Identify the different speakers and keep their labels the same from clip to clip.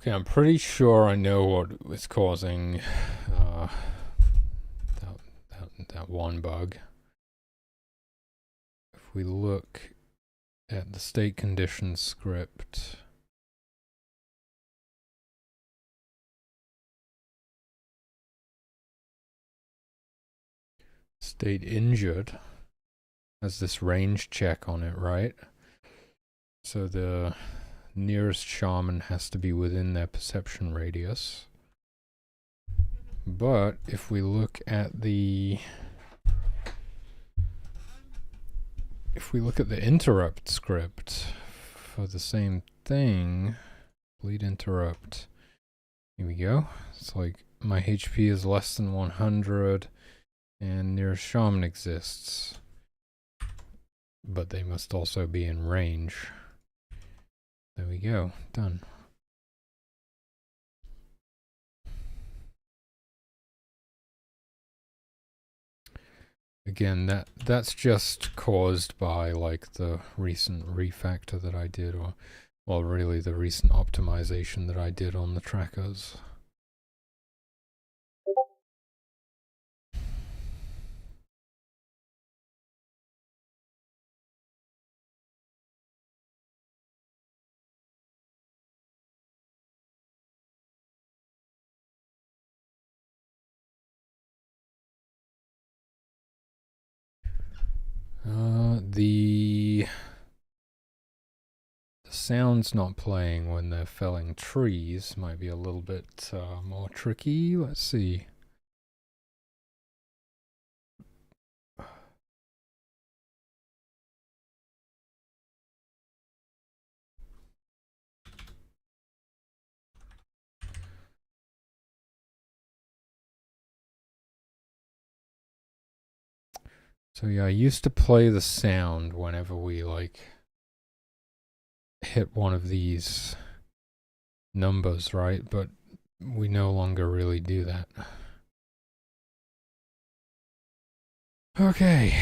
Speaker 1: Okay, I'm pretty sure I know what was causing that one bug. If we look at the state condition script, state injured has this range check on it, right? So the nearest shaman has to be within their perception radius. But if we look at the interrupt script for the same thing, bleed interrupt, here we go. It's like my HP is less than 100 and nearest shaman exists, but they must also be in range. There we go, done. Again, that's just caused by like the recent refactor that I did, or well, really the recent optimization that I did on the trackers. The sound's not playing when they're felling trees. Might be a little bit more tricky. Let's see. So yeah, I used to play the sound whenever we like hit one of these numbers, right? But we no longer really do that. Okay.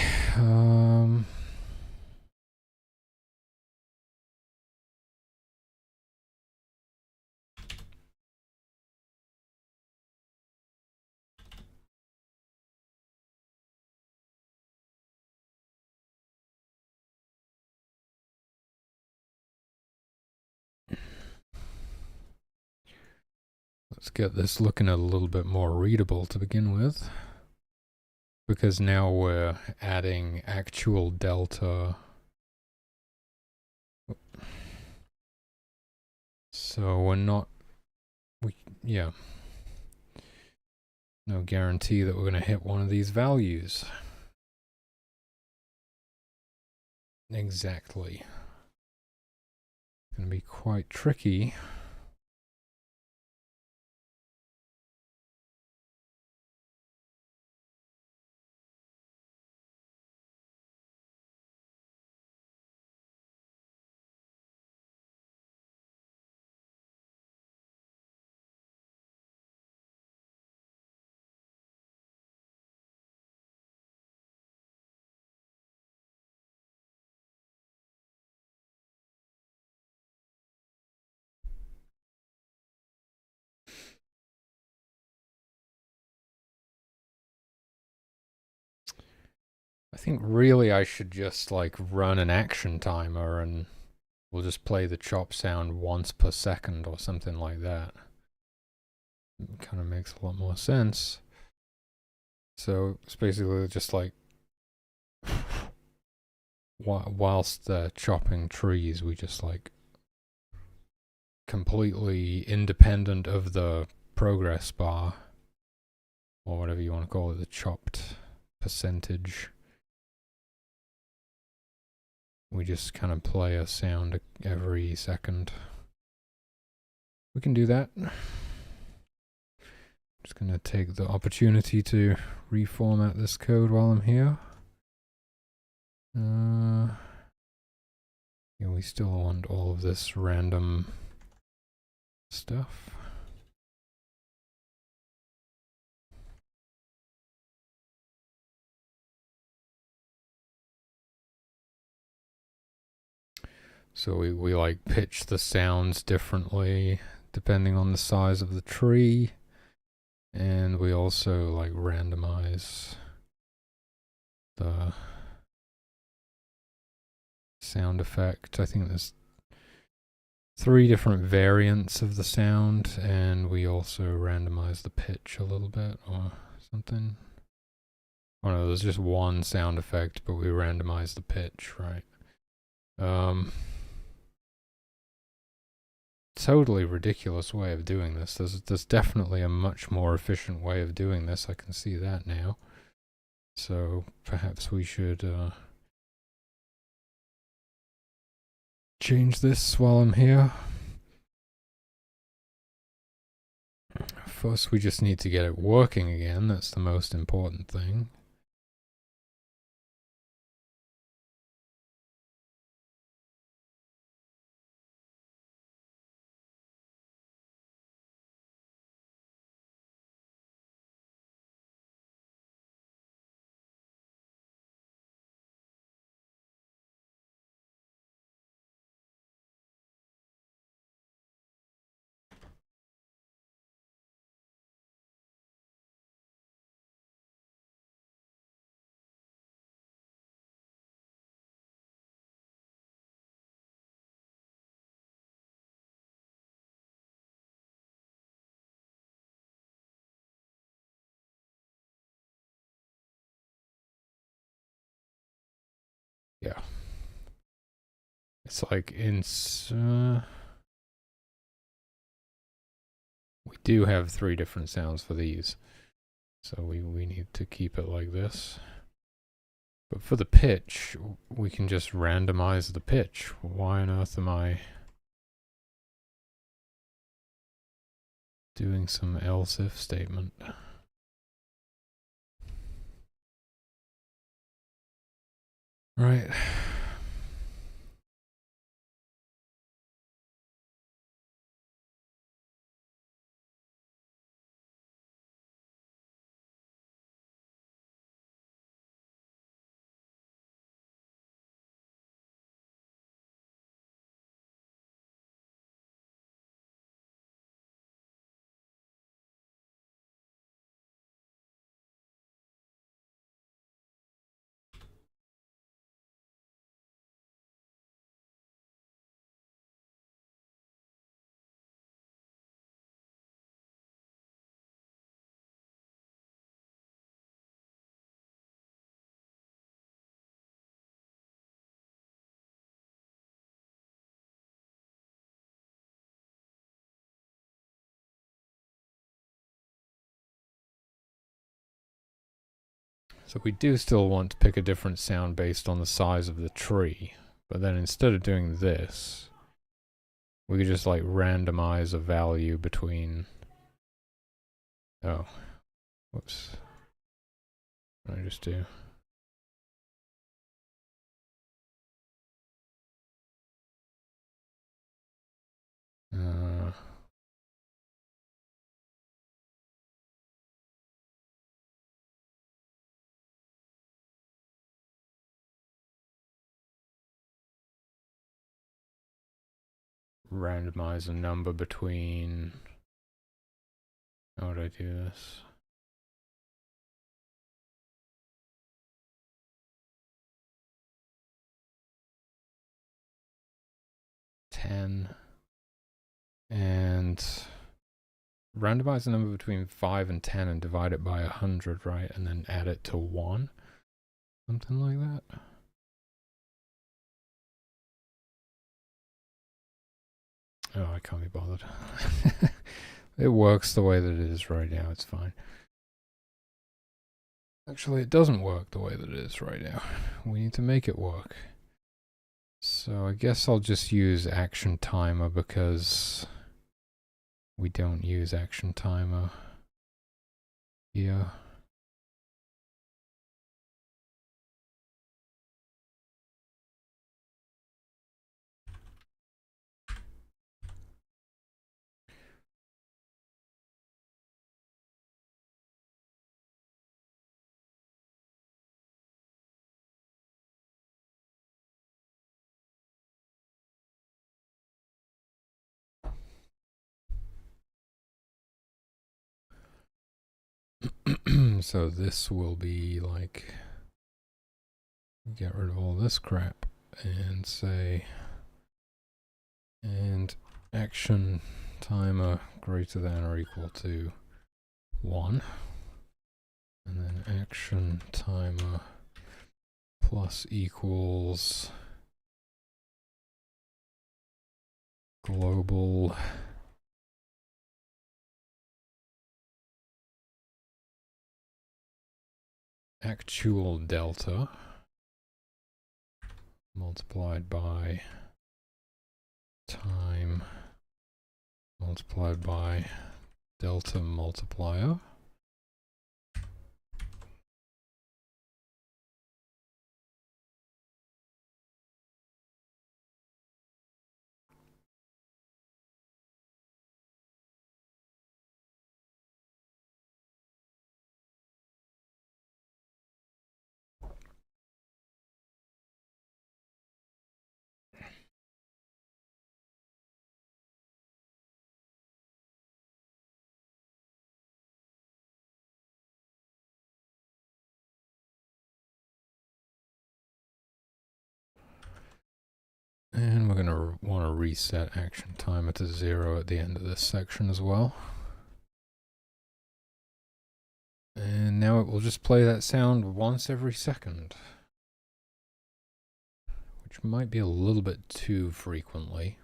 Speaker 1: Let's get this looking a little bit more readable to begin with, because now we're adding actual delta. So we're not, yeah, no guarantee that we're going to hit one of these values. Exactly. It's going to be quite tricky. I think really I should just like run an action timer and we'll just play the chop sound once per second or something like that. It kind of makes a lot more sense. So it's basically just like whilst they're chopping trees, we just like completely independent of the progress bar or whatever you want to call it, the chopped percentage. We just kind of play a sound every second. We can do that. Just going to take the opportunity to reformat this code while I'm here. Yeah, we still want all of this random stuff. So we like pitch the sounds differently depending on the size of the tree. And we also like randomize the sound effect. I think there's 3 different variants of the sound, and we also randomize the pitch a little bit or something. Oh no, there's just one sound effect, but we randomize the pitch, right? Totally ridiculous way of doing this. There's definitely a much more efficient way of doing this. I can see that now. So perhaps we should change this while I'm here. First, we just need to get it working again. That's the most important thing. Yeah. It's like we do have 3 different sounds for these. So we need to keep it like this. But for the pitch, we can just randomize the pitch. Why on earth am I doing some else if statement? Right. So we do still want to pick a different sound based on the size of the tree. But then instead of doing this, we could just like randomize a value between... Oh. Whoops. What did I just do? Randomize a number between... How would I do this? $10 and randomize a number between 5 and 10 and divide it by 100, right? And then add it to 1. Something like that. Oh, I can't be bothered. It works the way that it is right now. It's fine. Actually, it doesn't work the way that it is right now. We need to make it work. So I guess I'll just use action timer because we don't use action timer here. So this will be like, get rid of all this crap and say, and action timer greater than or equal to 1. And then action timer plus equals global actual delta multiplied by time multiplied by delta multiplier. And we're going to want to reset action timer to 0 at the end of this section as well. And now it will just play that sound once every second, which might be a little bit too frequently.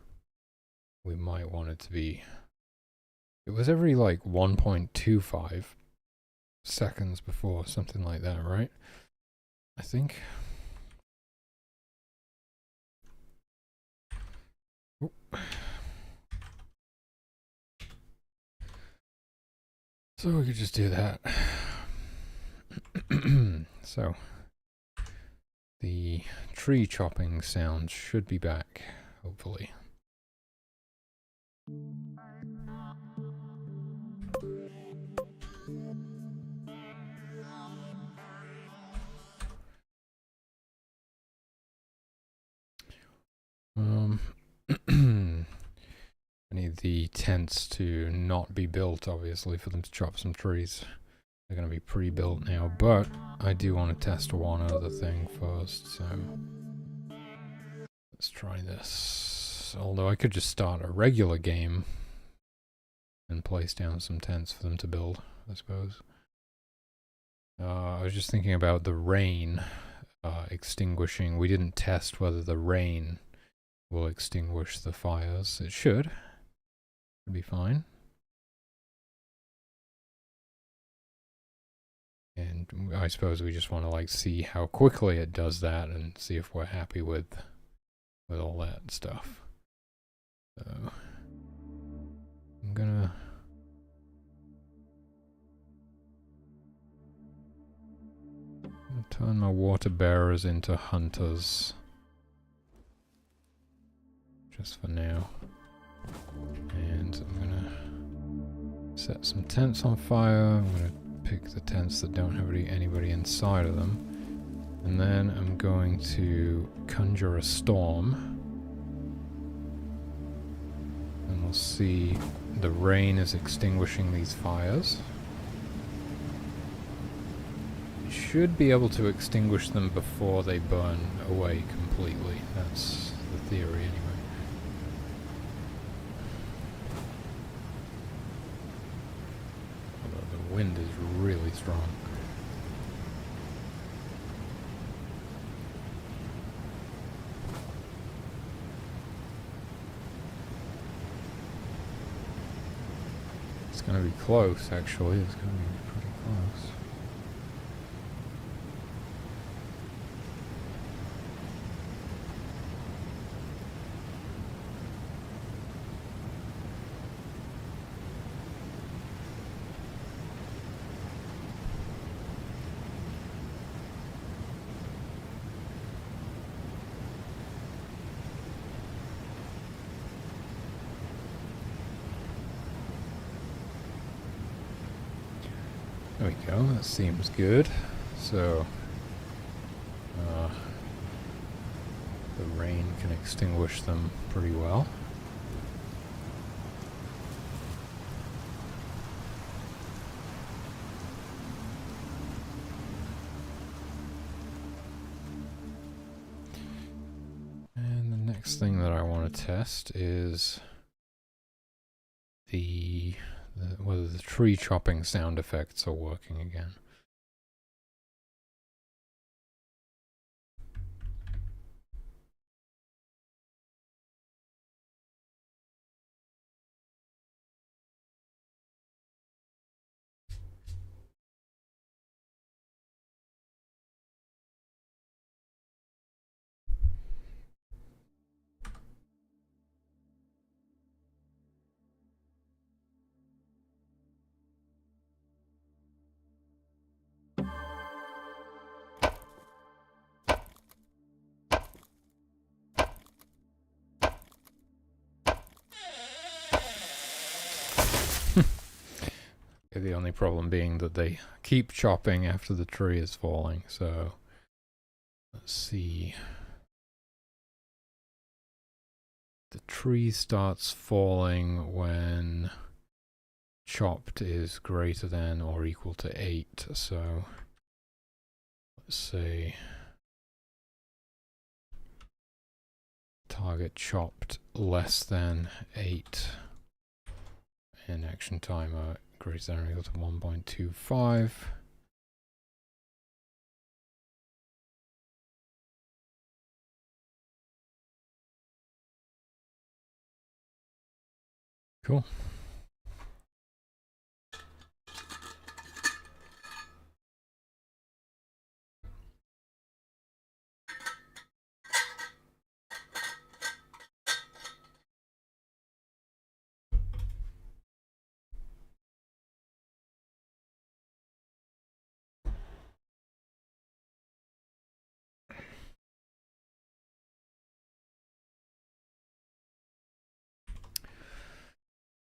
Speaker 1: We might want it to be, it was every like 1.25 seconds before, something like that, right? I think. So we could just do that. So the tree chopping sound should be back, hopefully. I need the tents to not be built, obviously, for them to chop some trees. They're going to be pre-built now, but I do want to test one other thing first, so let's try this. Although I could just start a regular game and place down some tents for them to build, I suppose. I was just thinking about the rain extinguishing. We didn't test whether the rain will extinguish the fires. It should. Should be fine. And I suppose we just want to like see how quickly it does that and see if we're happy with all that stuff. So I'm gonna turn my water bearers into hunters just for now. And I'm gonna set some tents on fire. I'm gonna pick the tents that don't have anybody inside of them. And then I'm going to conjure a storm. And we'll see the rain is extinguishing these fires. It should be able to extinguish them before they burn away completely. That's the theory anyway. Wind is really strong. It's going to be close, actually. It's going to be pretty close. There we go, that seems good. So, the rain can extinguish them pretty well. next thing that I want to test is whether the tree chopping sound effects are working again. The only problem being that they keep chopping after the tree is falling, so let's see. The tree starts falling when chopped is greater than or equal to 8, so let's say target chopped less than 8 and action timer greater than or equal to 1.25. Cool.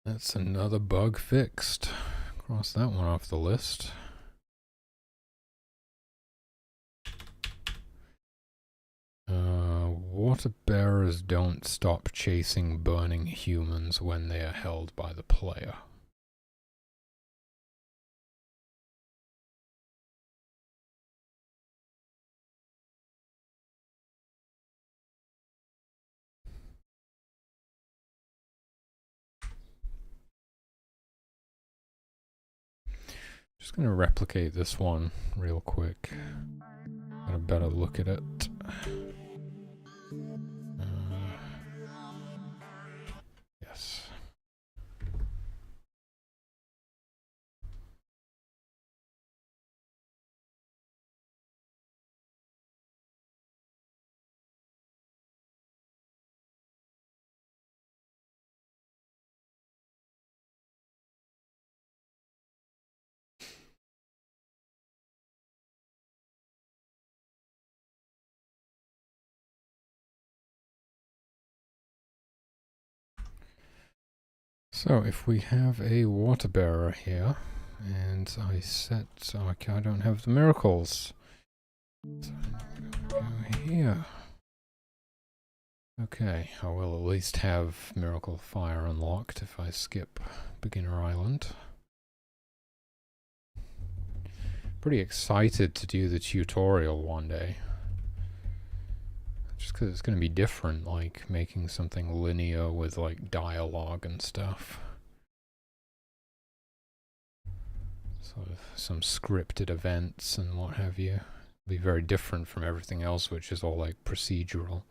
Speaker 1: That's another bug fixed. Cross that one off the list. Water bearers don't stop chasing burning humans when they are held by the player. Just going to replicate this one real quick. Got a better look at it. Yes. So if we have a water bearer here, and I set, okay, I don't have the miracles. So go here. Okay, I will at least have Miracle Fire unlocked if I skip Beginner Island. Pretty excited to do the tutorial one day. Just because it's going to be different, like making something linear with like dialogue and stuff. Sort of some scripted events and what have you. It'll be very different from everything else, which is all like procedural.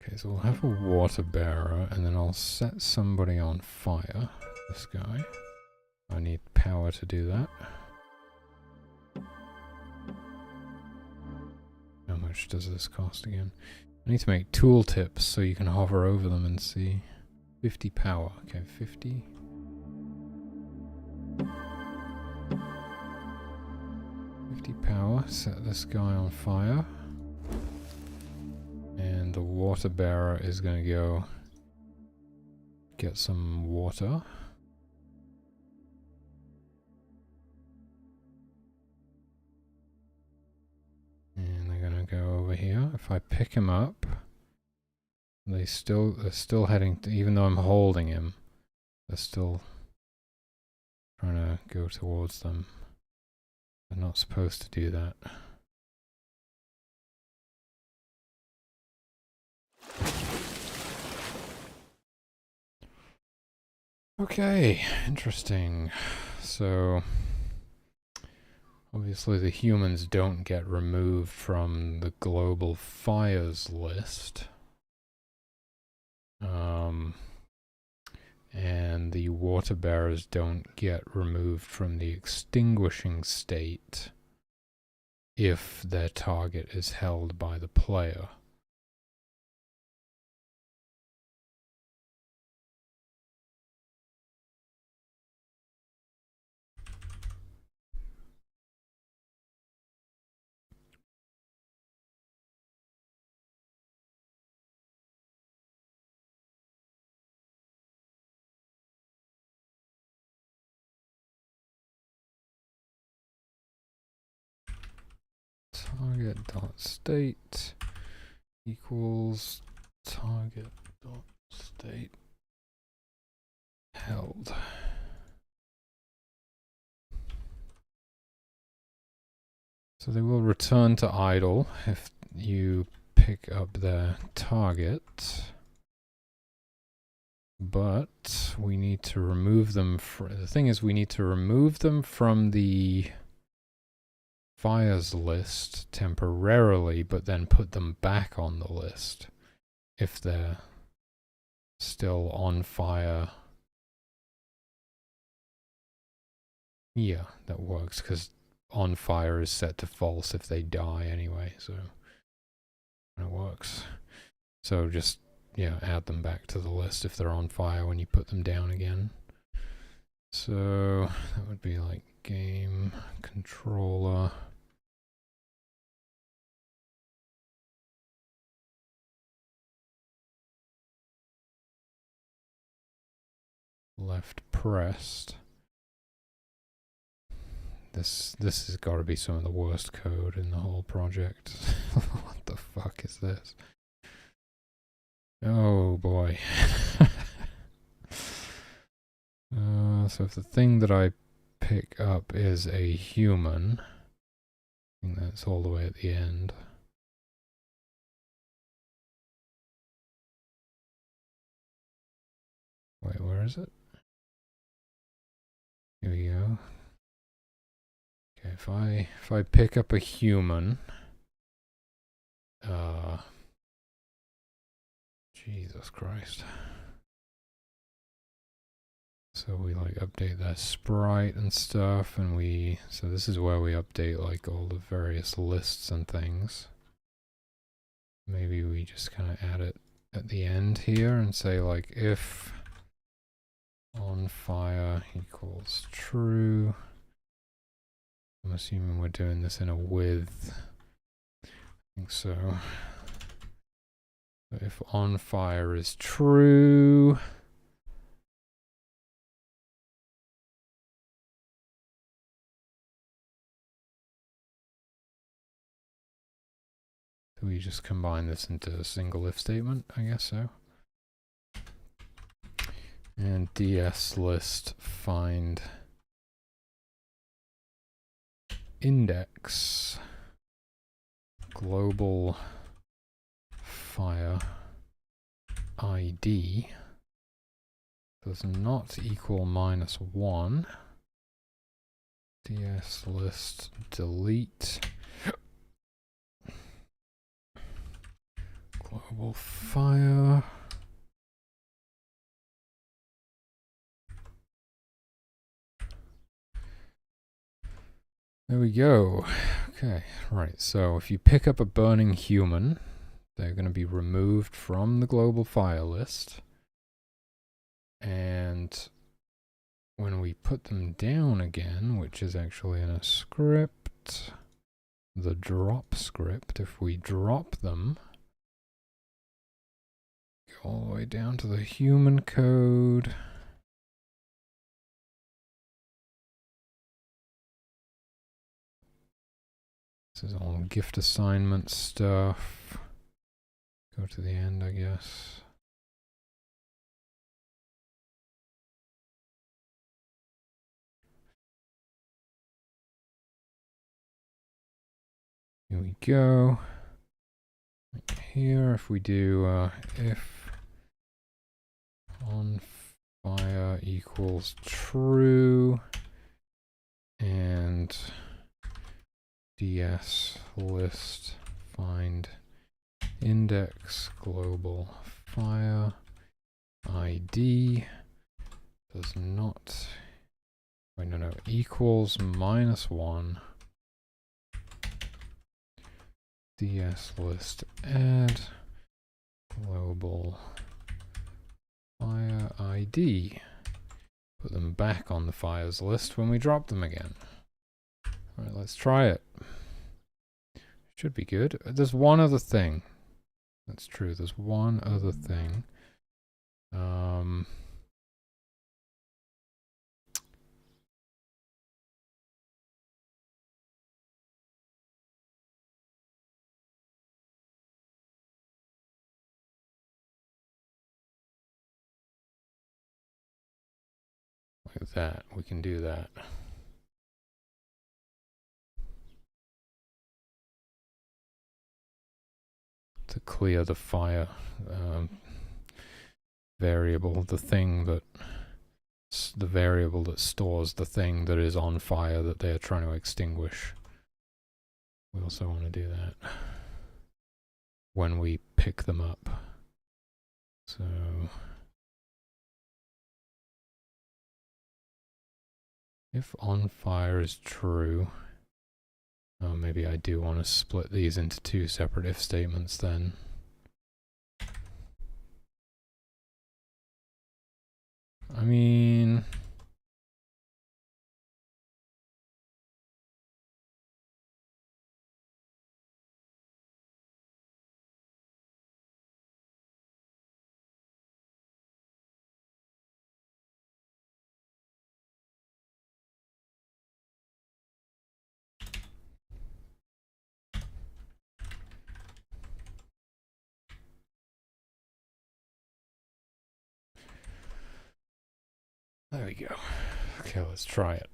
Speaker 1: Okay, so we'll have a water bearer, and then I'll set somebody on fire. This guy. I need power to do that. How much does this cost again? I need to make tooltips so you can hover over them and see. 50 power. Okay, 50. Power. Set this guy on fire. And the water bearer is going to go get some water. And they're going to go over here. If I pick him up, they're still heading to, even though I'm holding him, they're still trying to go towards them. They're not supposed to do that. Okay, interesting. So obviously the humans don't get removed from the global fires list. And the water bearers don't get removed from the extinguishing state if their target is held by the player. Target.state equals target.state held. So they will return to idle if you pick up their target, but we need to remove them. The thing is, we need to remove them from the fires list temporarily, but then put them back on the list if they're still on fire. Yeah, that works, because on fire is set to false if they die anyway, so it works. So just, yeah, add them back to the list if they're on fire when you put them down again. So that would be like game controller left pressed. This has got to be some of the worst code in the whole project. What the fuck is this? Oh boy. So if the thing that I pick up is a human, I think that's all the way at the end. Wait, where is it? Here we go. Okay, if I pick up a human, Jesus Christ. So we like update their sprite and stuff, and so this is where we update like all the various lists and things. Maybe we just kind of add it at the end here and say like if on fire equals true. I'm assuming we're doing this in a with. I think so. So if on fire is true, do we just combine this into a single if statement? I guess so. And ds list find index global fire ID does not equal -1. ds list delete global fire. There we go. Okay, right. So if you pick up a burning human, they're going to be removed from the global fire list. And when we put them down again, which is actually in a script, the drop script, if we drop them, go all the way down to the human code. This is all gift assignment stuff. Go to the end, I guess. Here we go. Here, if we do if on fire equals true and ds list find index global fire ID does not, wait, no, equals -1 ds list add global fire ID. Put them back on the fires list when we drop them again. Alright, let's try it. Should be good. There's one other thing. That's true, there's one other thing. Like that, we can do that. To clear the fire variable, the variable that stores the thing that is on fire that they are trying to extinguish. We also want to do that when we pick them up. So if on fire is true, oh, maybe I do want to split these into two separate if statements then. I mean, there we go. Okay, let's try it.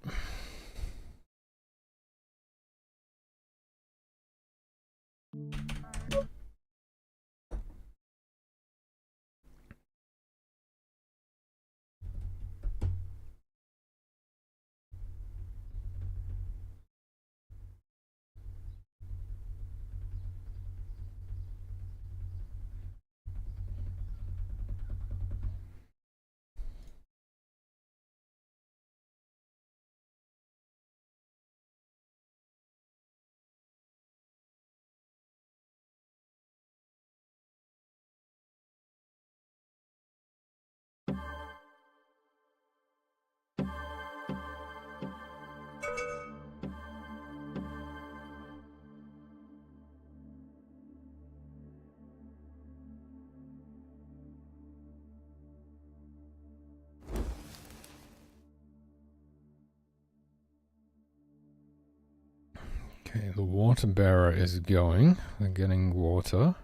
Speaker 1: Okay, the water bearer is going. They're getting water.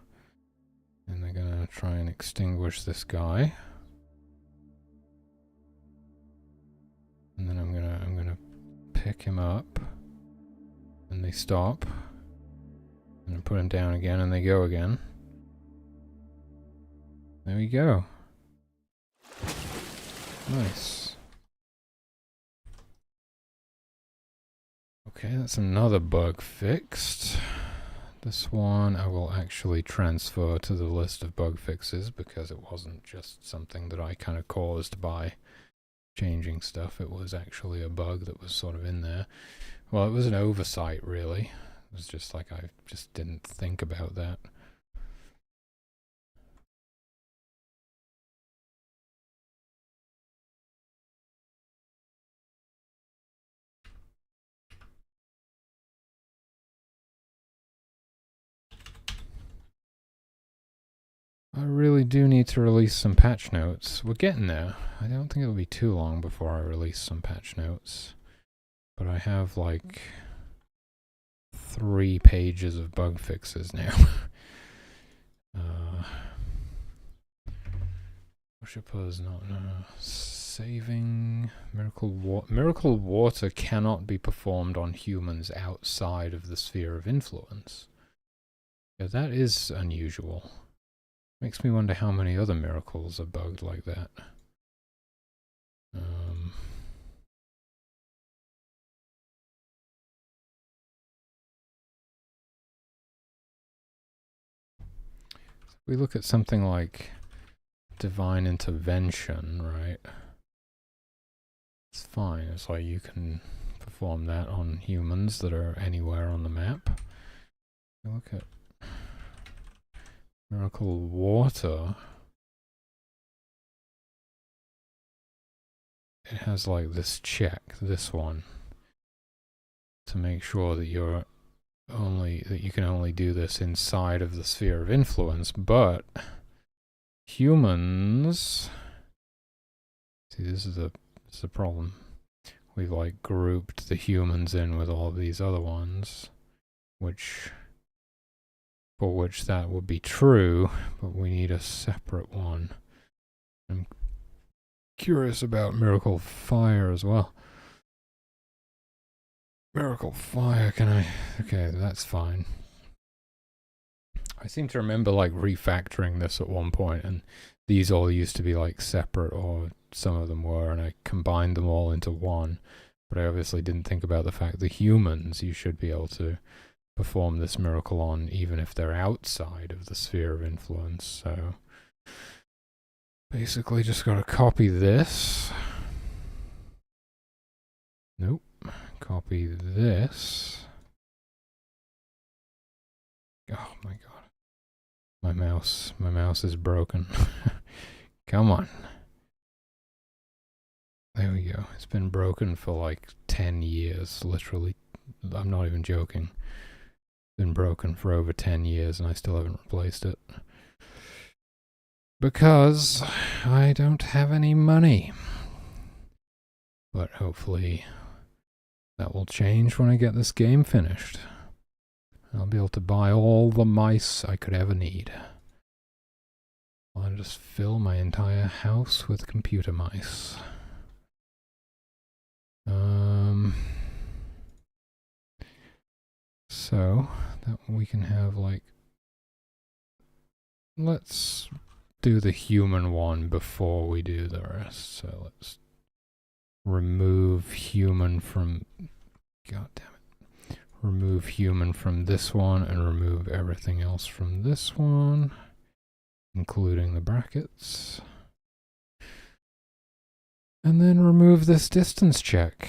Speaker 1: And they're gonna try and extinguish this guy. And then I'm gonna pick him up. And they stop. And I put him down again and they go again. There we go. Nice. Okay, that's another bug fixed. This one I will actually transfer to the list of bug fixes because it wasn't just something that I kind of caused by changing stuff. It was actually a bug that was sort of in there. Well, it was an oversight, really. It was just like I just didn't think about that. I really do need to release some patch notes. We're getting there. I don't think it'll be too long before I release some patch notes. But I have like 3 pages of bug fixes now. Push-up is not 6 saving miracle water cannot be performed on humans outside of the sphere of influence. Yeah, that is unusual. Makes me wonder how many other miracles are bugged like that. We look at something like divine intervention, right? It's fine. It's like you can perform that on humans that are anywhere on the map. Look at miracle water. It has like this check, this one, to make sure that you can only do this inside of the sphere of influence, but humans, see, this is the problem. We've like grouped the humans in with all these other ones, for which that would be true, but we need a separate one. I'm curious about miracle fire as well. Miracle fire, okay, that's fine. I seem to remember like refactoring this at one point, and these all used to be like separate, or some of them were, and I combined them all into one. But I obviously didn't think about the fact that humans you should be able to perform this miracle on even if they're outside of the sphere of influence. So basically just gotta copy this. Nope. Copy this. Oh my god. My mouse is broken. Come on. There we go. It's been broken for like 10 years, literally. I'm not even joking. Been broken for over 10 years and I still haven't replaced it. Because I don't have any money. But hopefully that will change when I get this game finished. I'll be able to buy all the mice I could ever need. I'll just fill my entire house with computer mice. So that we can have like, let's do the human one before we do the rest. So let's remove human from, god damn it, remove human from this one and remove everything else from this one, including the brackets. And then remove this distance check.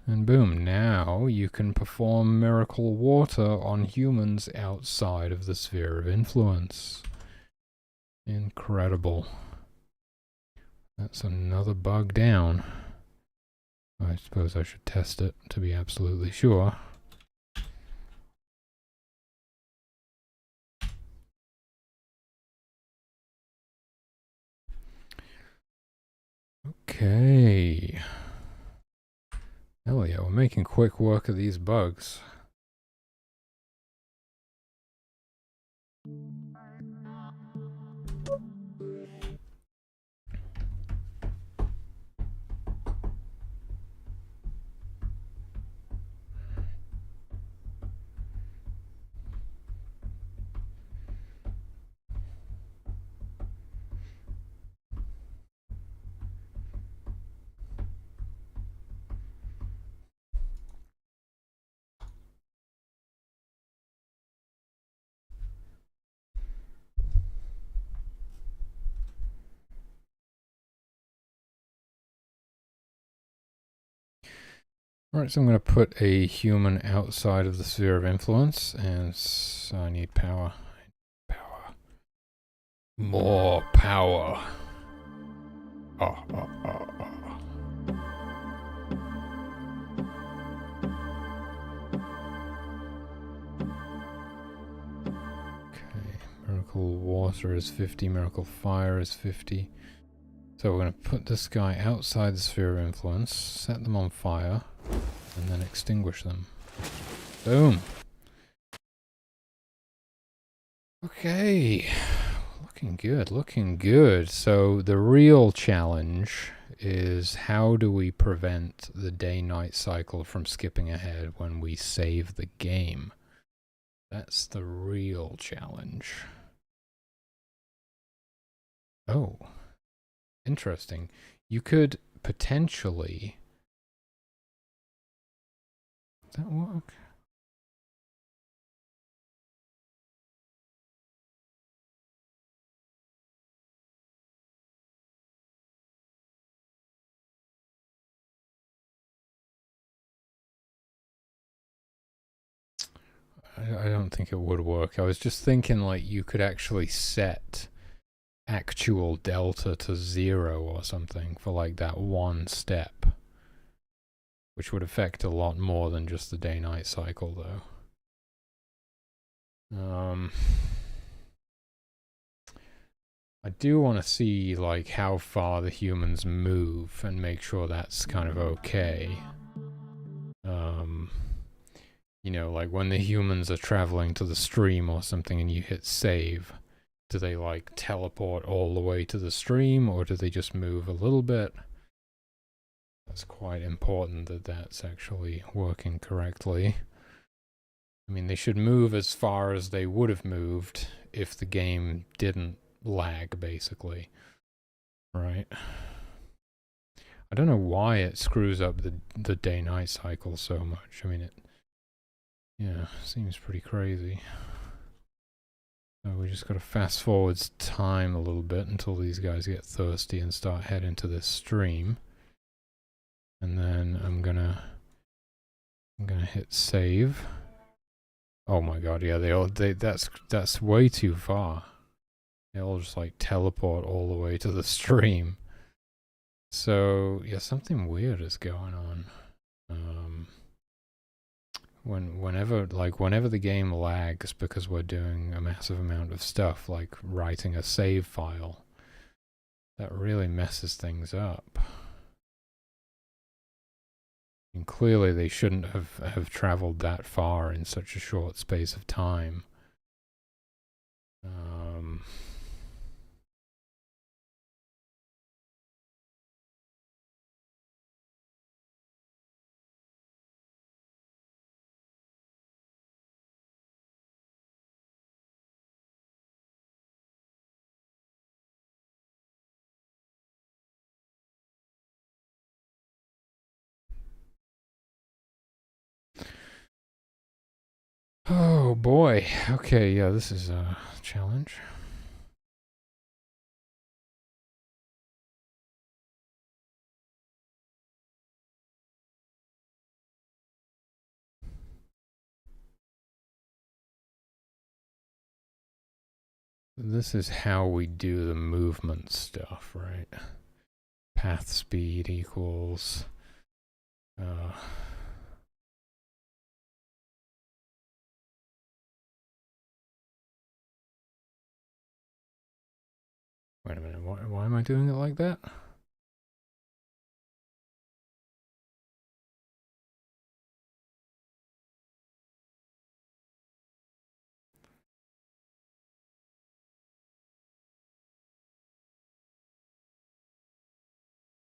Speaker 1: And boom, now you can perform miracle water on humans outside of the sphere of influence. Incredible. That's another bug down. I suppose I should test it to be absolutely sure. Okay. Hell yeah, we're making quick work of these bugs. Alright, so I'm going to put a human outside of the sphere of influence, and so I need power. Power. More power. Okay, miracle water is 50, miracle fire is 50. So we're going to put this guy outside the sphere of influence, set them on fire, and then extinguish them. Boom! Okay, look Looking good, looking good. So the real challenge is how do we prevent the day-night cycle from skipping ahead when we save the game? That's the real challenge. Oh, interesting. You could potentially... Does that work? I don't think it would work. I was just thinking like you could actually set actual delta to 0 or something for like that one step, which would affect a lot more than just the day-night cycle though. I do want to see like how far the humans move and make sure that's kind of okay. You know, like when the humans are traveling to the stream or something and you hit save, do they like teleport all the way to the stream or do they just move a little bit? That's quite important that that's actually working correctly. I mean, they should move as far as they would have moved if the game didn't lag, basically. Right? I don't know why it screws up the day-night cycle so much. I mean, it, yeah, seems pretty crazy. So we just got to fast forward time a little bit until these guys get thirsty and start heading to this stream. And then I'm gonna hit save. Oh my god, yeah, that's way too far. They all just like teleport all the way to the stream. So yeah, something weird is going on. Whenever the game lags because we're doing a massive amount of stuff, like writing a save file, that really messes things up. And clearly they shouldn't have traveled that far in such a short space of time. Oh boy. Okay, yeah, this is a challenge. This is how we do the movement stuff, right? Path speed equals wait a minute, why am I doing it like that?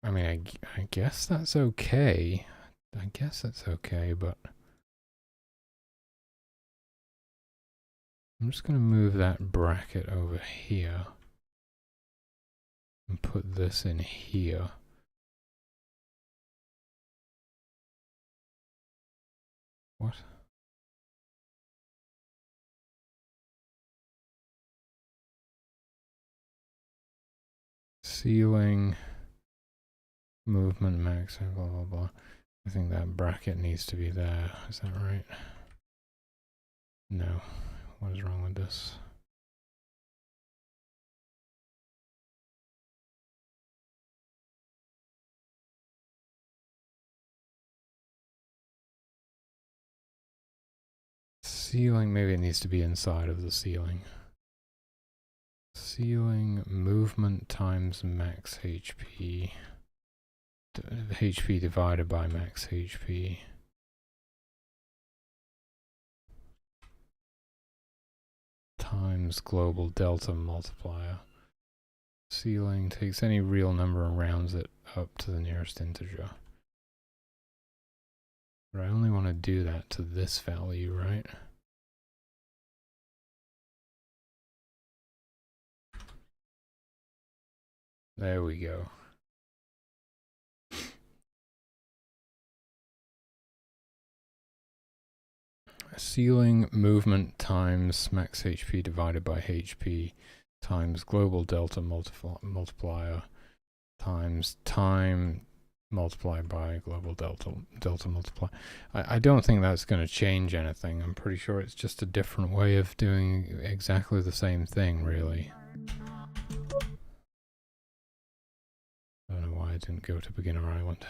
Speaker 1: I mean, I guess that's okay. I guess that's okay, but I'm just going to move that bracket over here and put this in here. What? Ceiling, movement max, blah, blah, blah. I think that bracket needs to be there. Is that right? No. What is wrong with this? Ceiling, maybe it needs to be inside of the ceiling. Ceiling movement times max HP. HP divided by max HP. times global delta multiplier. Ceiling takes any real number and rounds it up to the nearest integer. But I only want to do that to this value, right? There we go. Ceiling movement times max HP divided by HP times global delta multiplier times time multiplied by global delta multiplier. I don't think that's going to change anything. I'm pretty sure it's just a different way of doing exactly the same thing, really. I don't know why I didn't go to beginner island.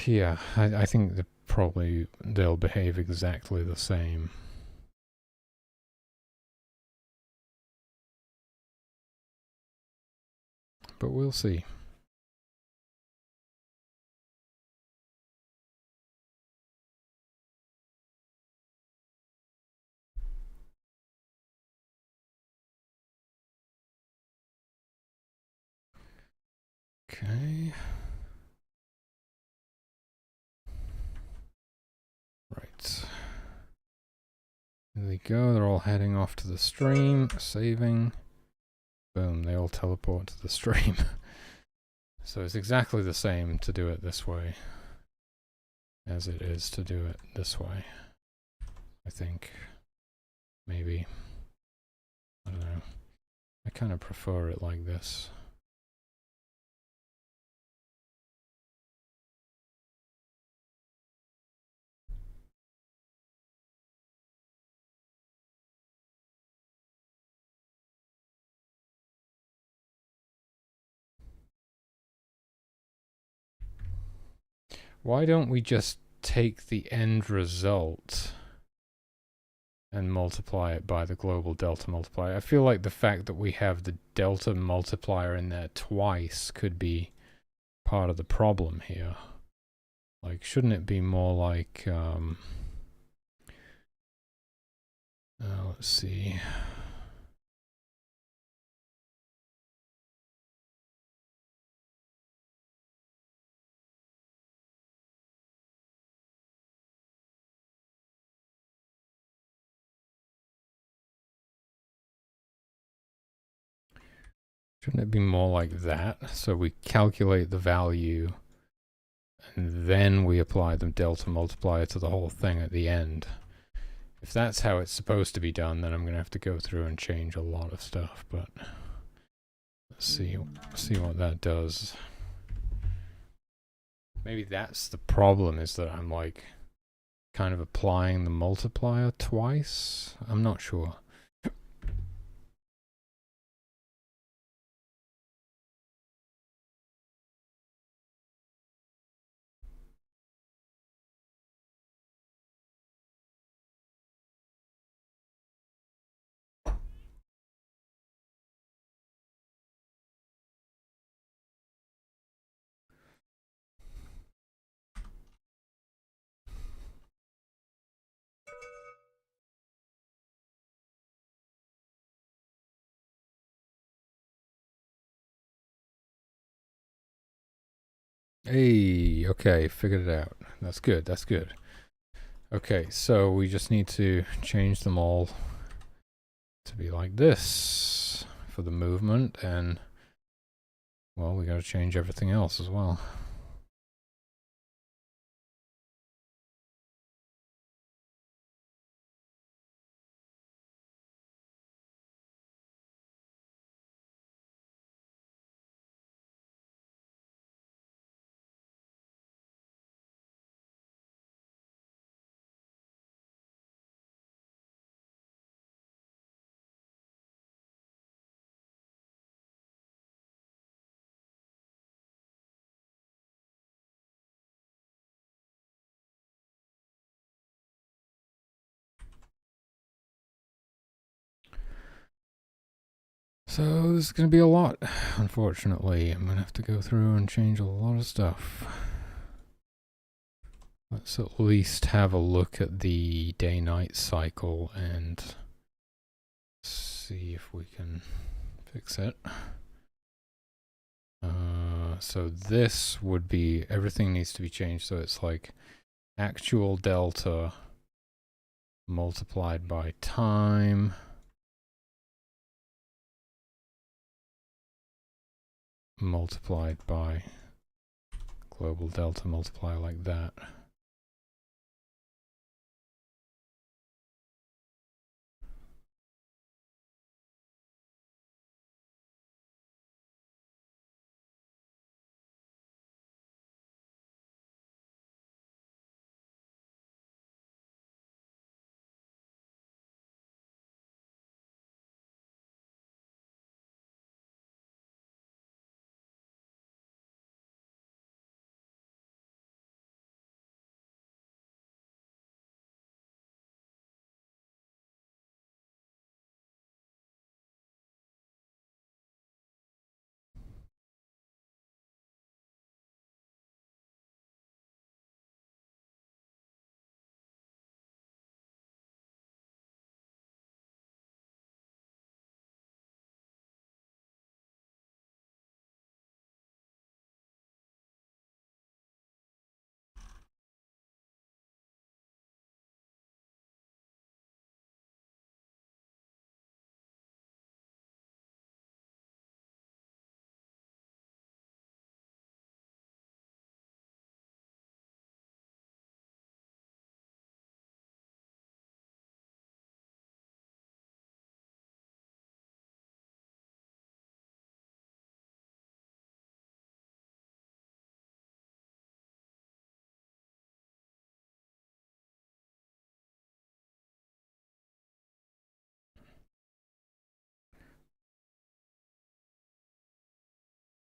Speaker 1: Yeah, I think that probably they'll behave exactly the same. But we'll see. Okay. Right. There they go. They're all heading off to the stream, saving. Boom, they all teleport to the stream. So it's exactly the same to do it this way as it is to do it this way. I think. Maybe. I don't know. I kind of prefer it like this. Why don't we just take the end result and multiply it by the global delta multiplier? I feel like the fact that we have the delta multiplier in there twice could be part of the problem here. Like, shouldn't it be more like, let's see. Shouldn't it be more like that? So we calculate the value and then we apply the delta multiplier to the whole thing at the end. If that's how it's supposed to be done, then I'm going to have to go through and change a lot of stuff, but let's see what that does. Maybe that's the problem, is that I'm like kind of applying the multiplier twice. I'm not sure. Hey, okay, figured it out. That's good, that's good. Okay, so we just need to change them all to be like this for the movement, and, well, we gotta change everything else as well. So this is going to be a lot, unfortunately. I'm going to have to go through and change a lot of stuff. Let's at least have a look at the day-night cycle and see if we can fix it. So this would be, everything needs to be changed, so it's like actual delta multiplied by time multiplied by global delta, multiply like that.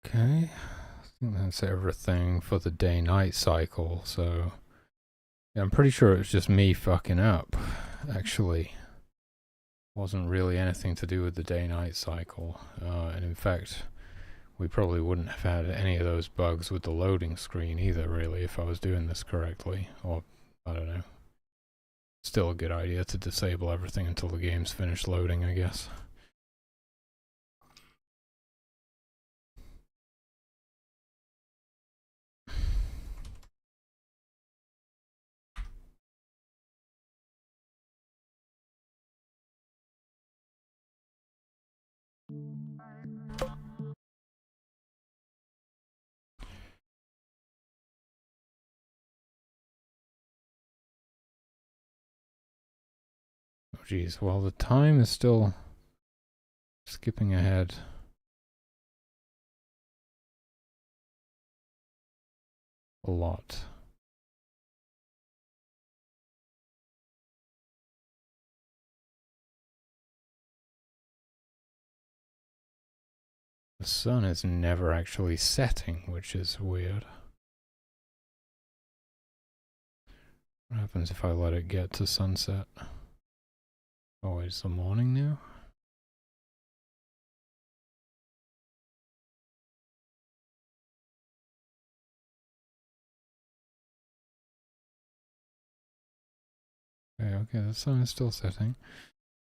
Speaker 1: Okay, I think that's everything for the day-night cycle, so yeah, I'm pretty sure it's just me fucking up, actually. Wasn't really anything to do with the day-night cycle, and in fact, we probably wouldn't have had any of those bugs with the loading screen either, really, if I was doing this correctly, or, I don't know. Still a good idea to disable everything until the game's finished loading, I guess. Oh geez, well the time is still skipping ahead. A lot. The sun is never actually setting, which is weird. What happens if I let it get to sunset? Oh, it's the morning now? Okay, the sun is still setting.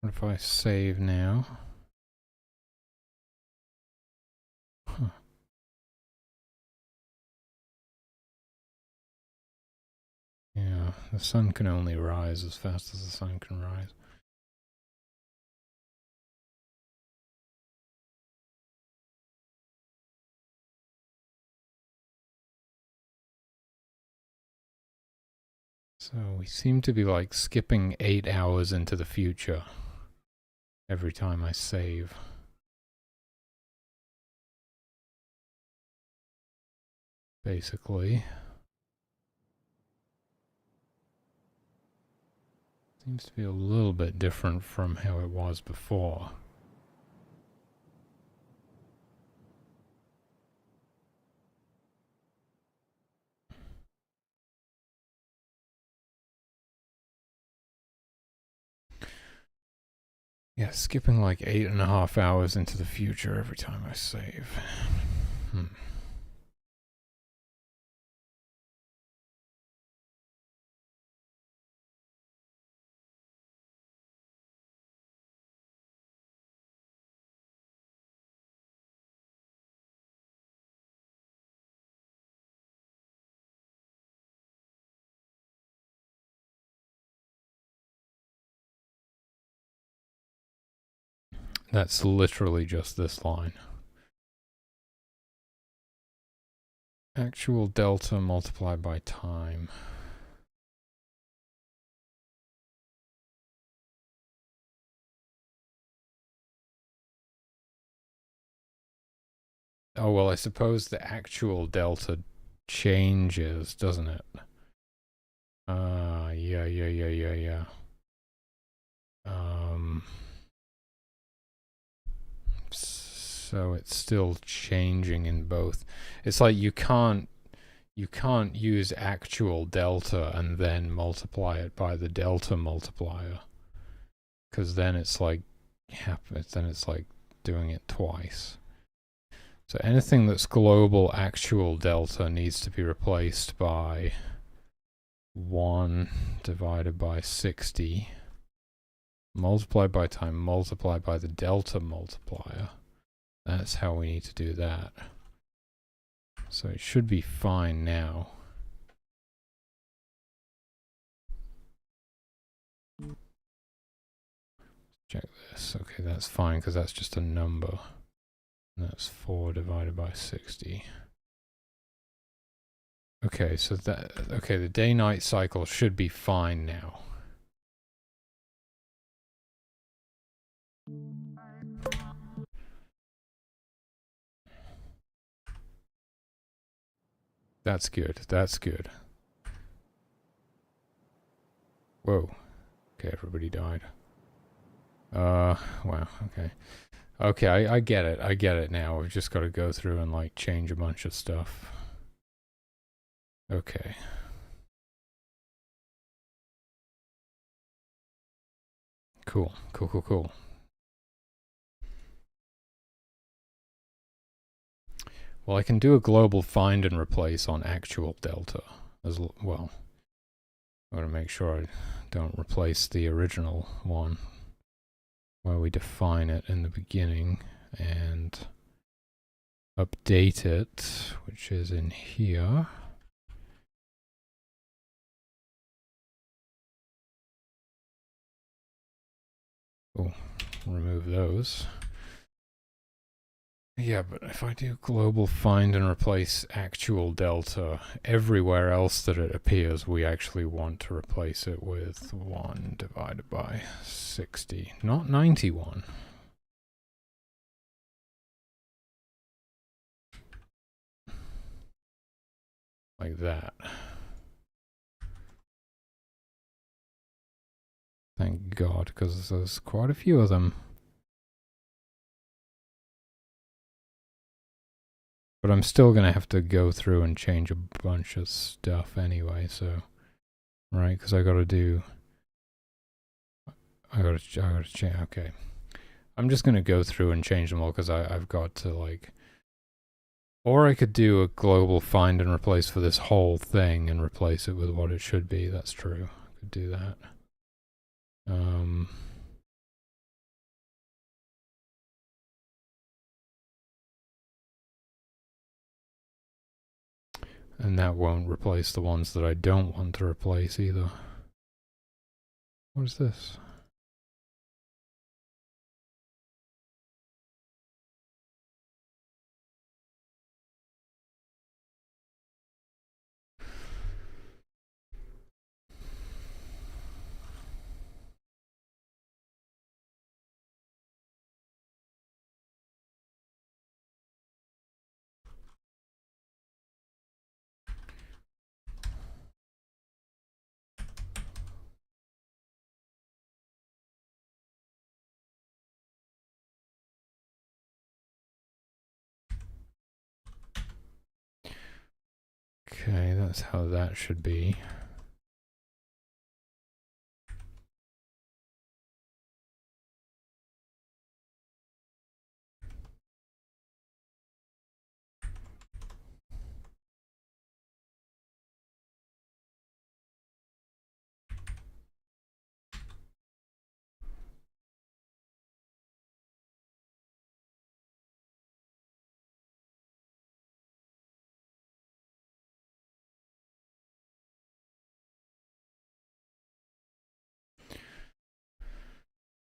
Speaker 1: What if I save now? Huh. Yeah, the sun can only rise as fast as the sun can rise. So we seem to be like skipping 8 hours into the future every time I save. Basically. Seems to be a little bit different from how it was before. Yeah, skipping like 8.5 hours into the future every time I save. That's literally just this line. Actual delta multiplied by time. Oh, well, I suppose the actual delta changes, doesn't it? Yeah. So it's still changing in both. It's like you can't use actual delta and then multiply it by the delta multiplier, because then it's like doing it twice. So anything that's global actual delta needs to be replaced by 1 divided by 60 multiplied by time multiplied by the delta multiplier. That's how we need to do that. So it should be fine now. Check this. Okay, that's fine because that's just a number. And that's 4 divided by 60. Okay, so the day-night cycle should be fine now. That's good. That's good. Whoa. Okay, everybody died. Wow, okay. Okay, I get it. I get it now. We've just got to go through and like change a bunch of stuff. Okay. Cool. Well, I can do a global find and replace on actual delta as well. I want to make sure I don't replace the original one where we define it in the beginning and update it, which is in here. Oh, remove those. Yeah, but if I do global find and replace actual delta, everywhere else that it appears, we actually want to replace it with 1 divided by 60, not 91. Like that. Thank God, because there's quite a few of them. But I'm still going to have to go through and change a bunch of stuff anyway, so... Right, because I got to change... Okay. I'm just going to go through and change them all, because I've got to, like... Or I could do a global find and replace for this whole thing and replace it with what it should be. That's true. I could do that. And that won't replace the ones that I don't want to replace either. What is this? Okay, that's how that should be.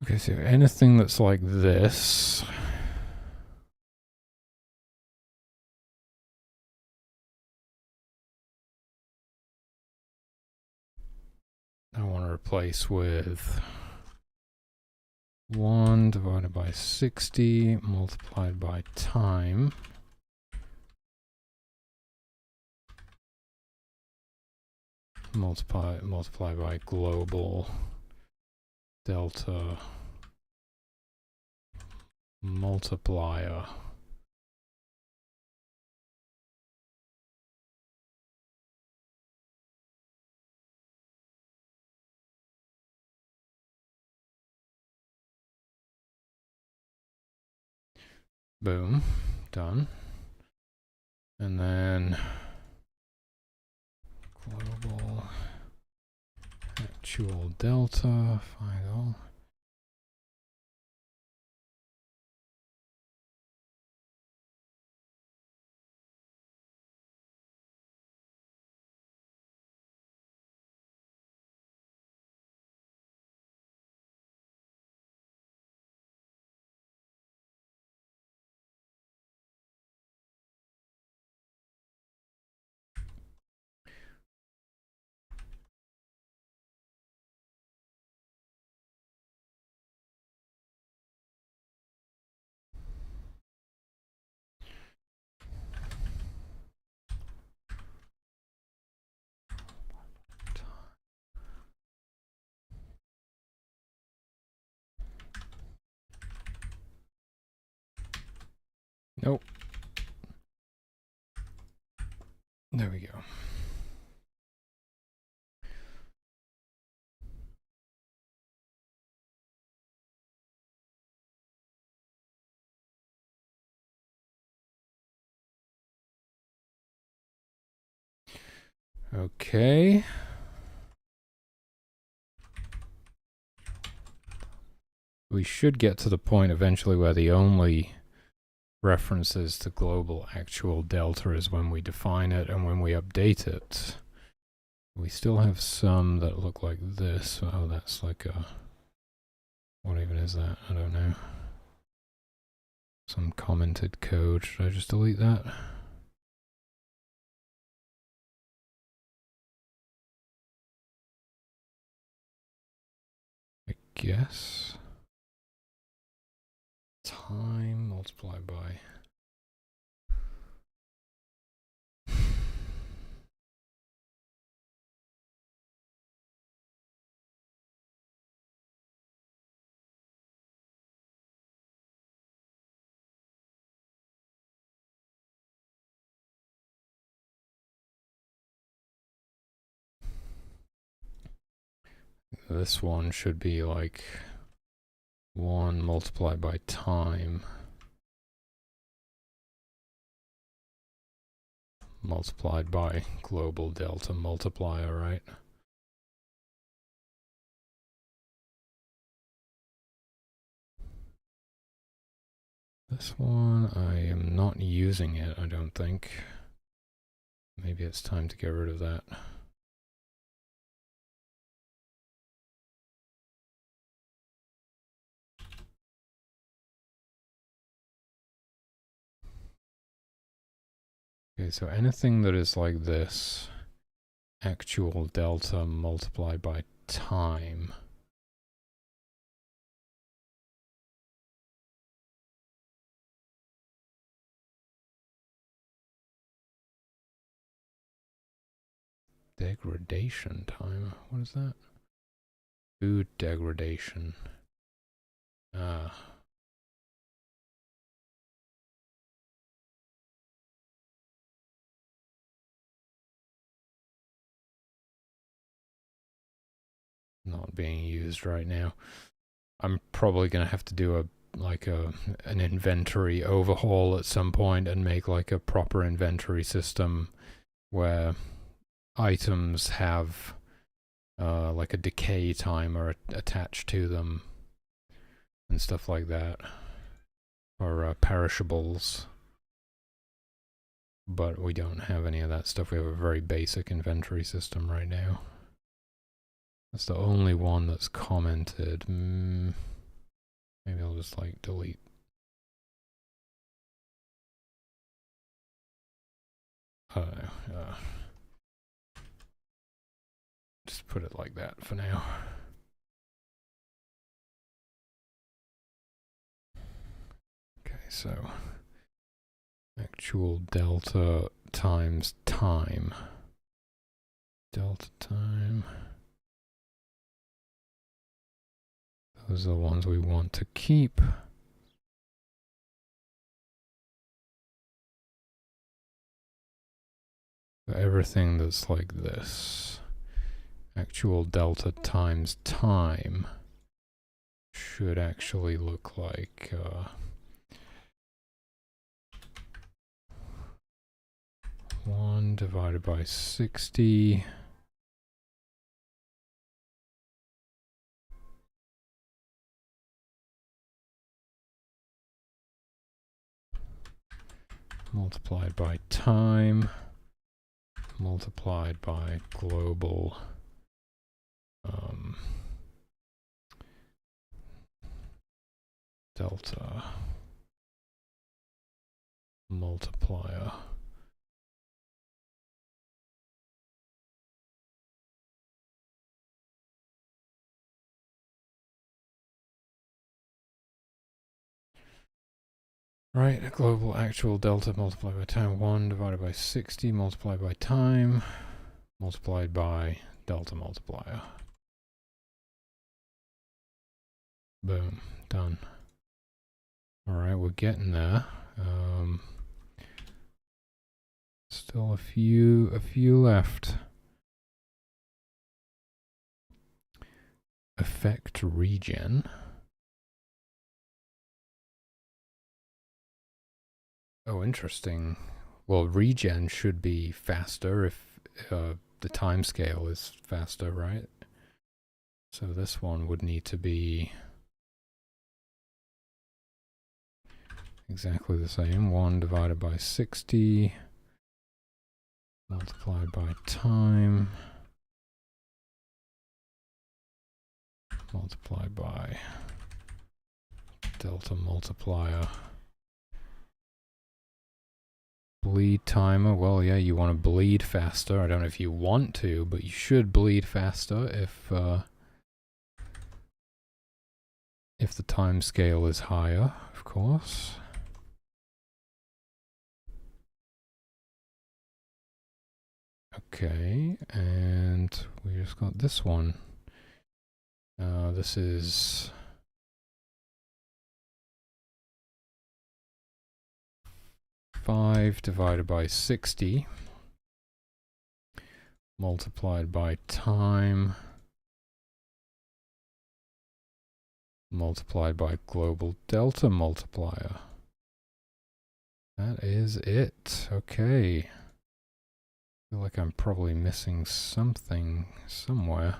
Speaker 1: Okay, so anything that's like this. I want to replace with 1 divided by 60 multiplied by time. Multiply by global delta multiplier. Boom, done. And then global actual delta final. Nope. There we go. Okay. We should get to the point eventually where the only references to global actual delta is when we define it and when we update it. We still have some that look like this. Oh, that's like a... What even is that? I don't know. Some commented code. Should I just delete that? I guess. Time multiplied by... This one should be like 1 multiplied by time multiplied by global delta multiplier, right? This one, I am not using it, I don't think. Maybe it's time to get rid of that. Okay, so anything that is like this, actual delta multiplied by time. Degradation time, what is that? Food degradation. Ah. Not being used right now. I'm probably gonna have to do an inventory overhaul at some point and make like a proper inventory system where items have like a decay timer attached to them and stuff like that, or perishables. But we don't have any of that stuff. We have a very basic inventory system right now. That's the only one that's commented. Maybe I'll just like delete. I don't know. Just put it like that for now. Okay, so actual delta times time. Delta time. Those are the ones we want to keep. So everything that's like this, actual delta times time, should actually look like 1 divided by 60 multiplied by time multiplied by global delta multiplier. Right, a global actual delta multiplied by time, 1 divided by 60 multiplied by time multiplied by delta multiplier. Boom, done. All right, we're getting there. Still a few left. Effect regen. Oh, interesting. Well, regen should be faster if the time scale is faster, right? So this one would need to be exactly the same. 1 divided by 60 multiplied by time multiplied by delta multiplier. Bleed timer, well, yeah, you want to bleed faster. I don't know if you want to, but you should bleed faster if the time scale is higher, of course. Okay, and we just got this one. This is 5 divided by 60 multiplied by time multiplied by global delta multiplier. That is it. Okay. I feel like I'm probably missing something somewhere.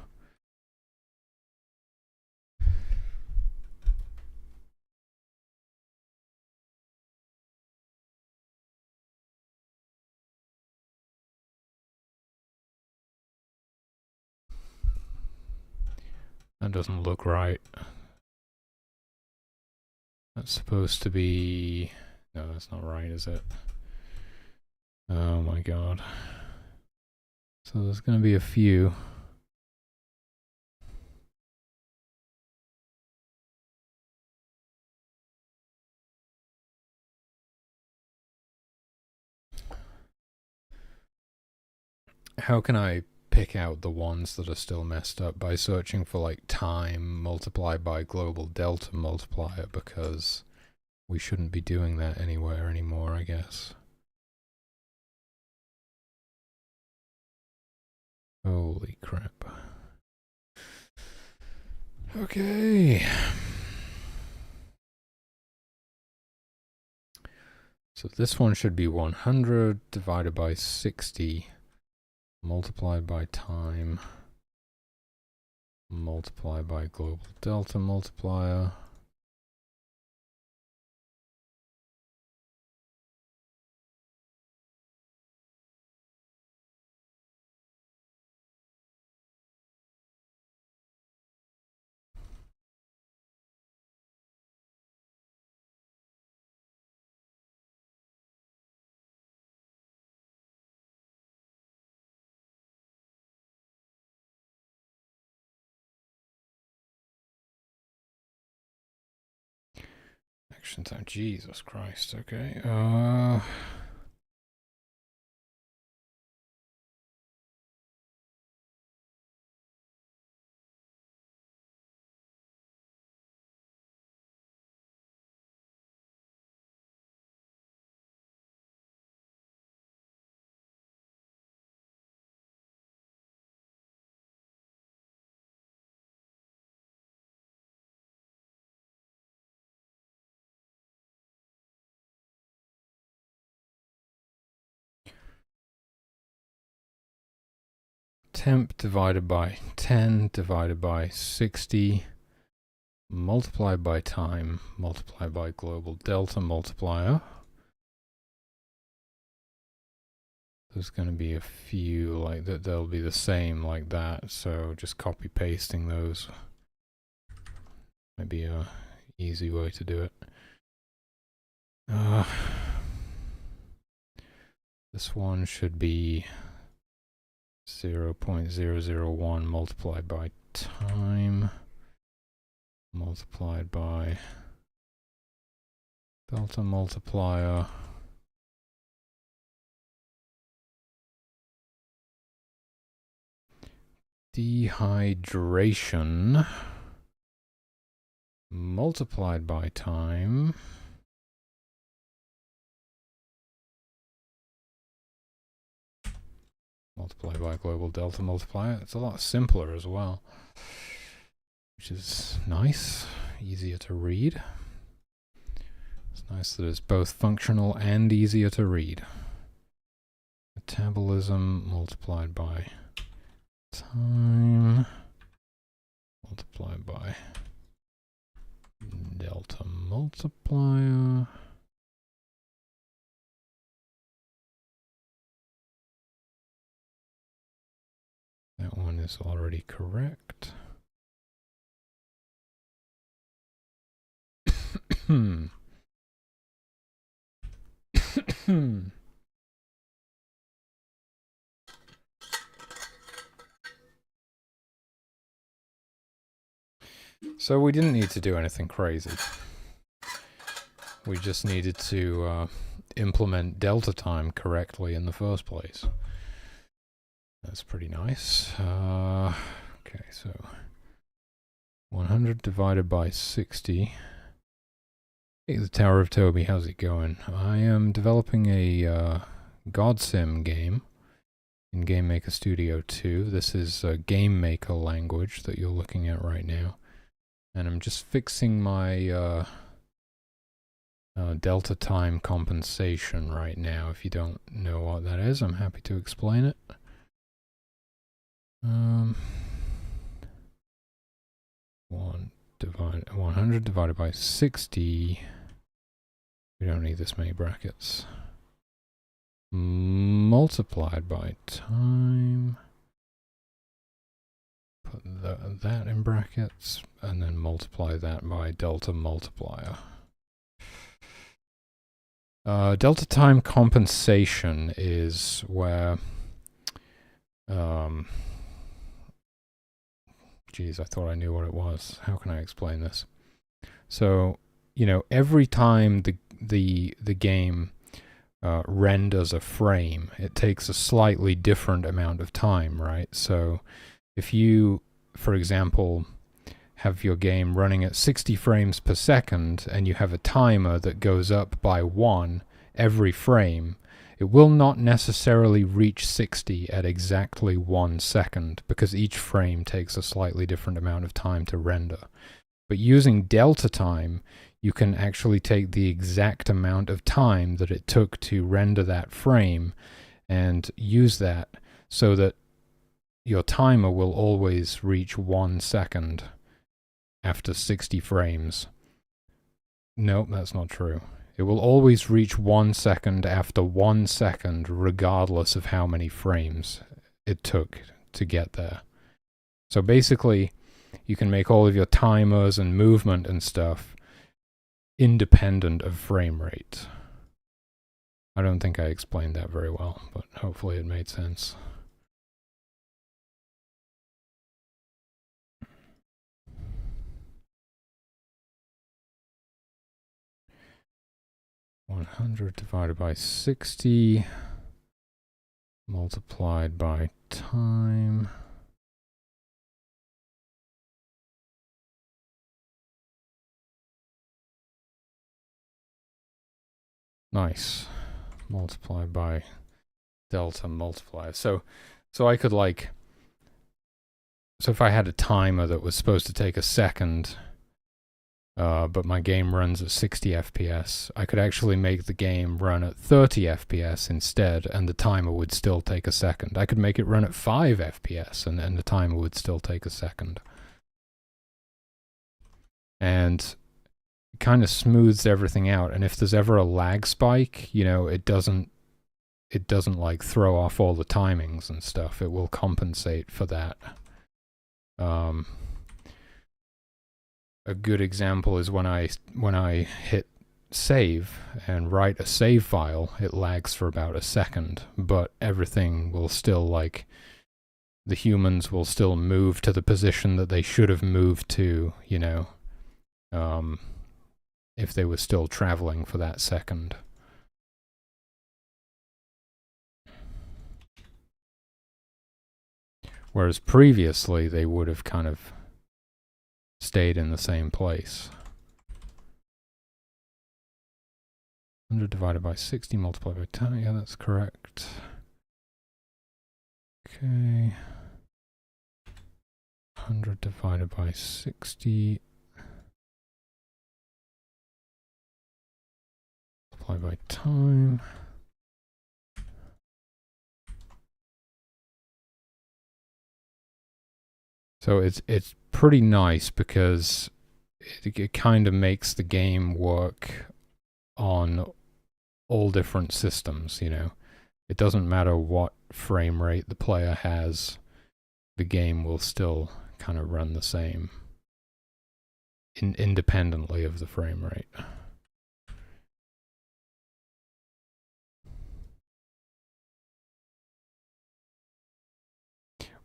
Speaker 1: That doesn't look right. That's supposed to be... No, that's not right, is it? Oh my god. So there's going to be a few. How can I pick out the ones that are still messed up? By searching for like time multiplied by global delta multiplier, because we shouldn't be doing that anywhere anymore, I guess. Holy crap. Okay. So this one should be 100 divided by 60 multiplied by time multiplied by global delta multiplier. reaction time. Jesus Christ. Okay. Temp divided by 10 divided by 60 multiplied by time multiplied by global delta multiplier. There's going to be a few like that, they'll be the same like that, so just copy pasting those might be a easy way to do it. This one should be 0.001 multiplied by time multiplied by delta multiplier dehydration multiplied by time multiplied by global delta multiplier. It's a lot simpler as well, which is nice, easier to read. It's nice that it's both functional and easier to read. Metabolism multiplied by time multiplied by delta multiplier. That one is already correct. So we didn't need to do anything crazy. We just needed to implement delta time correctly in the first place. That's pretty nice. Okay, so 100 divided by 60. Hey, the Tower of Toby, how's it going? I am developing a GodSIM game in GameMaker Studio 2. This is a GameMaker language that you're looking at right now. And I'm just fixing my delta time compensation right now. If you don't know what that is, I'm happy to explain it. 100 divided by 60. We don't need this many brackets. Multiplied by time. Put that in brackets, and then multiply that by delta multiplier. Delta time compensation is where geez, I thought I knew what it was. How can I explain this? So, you know, every time the game renders a frame, it takes a slightly different amount of time, right? So if you, for example, have your game running at 60 frames per second and you have a timer that goes up by 1 every frame, it will not necessarily reach 60 at exactly 1 second because each frame takes a slightly different amount of time to render. But using delta time, you can actually take the exact amount of time that it took to render that frame and use that so that your timer will always reach 1 second after 60 frames. Nope, that's not true. It will always reach 1 second after 1 second, regardless of how many frames it took to get there. So basically, you can make all of your timers and movement and stuff independent of frame rate. I don't think I explained that very well, but hopefully it made sense. 100 divided by 60 multiplied by time. Nice. Multiplied by delta multiplier. So I could like, so if I had a timer that was supposed to take a second, but my game runs at 60 FPS, I could actually make the game run at 30 FPS instead, and the timer would still take a second. I could make it run at 5 FPS, and the timer would still take a second. And it kind of smooths everything out, and if there's ever a lag spike, you know, it doesn't like throw off all the timings and stuff. It will compensate for that. A good example is when I hit save and write a save file, it lags for about a second, but everything will still, like, the humans will still move to the position that they should have moved to, you know, if they were still traveling for that second. Whereas previously they would have kind of stayed in the same place. 100 divided by 60 multiplied by 10. Yeah, that's correct. Okay. 100 divided by 60 multiplied by time. So it's pretty nice because it kind of makes the game work on all different systems, you know. It doesn't matter what frame rate the player has, the game will still kind of run the same independently of the frame rate.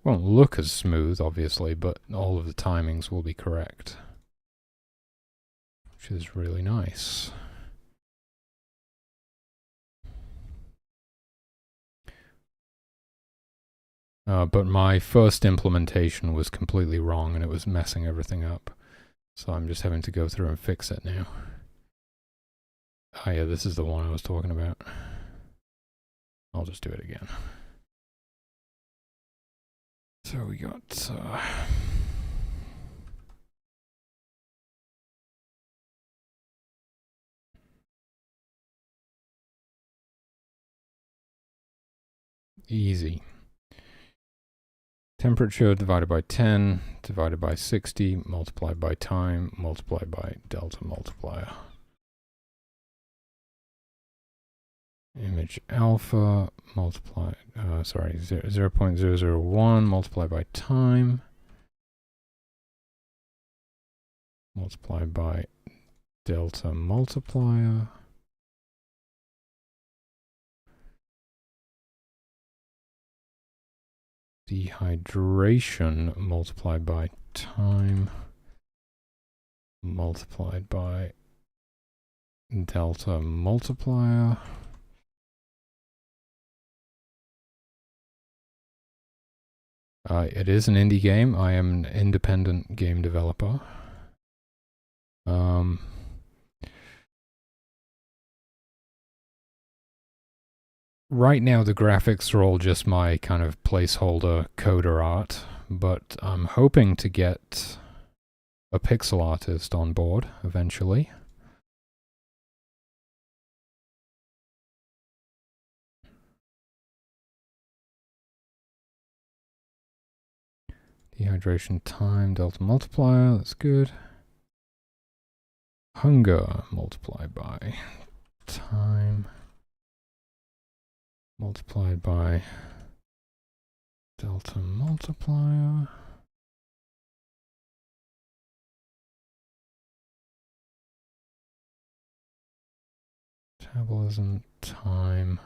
Speaker 1: Won't look as smooth, obviously, but all of the timings will be correct, which is really nice. But my first implementation was completely wrong and it was messing everything up. So I'm just having to go through and fix it now. Oh yeah, this is the one I was talking about. I'll just do it again. So we got easy. Temperature divided by 10, divided by 60, multiplied by time, multiplied by delta multiplier. Image alpha multiplied, 0.001 multiplied by time, multiplied by delta multiplier. Dehydration multiplied by time, multiplied by delta multiplier. It is an indie game. I am an independent game developer. Right now the graphics are all just my kind of placeholder coder art, but I'm hoping to get a pixel artist on board eventually. Dehydration time, delta multiplier, that's good. Hunger multiplied by time, multiplied by delta multiplier. Metabolism time.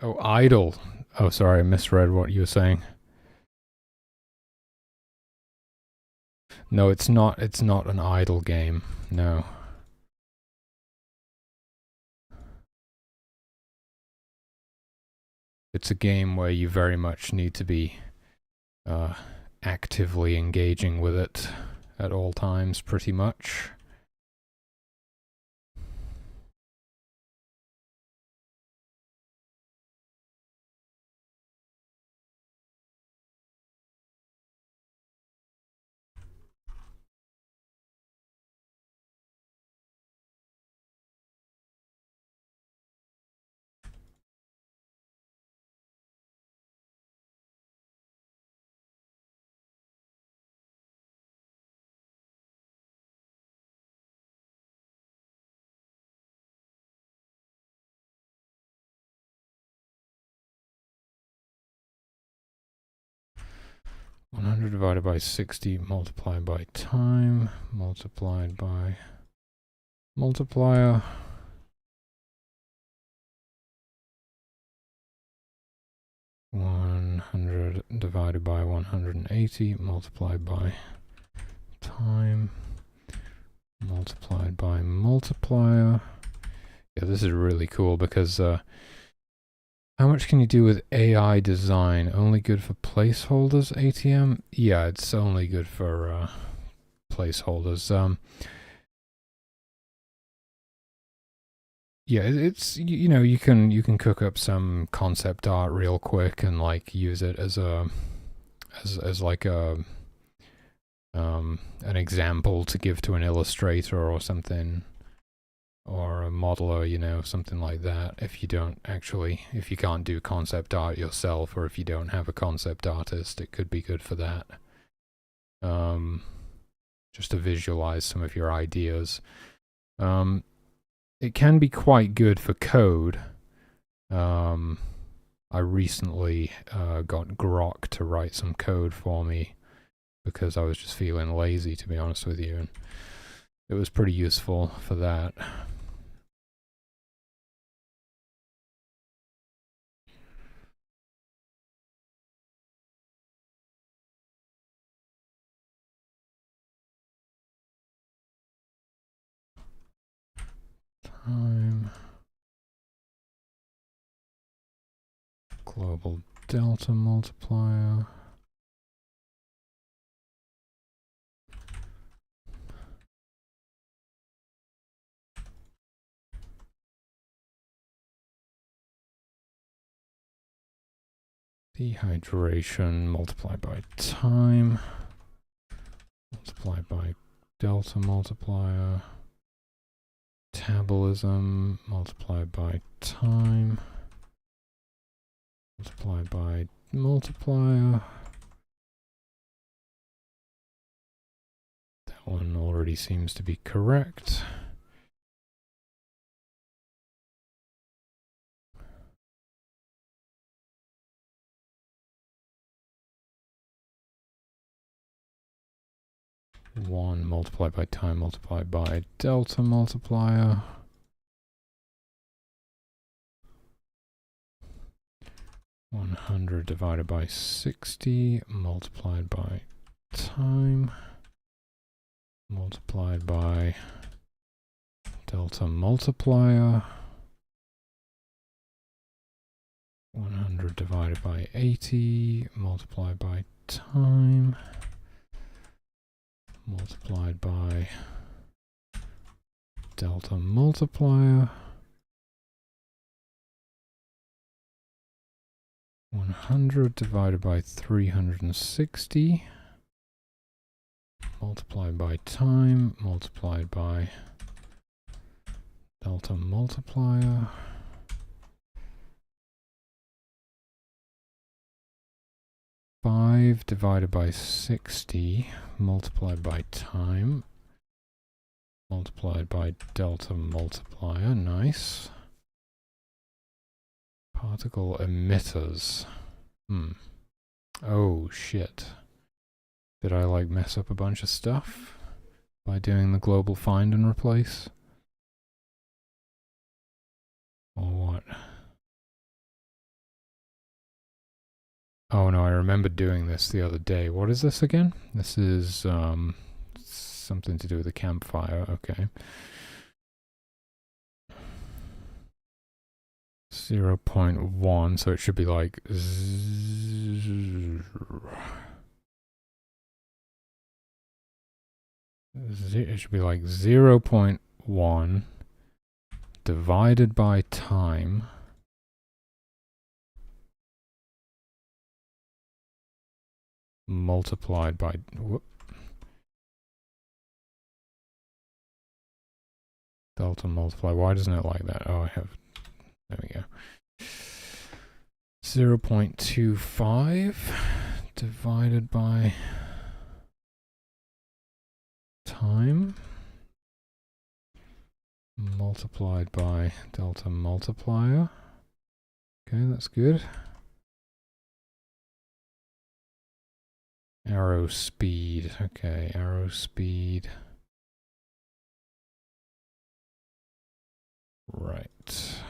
Speaker 1: Oh, idle. Oh, sorry, I misread what you were saying. No, it's not. It's not an idle game. No. It's a game where you very much need to be actively engaging with it at all times, pretty much. (100 divided by 60 multiplied by time multiplied by multiplier). 100 divided by 180 multiplied by time multiplied by multiplier. Yeah, this is really cool because how much can you do with AI design? Only good for placeholders, ATM? Yeah, it's only good for placeholders. Yeah, it's you know, you can cook up some concept art real quick and like use it as a as like a an example to give to an illustrator or something, or a modeler, you know, something like that. If you can't do concept art yourself, or if you don't have a concept artist, it could be good for that. Just to visualize some of your ideas. It can be quite good for code. I recently got Grok to write some code for me because I was just feeling lazy, to be honest with you, and it was pretty useful for that. Time global delta multiplier. Dehydration multiplied by time multiplied by delta multiplier. Metabolism multiplied by time multiplied by multiplier. That one already seems to be correct. One multiplied by time multiplied by delta multiplier. 100 divided by 60 multiplied by time multiplied by delta multiplier. 100 divided by 80 multiplied by time multiplied by delta multiplier. 100 divided by 360 multiplied by time multiplied by delta multiplier. 5 divided by 60 multiplied by time multiplied by delta multiplier. Nice. Particle emitters. Oh shit. Did I like mess up a bunch of stuff by doing the global find and replace? Or what? Oh no, I remember doing this the other day. What is this again? This is something to do with the campfire. Okay. 0.1, so it should be like it should be like 0.1 divided by time multiplied by delta multiply. Why doesn't it like that? Oh, I have. There we go. 0.25 divided by time multiplied by delta multiplier. Okay, that's good. Arrow speed. Okay, arrow speed. Right.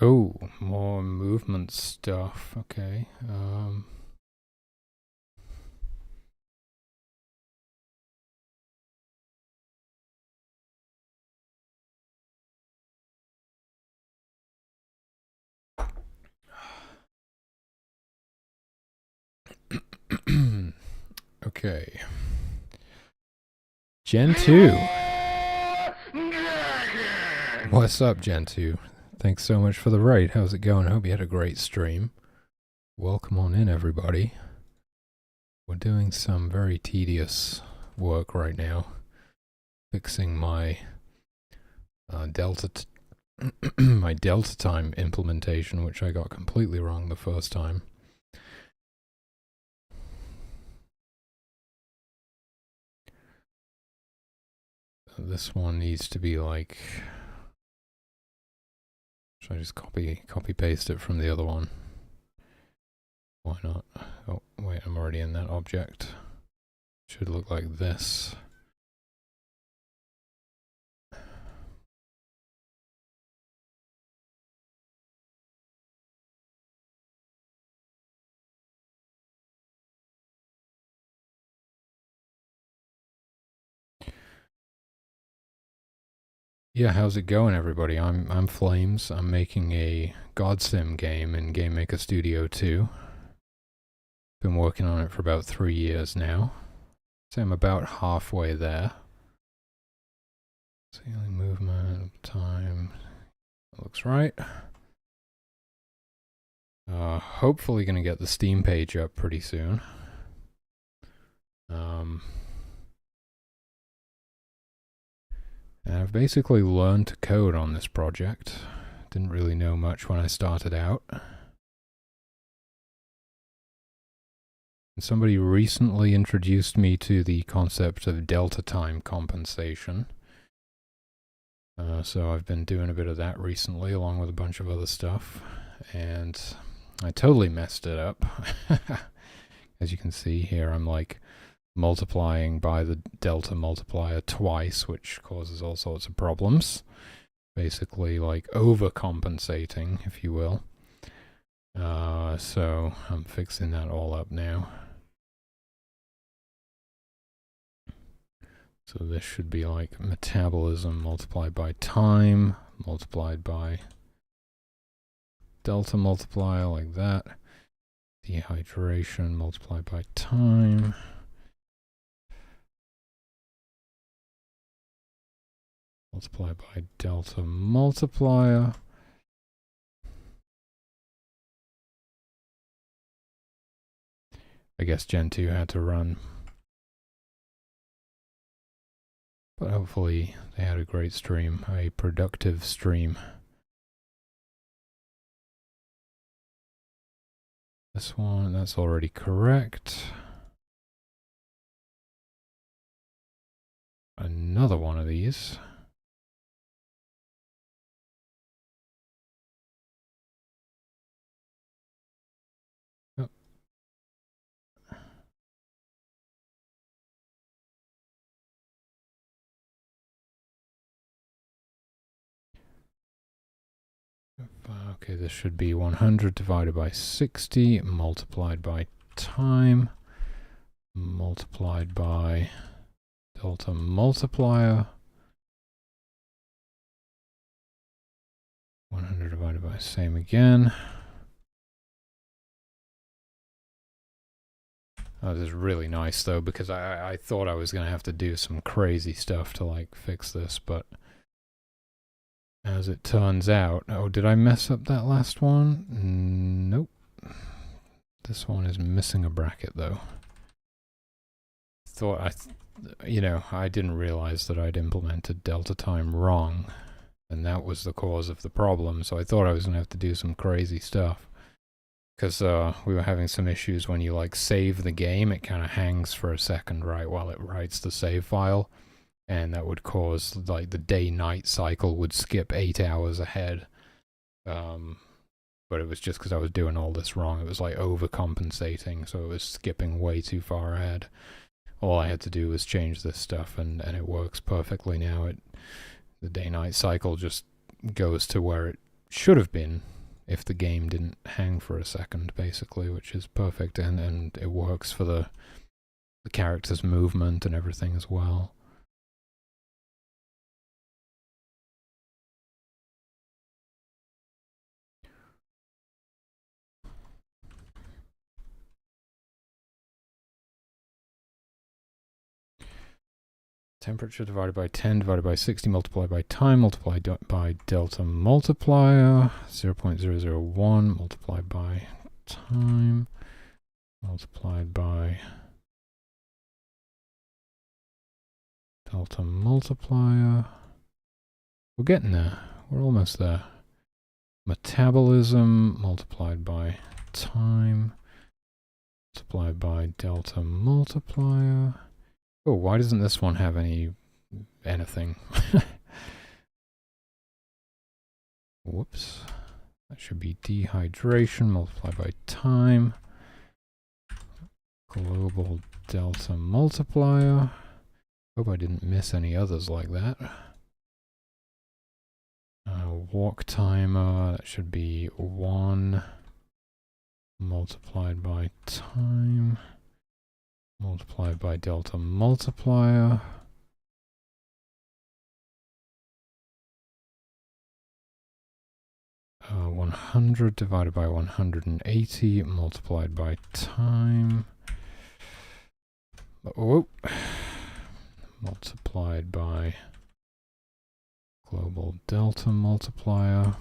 Speaker 1: Oh, more movement stuff. Okay. Okay. Gen 2. What's up, Gen 2? Thanks so much for the raid. How's it going? Hope you had a great stream. Welcome on in, everybody. We're doing some very tedious work right now. Fixing my my delta time implementation, which I got completely wrong the first time. This one needs to be like, should I just copy paste it from the other one? Why not? Oh wait, I'm already in that object. Should look like this. Yeah, how's it going, everybody? I'm Flames. I'm making a GodSIM game in GameMaker Studio 2. Been working on it for about 3 years now. So I'm about halfway there. Ceiling movement, time. That looks right. Hopefully gonna get the Steam page up pretty soon. And I've basically learned to code on this project. Didn't really know much when I started out. And somebody recently introduced me to the concept of delta time compensation. So I've been doing a bit of that recently, along with a bunch of other stuff. And I totally messed it up. As you can see here, I'm like multiplying by the delta multiplier twice, which causes all sorts of problems. Basically like overcompensating, if you will. So I'm fixing that all up now. So this should be like metabolism multiplied by time multiplied by delta multiplier, like that. Dehydration multiplied by time. Multiplied by delta multiplier. I guess Gen 2 had to run. But hopefully they had a great stream, a productive stream. This one, that's already correct. Another one of these. Oh. Okay, this should be 100 divided by 60 multiplied by time multiplied by delta multiplier. 100 divided by same again. Oh, this is really nice though, because I thought I was going to have to do some crazy stuff to like fix this, but as it turns out... Oh, did I mess up that last one? Nope. This one is missing a bracket though. I didn't realize that I'd implemented delta time wrong, and that was the cause of the problem, so I thought I was going to have to do some crazy stuff. Because we were having some issues when you like save the game, it kind of hangs for a second, right, while it writes the save file, and that would cause like the day-night cycle would skip 8 hours ahead. But it was just because I was doing all this wrong. It was like overcompensating, so it was skipping way too far ahead. All I had to do was change this stuff, and it works perfectly now. The day-night cycle just goes to where it should have been if the game didn't hang for a second, basically, which is perfect, and it works for the character's movement and everything as well. Temperature divided by 10 divided by 60 multiplied by time multiplied by delta multiplier. 0.001 multiplied by time multiplied by delta multiplier. We're getting there. We're almost there. Metabolism multiplied by time multiplied by delta multiplier. Oh, why doesn't this one have anything? Whoops. That should be dehydration multiplied by time. Global delta multiplier. Hope I didn't miss any others like that. Walk timer, that should be 1 multiplied by time multiplied by delta multiplier. Uh, 100 divided by 180 multiplied by time. Oh, multiplied by global delta multiplier.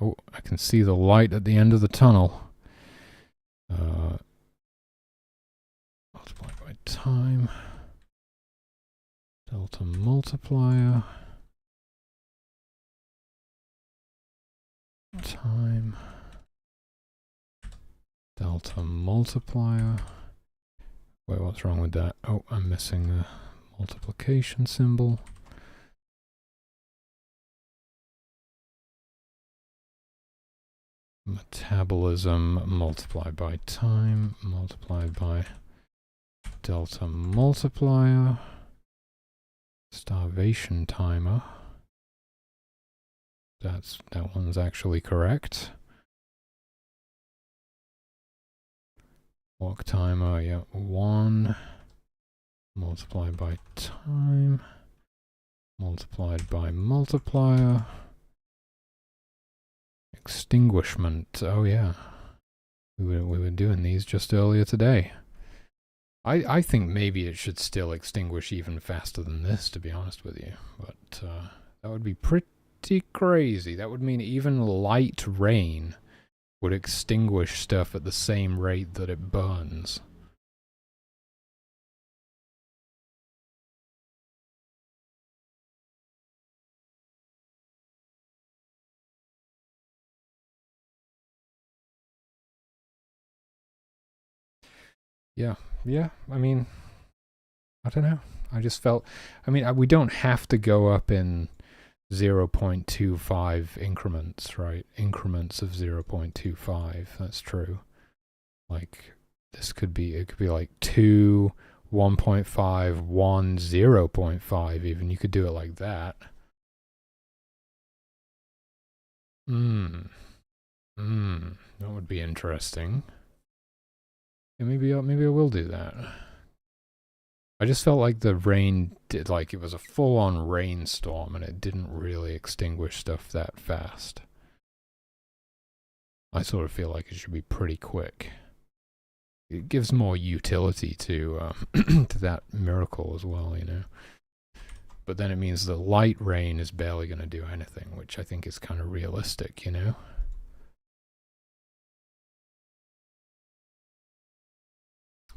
Speaker 1: Oh, I can see the light at the end of the tunnel. Multiplied by time. Delta multiplier. Time. Delta multiplier. Wait, what's wrong with that? Oh, I'm missing the multiplication symbol. Metabolism multiplied by time multiplied by delta multiplier. Starvation timer. That one's actually correct. Walk timer, yeah, 1 multiplied by time multiplied by multiplier Extinguishment. Oh yeah. We were doing these just earlier today. I think maybe it should still extinguish even faster than this, to be honest with you. But that would be pretty crazy. That would mean even light rain would extinguish stuff at the same rate that it burns. Yeah, I mean, I don't know. I just felt, I mean, we don't have to go up in 0.25 increments, right? Increments of 0.25, that's true. Like, this could be, it could be like 2, 1.5, 1, 0.5 even. You could do it like that. That would be interesting. Yeah, maybe I will do that. I just felt like the rain did, like it was a full-on rainstorm and it didn't really extinguish stuff that fast. I sort of feel like it should be pretty quick. It gives more utility to to that miracle as well, you know. But then it means that light rain is barely going to do anything, which I think is kind of realistic, you know.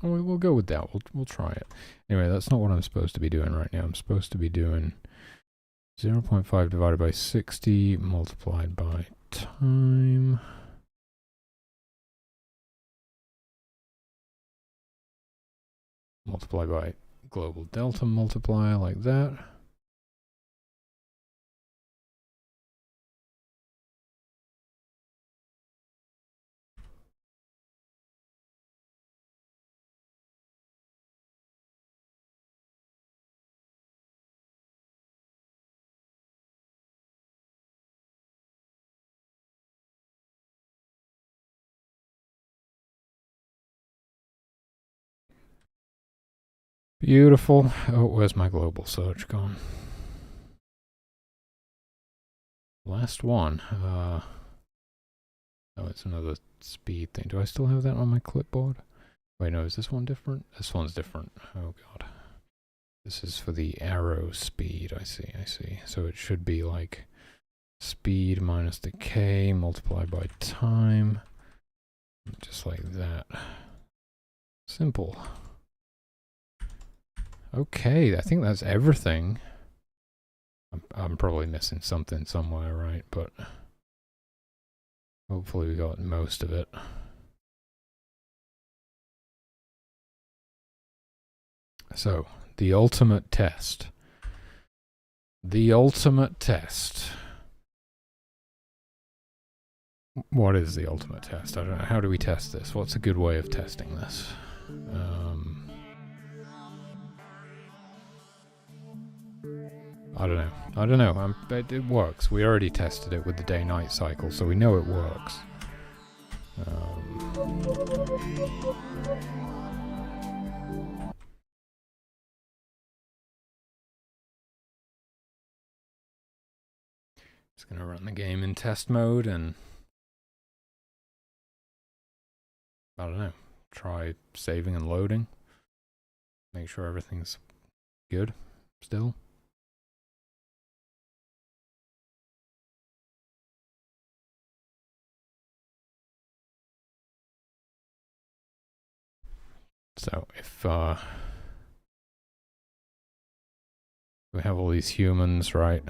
Speaker 1: We'll go with that. We'll try it. Anyway, that's not what I'm supposed to be doing right now. I'm supposed to be doing 0.5 divided by 60 multiplied by time. Multiplied by global delta multiplier like that. Beautiful. Oh, where's my global search gone? Last one. Oh, it's another speed thing. Do I still have that on my clipboard? Wait, no, is this one different? This one's different. Oh, God. This is for the arrow speed. I see. So it should be like speed minus the k multiplied by time. Just like that. Simple. Okay, I think that's everything. I'm probably missing something somewhere, right? But hopefully we got most of it. So, the ultimate test. The ultimate test. What is the ultimate test? I don't know. How do we test this? What's a good way of testing this? I don't know. It works. We already tested it with the day-night cycle, so we know it works. Just gonna run the game in test mode and I don't know. Try saving and loading. Make sure everything's good still. So if we have all these humans, right,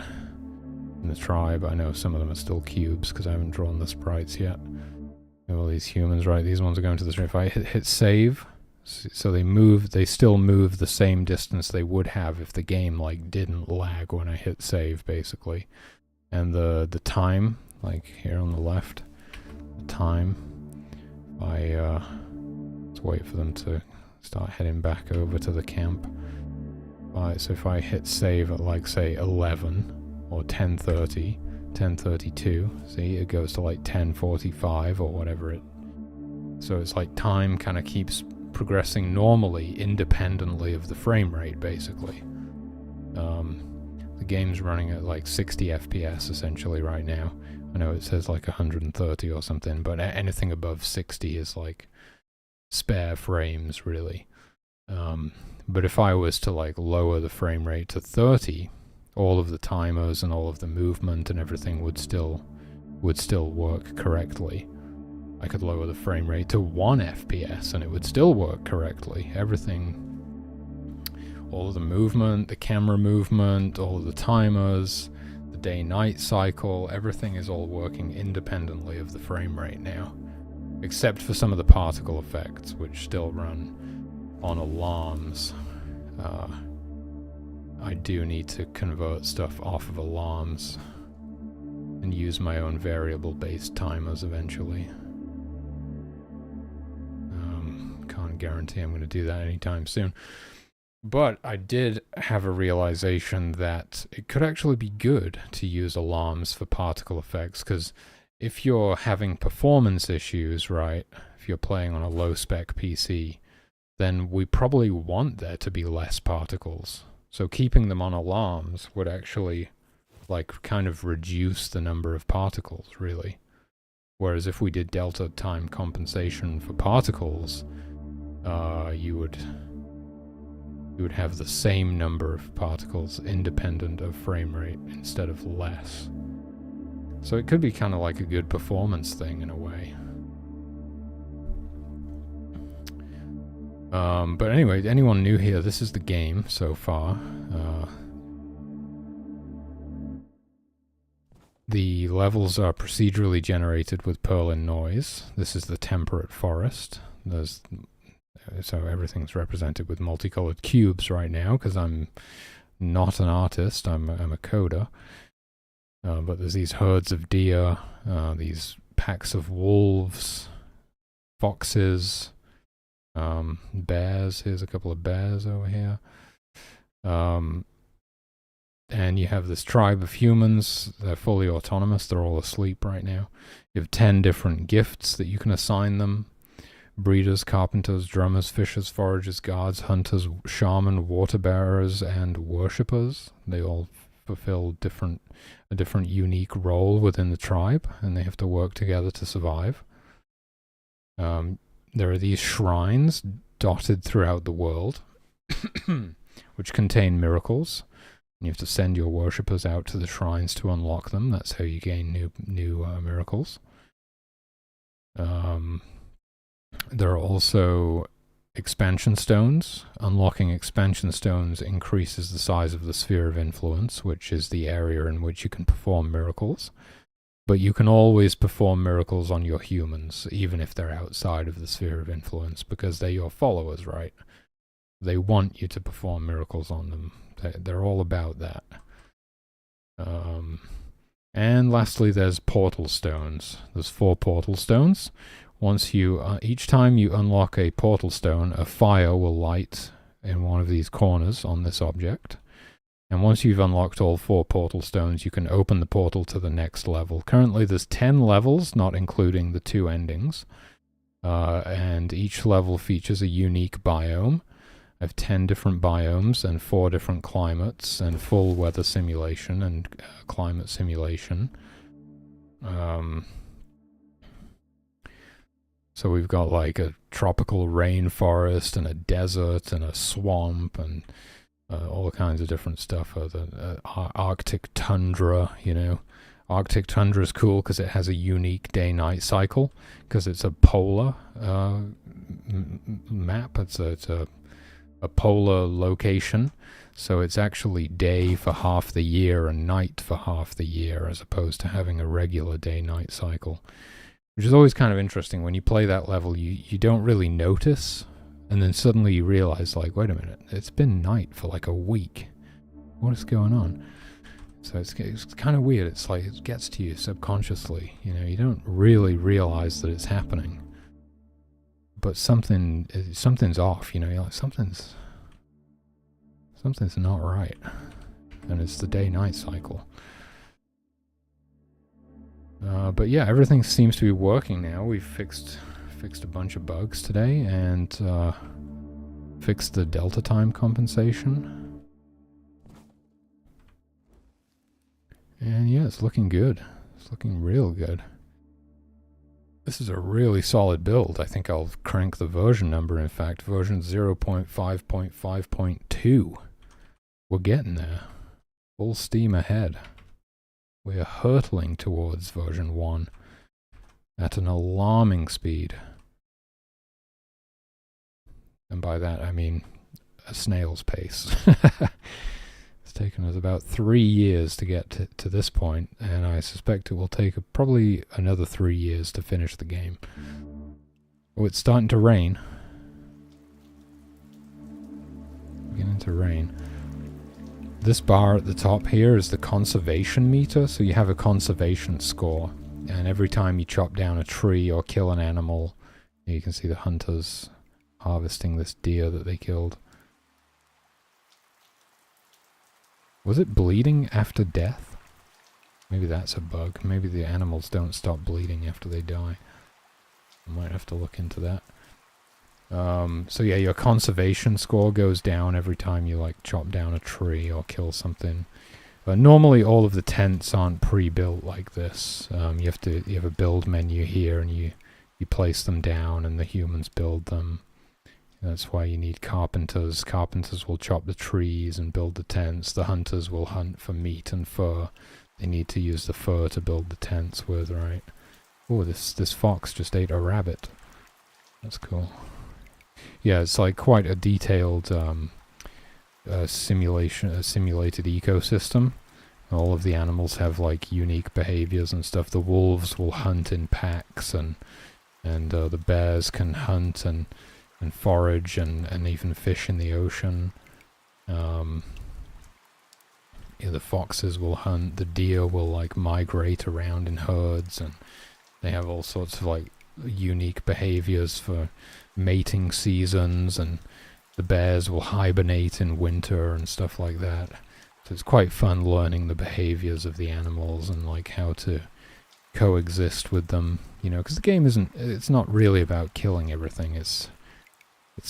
Speaker 1: in the tribe, I know some of them are still cubes because I haven't drawn the sprites yet. We have all these humans, right, these ones are going to the tribe. If I hit save, so they still move the same distance they would have if the game like didn't lag when I hit save, basically. And the time, like here on the left, the time, let's wait for them to start heading back over to the camp. So if I hit save at like say 11 or 10:30, 10:32, see it goes to like 10:45 or whatever it. So it's like time kind of keeps progressing normally, independently of the frame rate, basically. The game's running at like 60 FPS essentially right now. I know it says like 130 or something, but anything above 60 is like spare frames, really. But if I was to like lower the frame rate to 30, all of the timers and all of the movement and everything would still work correctly. I could lower the frame rate to 1 FPS and it would still work correctly. Everything, all of the movement, the camera movement, all of the timers, the day-night cycle, everything is all working independently of the frame rate now. Except for some of the particle effects, which still run on alarms. I do need to convert stuff off of alarms and use my own variable-based timers eventually. Can't guarantee I'm going to do that anytime soon. But I did have a realization that it could actually be good to use alarms for particle effects, because if you're having performance issues, right, if you're playing on a low-spec PC, then we probably want there to be less particles. So keeping them on alarms would actually, like, kind of reduce the number of particles, really. Whereas if we did delta time compensation for particles, you would have the same number of particles independent of frame rate instead of less. So it could be kind of like a good performance thing in a way. But anyway, anyone new here, this is the game so far. The levels are procedurally generated with Perlin noise. This is the temperate forest. So everything's represented with multicolored cubes right now, because I'm not an artist, I'm a coder. But there's these herds of deer, these packs of wolves, foxes, bears. Here's a couple of bears over here. And you have this tribe of humans. They're fully autonomous. They're all asleep right now. You have 10 different gifts that you can assign them. Breeders, carpenters, drummers, fishers, foragers, guards, hunters, shaman, water bearers, and worshippers. They all fulfill a different unique role within the tribe, and they have to work together to survive. There are these shrines dotted throughout the world, which contain miracles. You have to send your worshippers out to the shrines to unlock them. That's how you gain new miracles. There are also expansion stones. Unlocking expansion stones increases the size of the sphere of influence, which is the area in which you can perform miracles. But you can always perform miracles on your humans, even if they're outside of the sphere of influence, because they're your followers, right? They want you to perform miracles on them. They're all about that. And lastly, there's portal stones. There's 4 portal stones. Each time you unlock a portal stone, a fire will light in one of these corners on this object. And once you've unlocked all 4 portal stones, you can open the portal to the next level. Currently there's 10 levels, not including the 2 endings. And each level features a unique biome. I have 10 different biomes and 4 different climates and full weather simulation and climate simulation. So we've got like a tropical rainforest and a desert and a swamp and all kinds of different stuff. The Arctic tundra, you know. Arctic tundra is cool because it has a unique day-night cycle, because it's a polar map. It's a polar location, so it's actually day for half the year and night for half the year, as opposed to having a regular day-night cycle. Which is always kind of interesting. When you play that level, you don't really notice, and then suddenly you realize, like, wait a minute, it's been night for like a week. What is going on? So it's kind of weird. It's like it gets to you subconsciously. You know, you don't really realize that it's happening, but something's off. You know, you're like, something's not right, and it's the day-night cycle. But yeah, everything seems to be working now. We've fixed a bunch of bugs today and fixed the delta time compensation. And yeah, it's looking good. It's looking real good. This is a really solid build. I think I'll crank the version number, in fact. Version 0.5.5.2. We're getting there. Full steam ahead. We're hurtling towards version 1 at an alarming speed. And by that I mean a snail's pace. It's taken us about 3 years to get to this point, and I suspect it will take probably another 3 years to finish the game. Oh, it's starting to rain. Beginning to rain. This bar at the top here is the conservation meter, so you have a conservation score, and every time you chop down a tree or kill an animal, you can see the hunters harvesting this deer that they killed. Was it bleeding after death? Maybe that's a bug. Maybe the animals don't stop bleeding after they die. I might have to look into that. So yeah, your conservation score goes down every time you like chop down a tree or kill something. Normally all of the tents aren't pre-built like this. You have a build menu here, and you place them down and the humans build them. That's why you need carpenters. Carpenters will chop the trees and build the tents. The hunters will hunt for meat and fur. They need to use the fur to build the tents with, right? Oh, this fox just ate a rabbit. That's cool. Yeah, it's like quite a detailed simulated ecosystem. All of the animals have like unique behaviors and stuff. The wolves will hunt in packs, and the bears can hunt and forage and even fish in the ocean. Yeah, the foxes will hunt. The deer will like migrate around in herds, and they have all sorts of like unique behaviors for mating seasons, and the bears will hibernate in winter and stuff like that. So it's quite fun learning the behaviors of the animals and like how to coexist with them, you know, because the game it's not really about killing everything. It's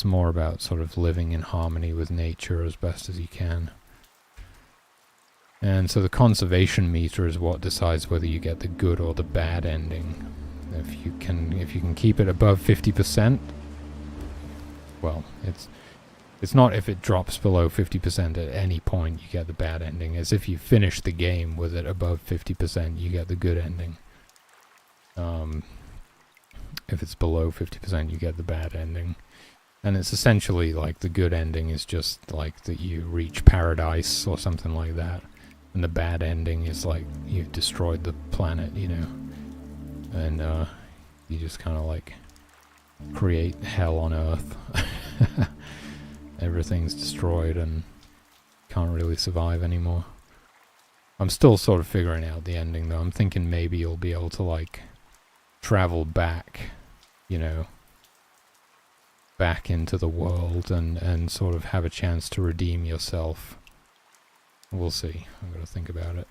Speaker 1: more about sort of living in harmony with nature as best as you can. And so the conservation meter is what decides whether you get the good or the bad ending. If you can keep it above 50%, well, it's not if it drops below 50% at any point you get the bad ending. It's if you finish the game with it above 50%, you get the good ending. If it's below 50%, you get the bad ending. And it's essentially like the good ending is just like that you reach paradise or something like that. And the bad ending is like you've destroyed the planet, you know. And you just kind of like create hell on Earth. Everything's destroyed and can't really survive anymore. I'm still sort of figuring out the ending though. I'm thinking maybe you'll be able to like travel back, you know, back into the world and sort of have a chance to redeem yourself. We'll see. I'm going to think about it.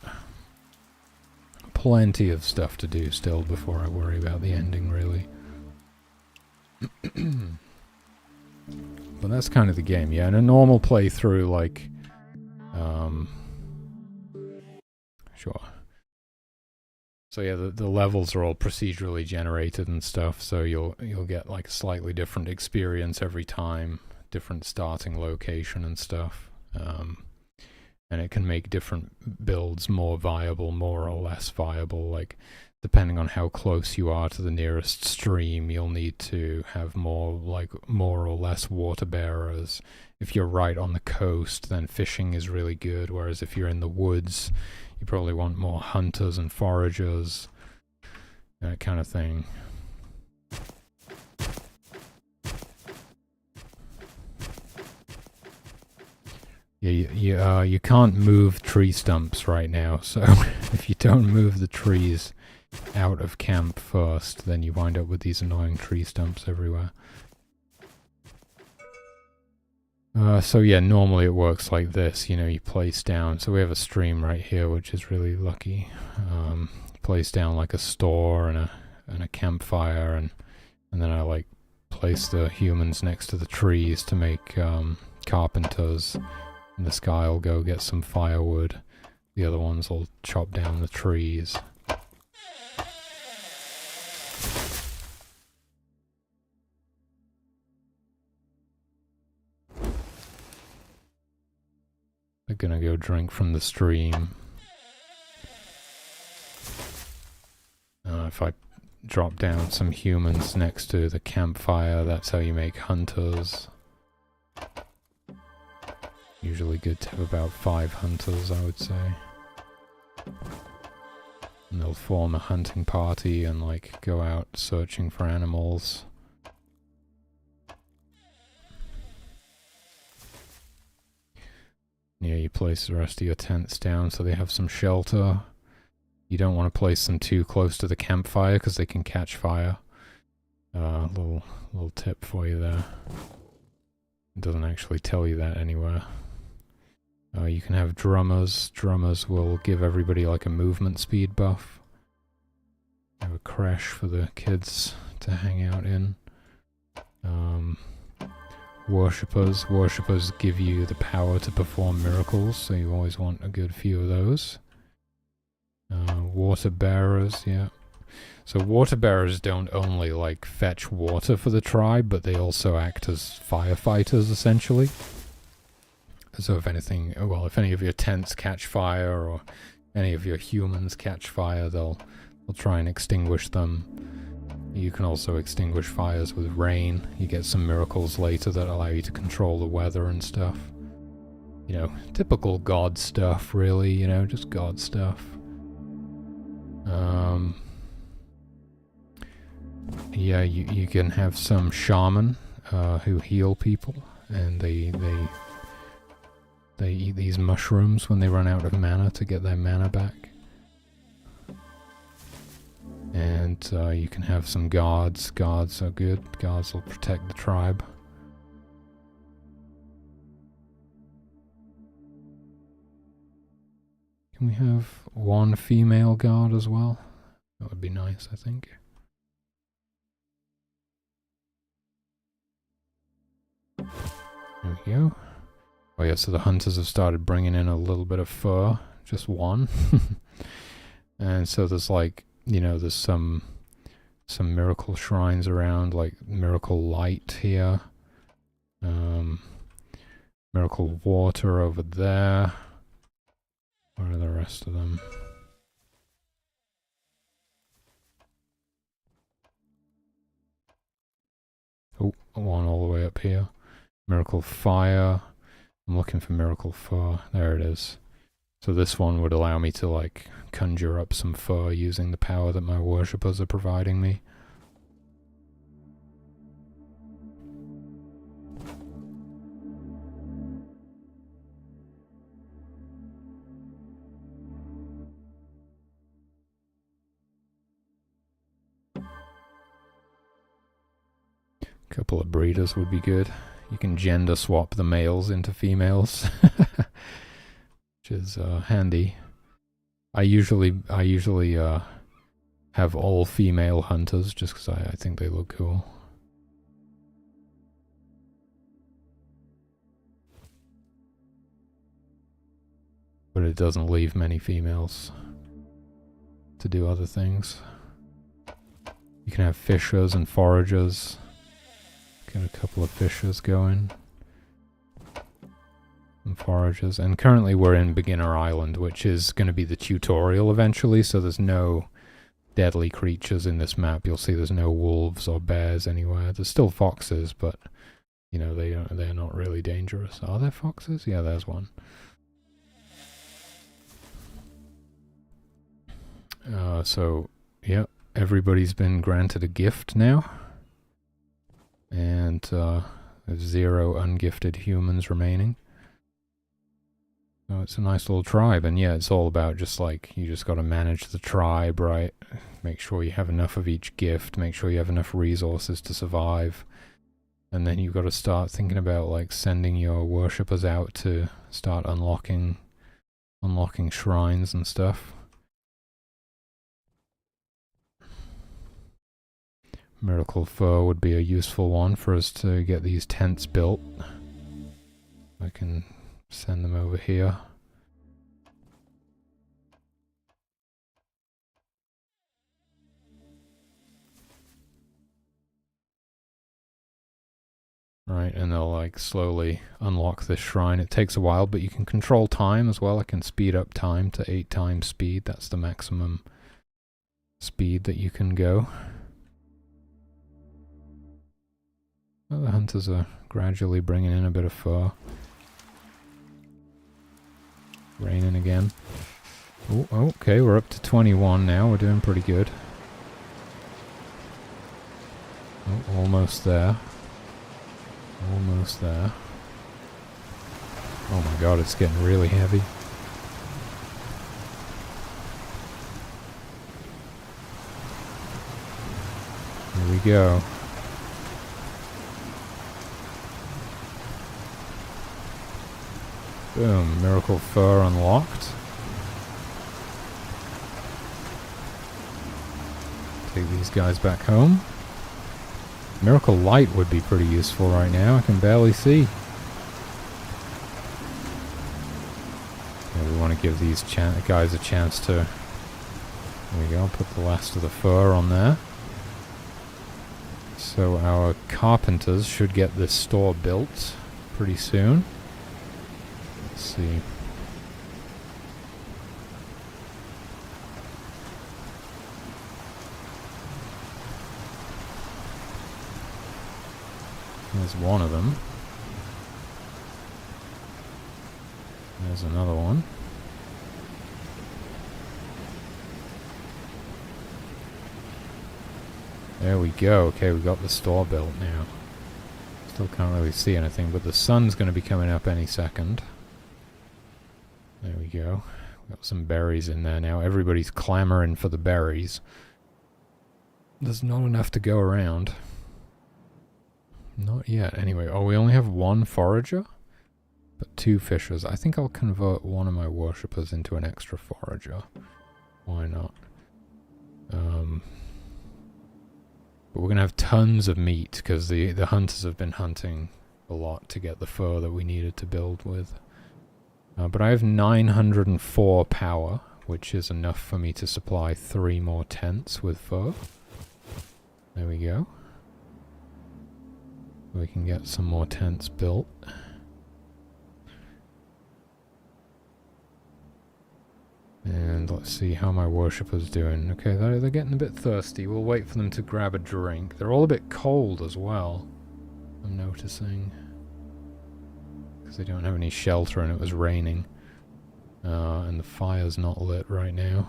Speaker 1: Plenty of stuff to do still before I worry about the ending, really. But that's kind of the game, yeah. In a normal playthrough, like, sure. So yeah, the levels are all procedurally generated and stuff, so you'll get like a slightly different experience every time, different starting location and stuff. And it can make different builds more viable, more or less viable. Like, depending on how close you are to the nearest stream, you'll need to have more or less water bearers. If you're right on the coast, then fishing is really good, whereas if you're in the woods, you probably want more hunters and foragers, that kind of thing. Yeah, you can't move tree stumps right now, so if you don't move the trees out of camp first, then you wind up with these annoying tree stumps everywhere. So yeah, normally it works like this, you know, you place down, so we have a stream right here, which is really lucky. Place down like a store and a campfire, and then I like place the humans next to the trees to make carpenters. And this guy will go get some firewood. The other ones will chop down the trees. They're gonna go drink from the stream. If I drop down some humans next to the campfire, that's how you make hunters. Usually good to have about 5 hunters, I would say. And they'll form a hunting party and like go out searching for animals. Yeah, you place the rest of your tents down so they have some shelter. You don't want to place them too close to the campfire because they can catch fire. Little tip for you there. It doesn't actually tell you that anywhere. You can have drummers. Drummers will give everybody like a movement speed buff. Have a crash for the kids to hang out in. Worshippers. Worshippers give you the power to perform miracles, so you always want a good few of those. Water bearers, yeah. So water bearers don't only like fetch water for the tribe, but they also act as firefighters essentially. So if anything, well, if any of your tents catch fire or any of your humans catch fire, they'll try and extinguish them. You can also extinguish fires with rain. You get some miracles later that allow you to control the weather and stuff. You know, typical god stuff, really, you know, just god stuff. Yeah, you can have some shaman who heal people, and they eat these mushrooms when they run out of mana to get their mana back. And you can have some guards. Guards are good. Guards will protect the tribe. Can we have one female guard as well? That would be nice, I think. There we go. Oh yeah, so the hunters have started bringing in a little bit of fur. Just one. And so there's like, you know, there's some miracle shrines around, like miracle light here. Miracle water over there. Where are the rest of them? Oh, one all the way up here. Miracle fire. I'm looking for miracle fur. There it is. So this one would allow me to like conjure up some fur using the power that my worshippers are providing me. Couple of breeders would be good. You can gender swap the males into females, which is handy. I usually have all female hunters just because I think they look cool. But it doesn't leave many females to do other things. You can have fishers and foragers. Get a couple of fishers going. And foragers. And currently we're in Beginner Island, which is going to be the tutorial eventually, so there's no deadly creatures in this map. You'll see there's no wolves or bears anywhere. There's still foxes, but, you know, they're not really dangerous. Are there foxes? Yeah, there's one. So, yeah, everybody's been granted a gift now. And there's 0 ungifted humans remaining. So it's a nice little tribe, and yeah, it's all about just like, you just got to manage the tribe, right? Make sure you have enough of each gift, make sure you have enough resources to survive. And then you've got to start thinking about like sending your worshippers out to start unlocking shrines and stuff. Miracle fur would be a useful one for us to get these tents built. I can send them over here. Right, and they'll like slowly unlock this shrine. It takes a while, but you can control time as well. I can speed up time to 8 times speed. That's the maximum speed that you can go. Well, the hunters are gradually bringing in a bit of fur. Raining again. Oh, okay, we're up to 21 now. We're doing pretty good. Oh, almost there. Almost there. Oh my god, it's getting really heavy. Here we go. Boom, miracle fur unlocked. Take these guys back home. Miracle light would be pretty useful right now. I can barely see. Yeah, we want to give these guys a chance to... There we go, put the last of the fur on there. So our carpenters should get this store built pretty soon. Let's see. There's one of them. There's another one. There we go. Okay, we got the store built now. Still can't really see anything, but the sun's going to be coming up any second. There we go. Got some berries in there now. Everybody's clamoring for the berries. There's not enough to go around. Not yet. Anyway, oh, we only have one forager, but 2 fishers. I think I'll convert one of my worshippers into an extra forager. Why not? But we're going to have tons of meat, because the hunters have been hunting a lot to get the fur that we needed to build with. But I have 904 power, which is enough for me to supply 3 more tents with fur. There we go. We can get some more tents built. And let's see how my worshippers doing. Okay, they're getting a bit thirsty. We'll wait for them to grab a drink. They're all a bit cold as well, I'm noticing. Because they don't have any shelter and it was raining. And the fire's not lit right now.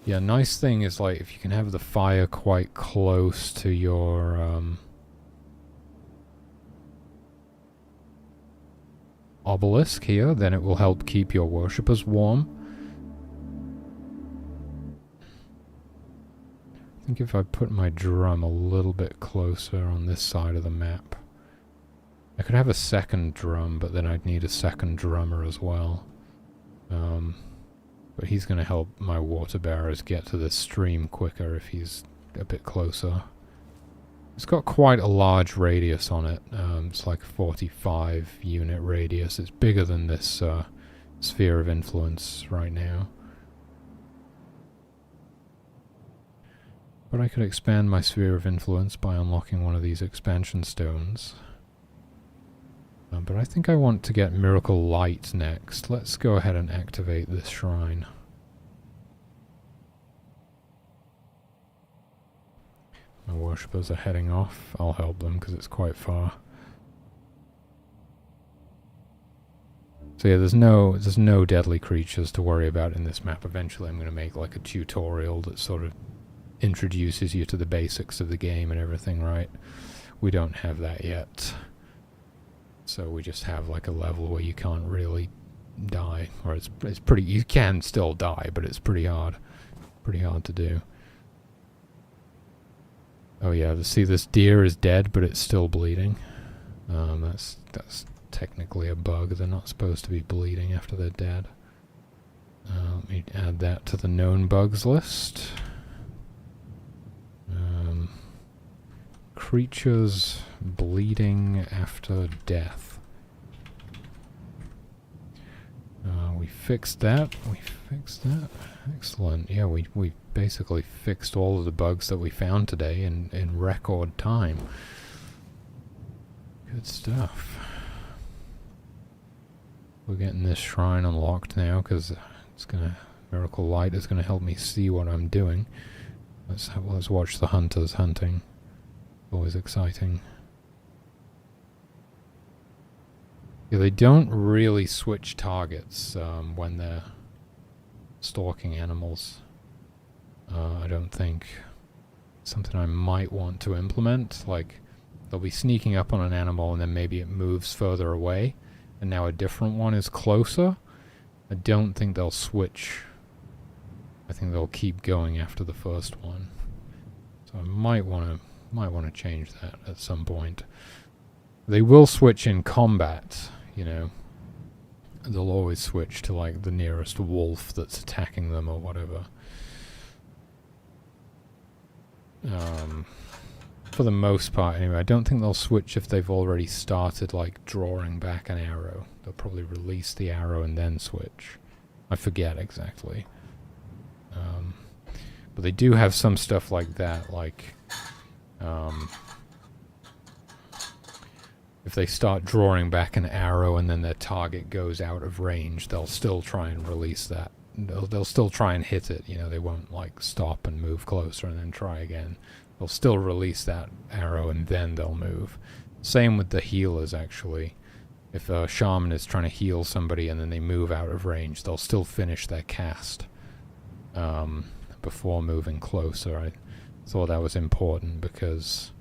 Speaker 1: Yeah, nice thing is, like, if you can have the fire quite close to your obelisk here, then it will help keep your worshippers warm. I think if I put my drum a little bit closer on this side of the map, I could have a second drum, but then I'd need a second drummer as well. But he's going to help my water bearers get to this stream quicker if he's a bit closer. It's got quite a large radius on it. It's like a 45 unit radius. It's bigger than this sphere of influence right now. But I could expand my sphere of influence by unlocking one of these expansion stones. But I think I want to get Miracle Light next. Let's go ahead and activate this shrine. My worshippers are heading off. I'll help them because it's quite far. So yeah, there's no deadly creatures to worry about in this map. Eventually I'm going to make like a tutorial that sort of introduces you to the basics of the game and everything, right? We don't have that yet. So we just have like a level where you can't really die, or it's pretty, you can still die, but it's pretty hard to do. Oh yeah, see, this deer is dead, but it's still bleeding. That's technically a bug. They're not supposed to be bleeding after they're dead. Let me add that to the known bugs list. Creatures bleeding after death. We fixed that. Excellent. Yeah, we basically fixed all of the bugs that we found today in record time. Good stuff. We're getting this shrine unlocked now because it's gonna Miracle Light is gonna help me see what I'm doing. Let's watch the hunters hunting. Always exciting. Yeah, they don't really switch targets when they're stalking animals. I don't think. Something I might want to implement, like they'll be sneaking up on an animal and then maybe it moves further away and now a different one is closer. I don't think they'll switch. I think they'll keep going after the first one. So I might want to change that at some point. They will switch in combat, you know. They'll always switch to like the nearest wolf that's attacking them or whatever. For the most part anyway. I don't think they'll switch if they've already started like drawing back an arrow. They'll probably release the arrow and then switch. I forget exactly. But they do have some stuff like that, like if they start drawing back an arrow and then their target goes out of range, they'll still try and release that. They'll still try and hit it, you know, they won't like stop and move closer and then try again. They'll still release that arrow and then they'll move. Same with the healers actually. If a shaman is trying to heal somebody and then they move out of range, they'll still finish their cast before moving closer. I thought that was important because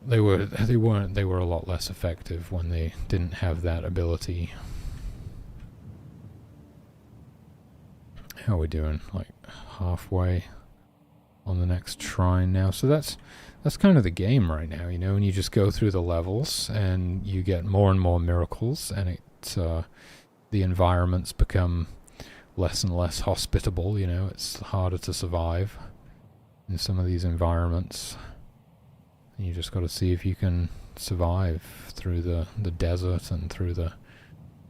Speaker 1: they were a lot less effective when they didn't have that ability. How are we doing? Like halfway on the next shrine now. So that's kind of the game right now, you know, and you just go through the levels and you get more and more miracles, and it's the environments become less and less hospitable, you know. It's harder to survive in some of these environments. And you just got to see if you can survive through the desert and through the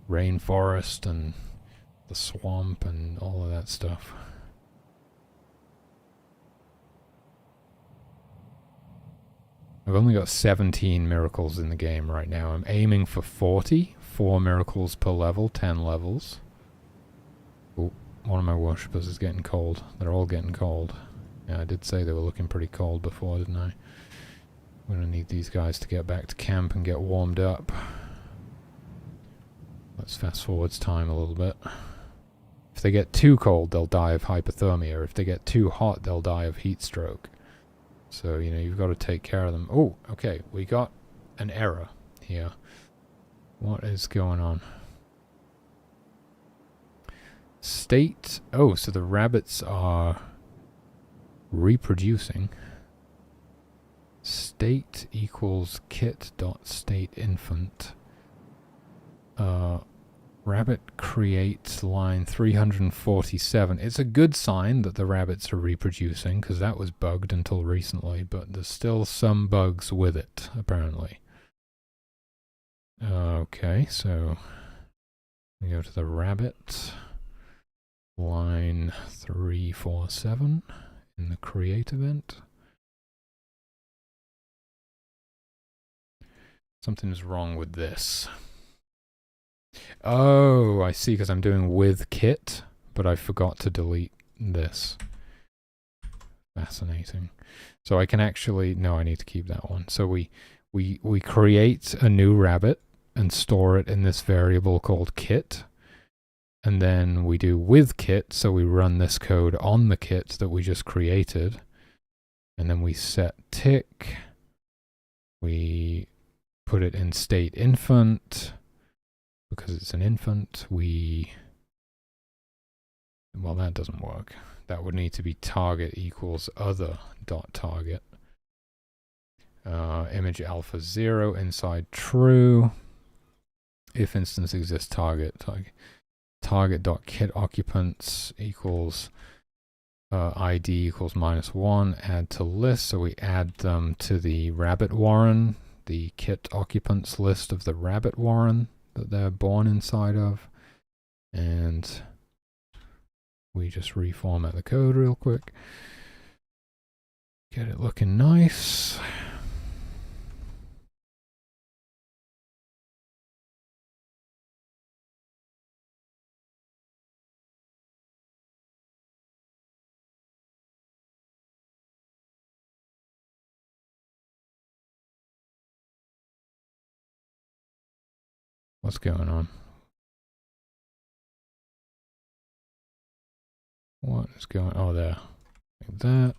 Speaker 1: rainforest and the swamp and all of that stuff. I've only got 17 miracles in the game right now. I'm aiming for 40. 4 miracles per level, 10 levels. Oh, one of my worshippers is getting cold. They're all getting cold. Yeah, I did say they were looking pretty cold before, didn't I? I'm gonna need these guys to get back to camp and get warmed up. Let's fast forward time a little bit. If they get too cold, they'll die of hypothermia. If they get too hot, they'll die of heat stroke. So, you know, you've got to take care of them. Oh, okay, we got an error here. What is going on? State. Oh, so the rabbits are reproducing. State equals kit.stateInfant. Rabbit creates line 347. It's a good sign that the rabbits are reproducing, because that was bugged until recently, but there's still some bugs with it, apparently. Okay, so we go to the rabbit. Line 347 in the create event. Something's wrong with this. Oh, I see, because I'm doing with kit, but I forgot to delete this. Fascinating. So I can actually, no, I need to keep that one. So we create a new rabbit and store it in this variable called kit. And then we do with kit, so we run this code on the kit that we just created. And then we set tick. We put it in state infant. Because it's an infant, well, that doesn't work. That would need to be target equals other dot target. Image alpha 0 inside true. If instance exists, target dot kit occupants equals ID equals -1. Add to list, so we add them to the rabbit warren, the kit occupants list of the rabbit warren that they're born inside of, and we just reformat the code real quick, get it looking nice. What's going on? What is going on? Oh, there. Like that.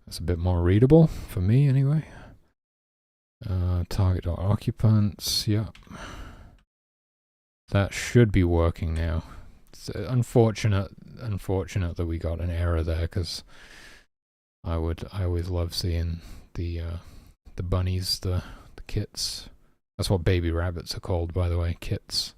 Speaker 1: That's a bit more readable for me anyway. Target occupants. Yep. That should be working now. It's unfortunate that we got an error there, because I always love seeing the bunnies, the kits. That's what baby rabbits are called, by the way, kits.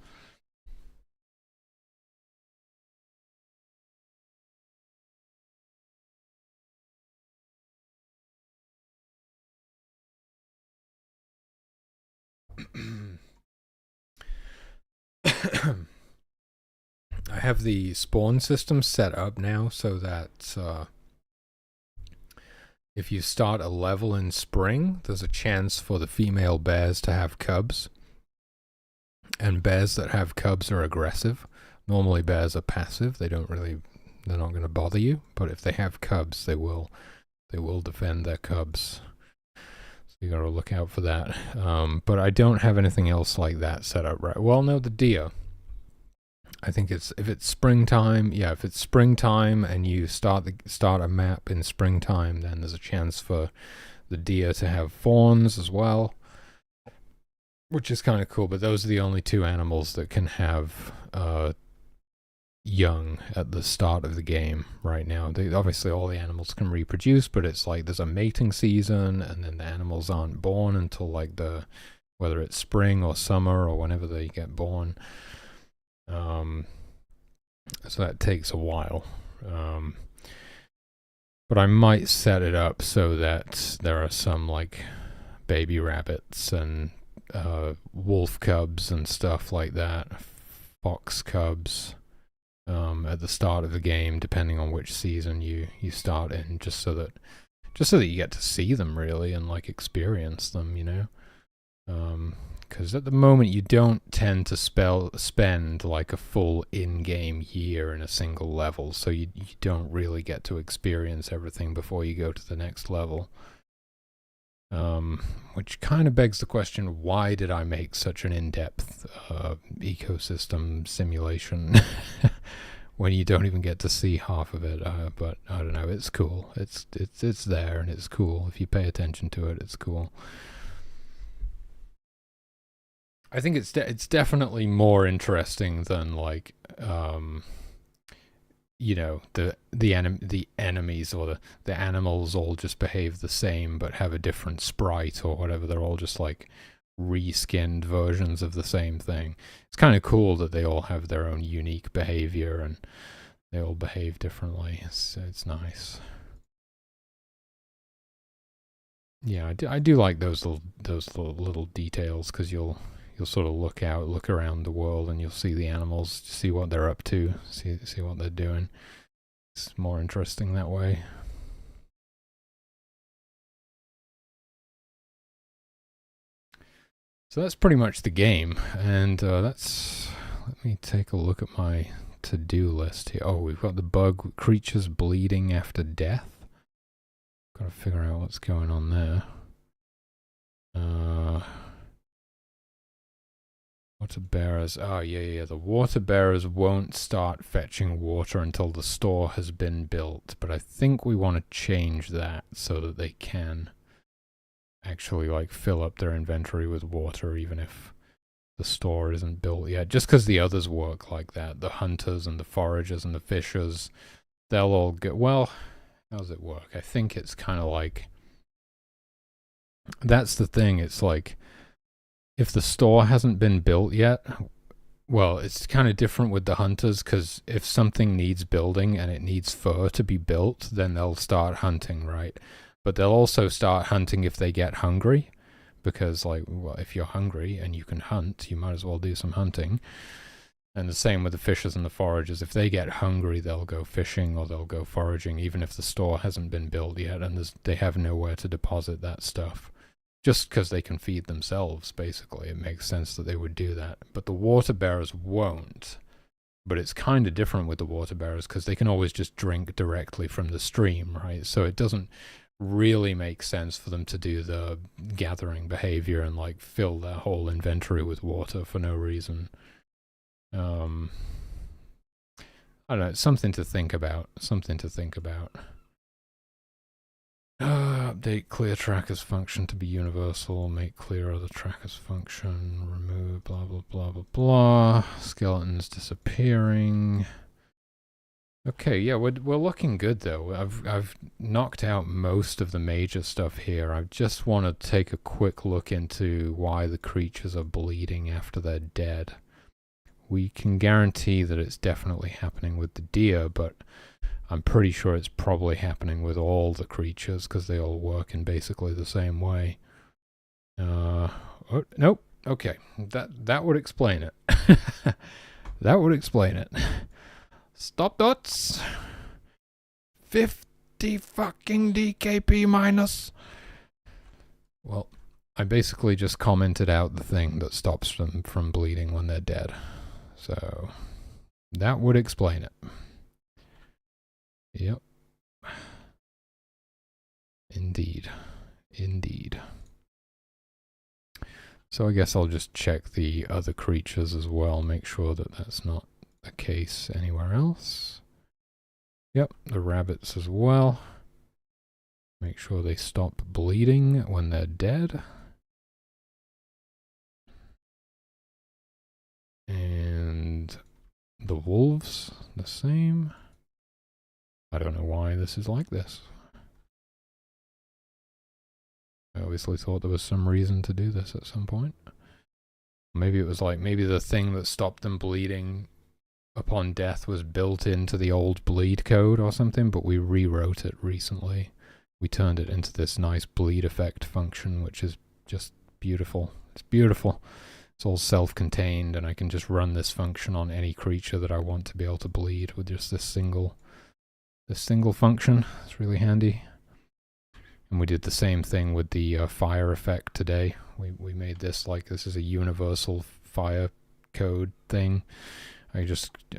Speaker 1: I have the spawn system set up now so that if you start a level in spring, there's a chance for the female bears to have cubs. And bears that have cubs are aggressive. Normally bears are passive. They're not going to bother you. But if they have cubs, they will defend their cubs. So you got to look out for that. But I don't have anything else like that set up right. Well, no, the deer. I think if it's springtime, if it's springtime and you start a map in springtime, then there's a chance for the deer to have fawns as well, which is kind of cool. But those are the only two animals that can have young at the start of the game right now. Obviously all the animals can reproduce, but it's like there's a mating season, and then the animals aren't born until like whether it's spring or summer or whenever they get born. So that takes a while. But I might set it up so that there are some like baby rabbits and wolf cubs and stuff like that, fox cubs, at the start of the game, depending on which season you start in, just so that you get to see them really and like experience them, you know. Because at the moment you don't tend to spend like a full in-game year in a single level, so you don't really get to experience everything before you go to the next level. Which kind of begs the question, why did I make such an in-depth ecosystem simulation when you don't even get to see half of it? But I don't know, it's cool. It's there and it's cool. If you pay attention to it, it's cool. I think it's definitely more interesting than like you know, the enemies or the animals all just behave the same but have a different sprite or whatever. They're all just like reskinned versions of the same thing. It's kind of cool that they all have their own unique behavior and they all behave differently. It's nice. Yeah, I do like those little details, because you'll sort of look around the world, and you'll see the animals, see what they're up to, see what they're doing. It's more interesting that way. So that's pretty much the game, and let me take a look at my to-do list here. Oh, we've got the bug creatures bleeding after death. Got to figure out what's going on there. Water bearers. Oh, yeah. The water bearers won't start fetching water until the store has been built. But I think we want to change that so that they can actually like fill up their inventory with water even if the store isn't built yet. Just because the others work like that. The hunters and the foragers and the fishers, they'll all get... Well, how does it work? I think it's kind of like... That's the thing. It's like... If the store hasn't been built yet, well, it's kind of different with the hunters, because if something needs building and it needs fur to be built, then they'll start hunting, right? But they'll also start hunting if they get hungry, because, like, well, if you're hungry and you can hunt, you might as well do some hunting. And the same with the fishers and the foragers. If they get hungry, they'll go fishing or they'll go foraging, even if the store hasn't been built yet and they have nowhere to deposit that stuff. Just because they can feed themselves, basically. It makes sense that they would do that. But the water bearers won't. But it's kind of different with the water bearers because they can always just drink directly from the stream, right? So it doesn't really make sense for them to do the gathering behavior and like fill their whole inventory with water for no reason. I don't know, it's something to think about. Update clear trackers function to be universal, make clear other trackers function, remove blah blah blah blah blah, skeletons disappearing. Okay, yeah, we're looking good though. I've knocked out most of the major stuff here. I just want to take a quick look into why the creatures are bleeding after they're dead. We can guarantee that it's definitely happening with the deer, but I'm pretty sure it's probably happening with all the creatures because they all work in basically the same way. Oh, nope. Okay, that would explain it. That would explain it. Stop dots. 50 fucking DKP minus. Well, I basically just commented out the thing that stops them from bleeding when they're dead. So that would explain it. Yep. Indeed. So I guess I'll just check the other creatures as well, make sure that that's not the case anywhere else. Yep, the rabbits as well. Make sure they stop bleeding when they're dead. And the wolves, the same. I don't know why this is like this. I obviously thought there was some reason to do this at some point. Maybe it was like, maybe the thing that stopped them bleeding upon death was built into the old bleed code or something, but we rewrote it recently. We turned it into this nice bleed effect function, which is just beautiful. It's beautiful. It's all self-contained, and I can just run this function on any creature that I want to be able to bleed with just this single function. It's really handy. And we did the same thing with the fire effect today. We made this like this is a universal fire code thing.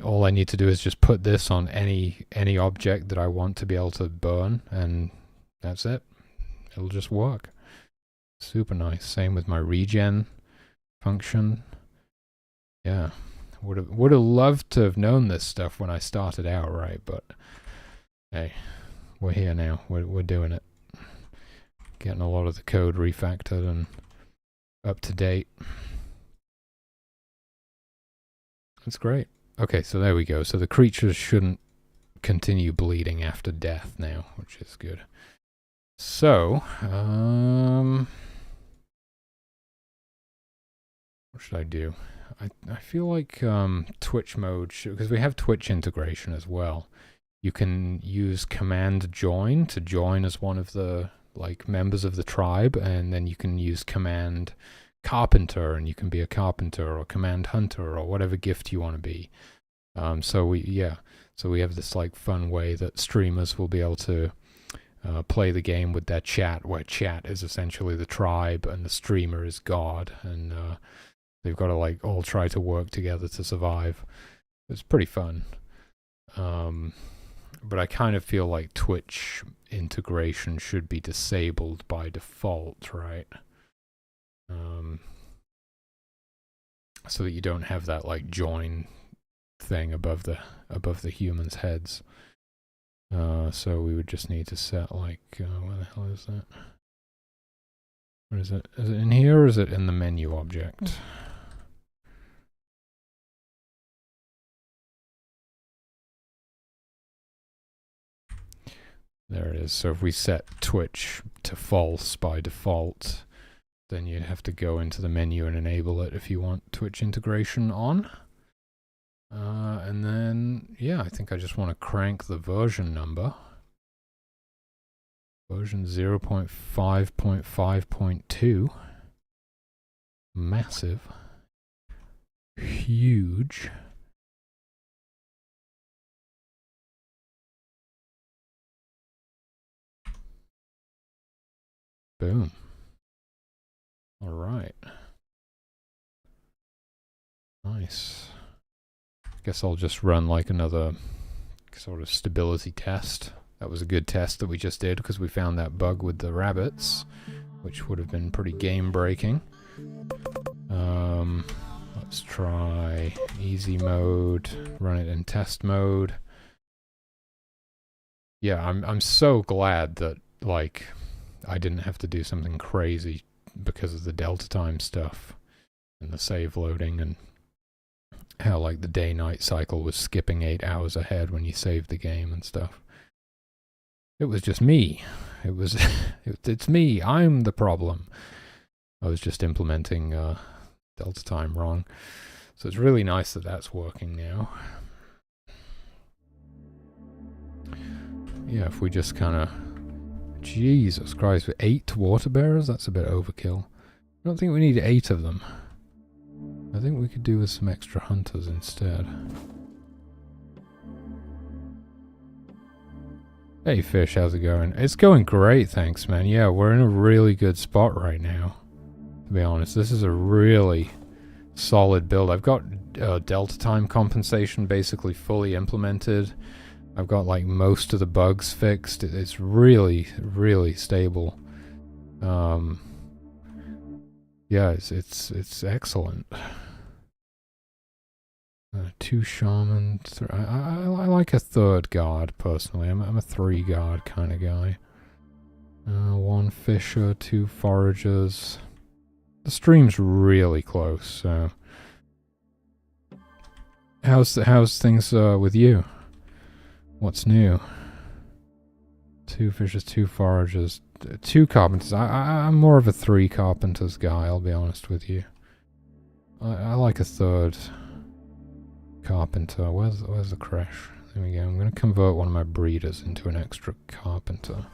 Speaker 1: All I need to do is just put this on any object that I want to be able to burn, and that's it. It'll just work. Super nice. Same with my regen function. Yeah. Would have loved to have known this stuff when I started out, right? But hey, we're here now. We're doing it. Getting a lot of the code refactored and up to date. That's great. Okay, so there we go. So the creatures shouldn't continue bleeding after death now, which is good. So, what should I do? I feel like Twitch mode should, because we have Twitch integration as well. You can use command join to join as one of the like members of the tribe, and then you can use command carpenter, and you can be a carpenter, or command hunter, or whatever gift you want to be. So we have this like fun way that streamers will be able to play the game with their chat, where chat is essentially the tribe and the streamer is God, and they've got to like all try to work together to survive. It's pretty fun. But I kind of feel like Twitch integration should be disabled by default, right? So that you don't have that like join thing above the humans' heads. So we would just need to set like where the hell is that? Where is it? Is it in here or is it in the menu object? There it is. So if we set Twitch to false by default, then you'd have to go into the menu and enable it if you want Twitch integration on. And then, yeah, I think I just want to crank the version number. Version 0.5.5.2. Massive. Huge. Boom. All right. Nice. guess I'll just run like another sort of stability test. That was a good test that we just did because we found that bug with the rabbits, which would have been pretty game breaking. Let's try easy mode, run it in test mode. Yeah, I'm so glad that, like, I didn't have to do something crazy because of the delta time stuff and the save loading, and how, like, the day-night cycle was skipping 8 hours ahead when you saved the game and stuff. It was just me. It's me. I'm the problem. I was just implementing delta time wrong. So it's really nice that that's working now. Yeah, if we just kind of... Jesus Christ, with 8 water bearers? That's a bit overkill. I don't think we need 8 of them. I think we could do with some extra hunters instead. Hey Fish, how's it going? It's going great, thanks man. Yeah, we're in a really good spot right now. To be honest, this is a really solid build. I've got delta time compensation basically fully implemented. I've got like most of the bugs fixed. It's really, really stable. Yeah, it's excellent. 2 shaman. I like a 3rd guard personally. I'm a 3 guard kind of guy. 1 fisher, 2 foragers. The stream's really close. So, how's things with you? What's new? 2 fishers, 2 foragers, 2 carpenters. I'm more of a 3 carpenters guy, I'll be honest with you. I like a 3rd carpenter. Where's the crash? There we go. I'm going to convert one of my breeders into an extra carpenter.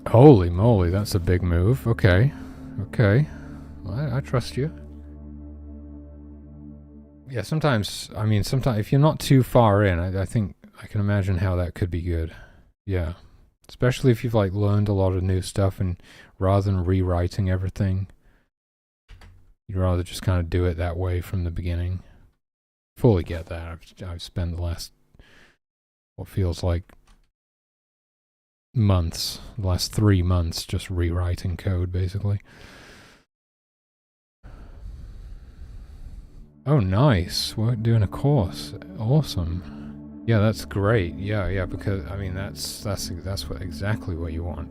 Speaker 1: Holy moly, that's a big move. Okay. Okay. I trust you. Yeah, sometimes, I mean, sometimes if you're not too far in, I think I can imagine how that could be good. Yeah. Especially if you've, like, learned a lot of new stuff, and rather than rewriting everything, you'd rather just kind of do it that way from the beginning. Fully get that. I've spent the last, what feels like months, the last 3 months, just rewriting code, basically. Oh, nice. We're doing a course. Awesome. Yeah, that's great. Yeah, because I mean that's exactly what you want.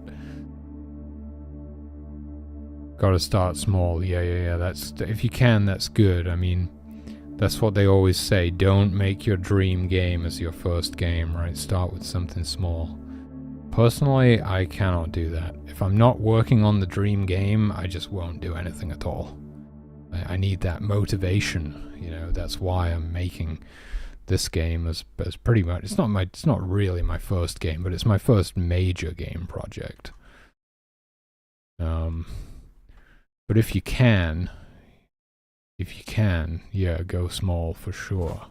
Speaker 1: Got to start small. Yeah. That's, if you can, that's good. I mean, that's what they always say. Don't make your dream game as your first game, right? Start with something small. Personally, I cannot do that. If I'm not working on the dream game, I just won't do anything at all. I need that motivation, you know. That's why I'm making this game as pretty much, it's not really my first game, but it's my first major game project. But if you can, yeah, go small for sure.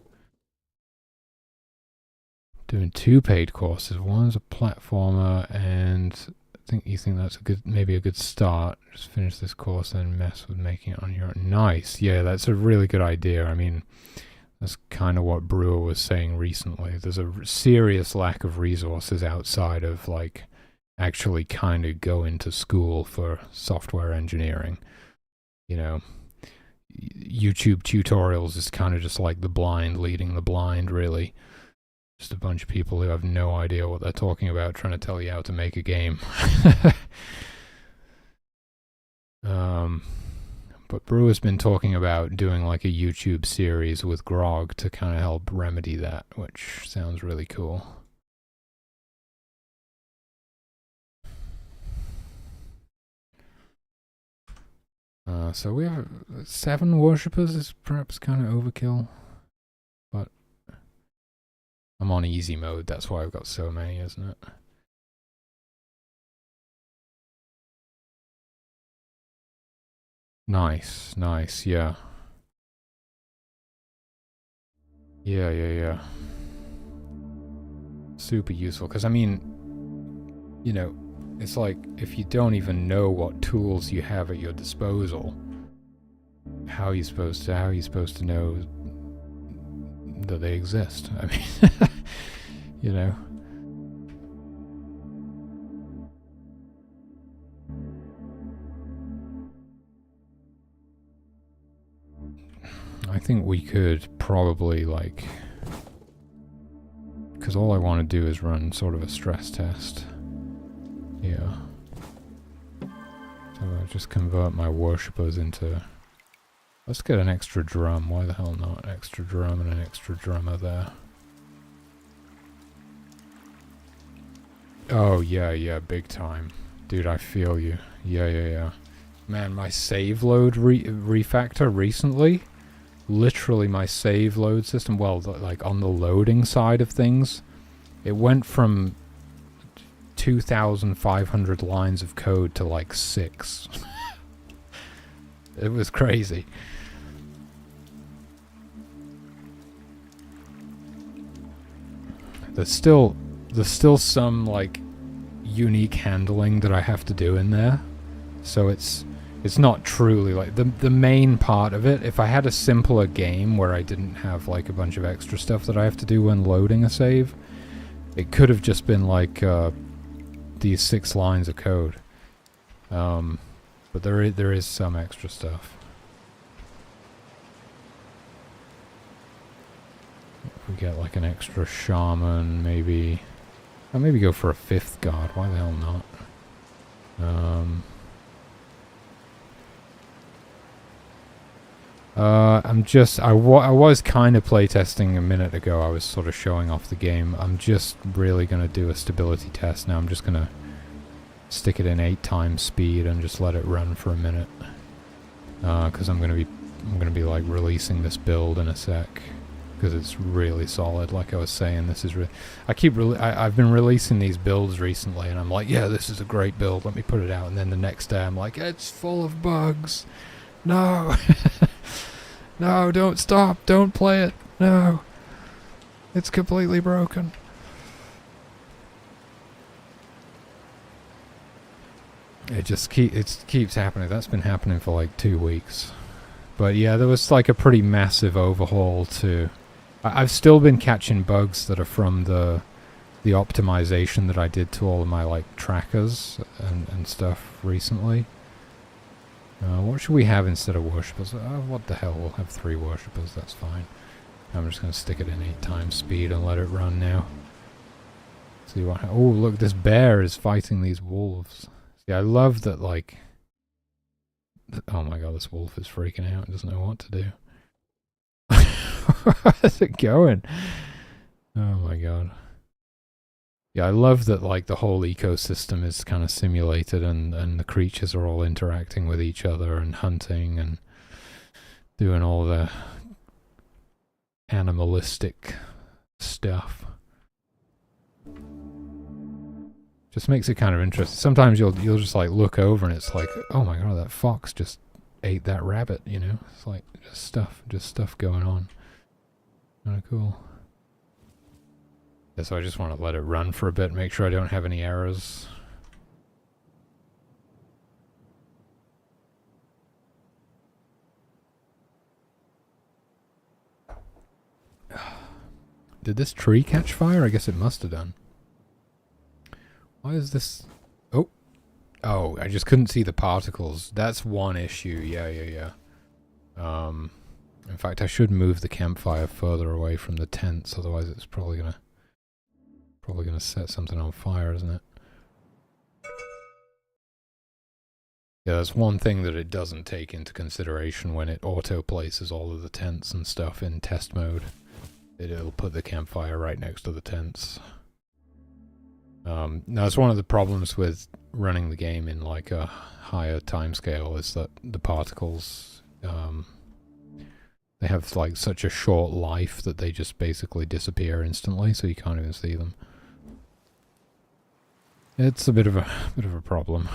Speaker 1: Doing 2 paid courses. One's a platformer, and you think that's maybe a good start. Just finish this course and mess with making it on your own. Nice. Yeah, that's a really good idea. I mean, that's kind of what Brewer was saying recently. There's a serious lack of resources outside of, like, actually kind of going to school for software engineering. You know, YouTube tutorials is kind of just like the blind leading the blind, really. Just a bunch of people who have no idea what they're talking about trying to tell you how to make a game. But Brewer's been talking about doing like a YouTube series with Grog to kind of help remedy that, which sounds really cool. So we have 7 worshippers is perhaps kind of overkill. But I'm on easy mode, that's why I've got so many, isn't it? Nice, yeah. Yeah. Super useful, because I mean, you know, it's like if you don't even know what tools you have at your disposal, how are you supposed to know that they exist? I mean, you know. I think we could probably, like, because all I want to do is run sort of a stress test. Yeah. So I'll just convert my worshippers into... Let's get an extra drum. Why the hell not? Extra drum and an extra drummer there. Oh, yeah, big time. Dude, I feel you. Yeah. Man, my save load refactor recently... Literally my save load system, well, like on the loading side of things, it went from 2,500 lines of code to like 6. It was crazy. There's still some like unique handling that I have to do in there, so it's not truly like the main part of it. If I had a simpler game where I didn't have like a bunch of extra stuff that I have to do when loading a save, it could have just been like these 6 lines of code. But there is some extra stuff. If we get like an extra shaman, maybe I'll maybe go for a 5th god. Why the hell not? I was kind of playtesting a minute ago. I was sort of showing off the game. I'm just really going to do a stability test now. I'm just going to stick it in 8 times speed and just let it run for a minute. Because I'm going to be like releasing this build in a sec. Because it's really solid, like I was saying. This is I've been releasing these builds recently, and I'm like, yeah, this is a great build. Let me put it out. And then the next day, I'm like, it's full of bugs. No. No, don't stop. Don't play it. No. It's completely broken. It just keeps happening. That's been happening for like 2 weeks. But yeah, there was like a pretty massive overhaul to... I've still been catching bugs that are from the optimization that I did to all of my like trackers and stuff recently. What should we have instead of worshippers? What the hell, we'll have 3 worshippers, that's fine. I'm just going to stick it in 8 times speed and let it run now. See what... Oh, look, this bear is fighting these wolves. See, I love that, like... Oh my god, this wolf is freaking out, doesn't know what to do. How's it going? Oh my god. Yeah, I love that like the whole ecosystem is kind of simulated and the creatures are all interacting with each other and hunting and doing all the animalistic stuff. Just makes it kind of interesting. Sometimes you'll just like look over and it's like, oh my god, that fox just ate that rabbit, you know? It's like just stuff going on. Kind of cool. Yeah, so I just want to let it run for a bit, make sure I don't have any errors. Did this tree catch fire? I guess it must have done. Why is this... Oh, I just couldn't see the particles. That's one issue. Yeah. In fact, I should move the campfire further away from the tents, otherwise it's probably gonna set something on fire, isn't it? Yeah, that's one thing that it doesn't take into consideration when it auto-places all of the tents and stuff in test mode. It'll put the campfire right next to the tents. Now, it's one of the problems with running the game in like a higher timescale is that the particles, they have like such a short life that they just basically disappear instantly, so you can't even see them. It's a bit of a problem.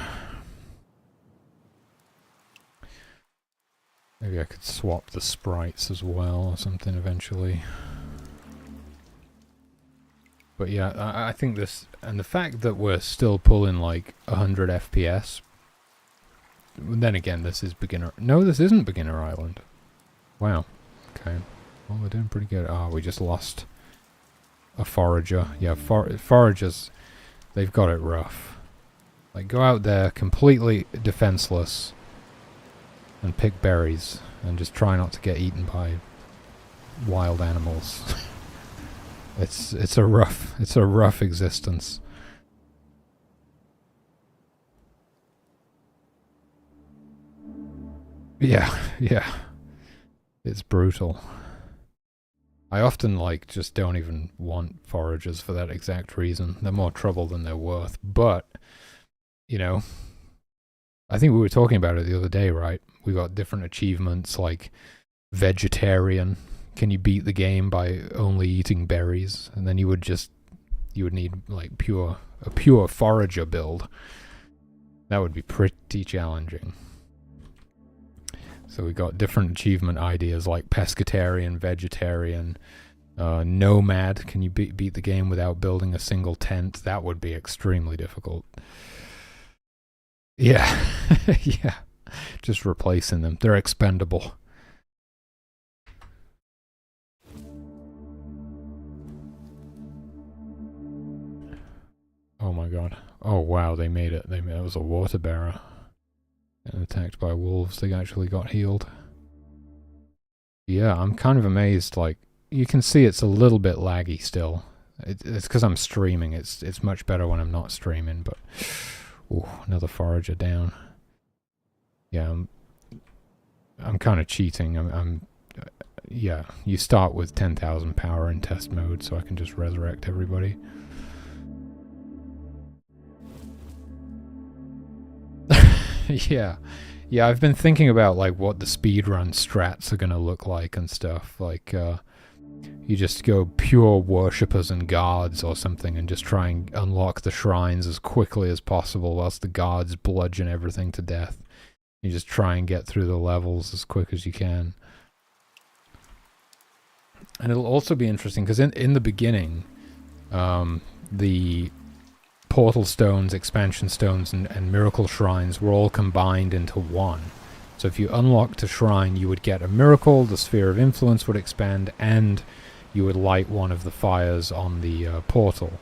Speaker 1: Maybe I could swap the sprites as well or something eventually. But yeah, I think this, and the fact that we're still pulling like 100 FPS then again, this is beginner. No, this isn't beginner island. Wow. Okay. Well, we're doing pretty good. Ah, we just lost a forager. Yeah, foragers, they've got it rough. Like, go out there completely defenseless and pick berries and just try not to get eaten by wild animals. it's a rough existence. Yeah, yeah. It's brutal. I often, like, just don't even want foragers for that exact reason. They're more trouble than they're worth. But, you know, I think we were talking about it the other day, right? We got different achievements, like vegetarian. Can you beat the game by only eating berries? And then you would need, like, a pure forager build. That would be pretty challenging. So we got different achievement ideas like pescatarian, vegetarian, nomad. Can you beat the game without building a single tent? That would be extremely difficult. Yeah, yeah. Just replacing them. They're expendable. Oh my god. Oh wow, they made it. It was a water bearer. And attacked by wolves, they actually got healed. Yeah, I'm kind of amazed. Like, you can see it's a little bit laggy still. It's because I'm streaming. It's much better when I'm not streaming. But ooh, another forager down. Yeah, I'm kind of cheating. Yeah. You start with 10,000 power in test mode, so I can just resurrect everybody. Yeah, I've been thinking about, like, what the speedrun strats are gonna look like and stuff. Like, you just go pure worshippers and guards or something and just try and unlock the shrines as quickly as possible whilst the guards bludgeon everything to death. You just try and get through the levels as quick as you can. And it'll also be interesting because in the beginning, the portal stones, expansion stones, and miracle shrines were all combined into one. So if you unlocked a shrine, you would get a miracle, the sphere of influence would expand, and you would light one of the fires on the portal.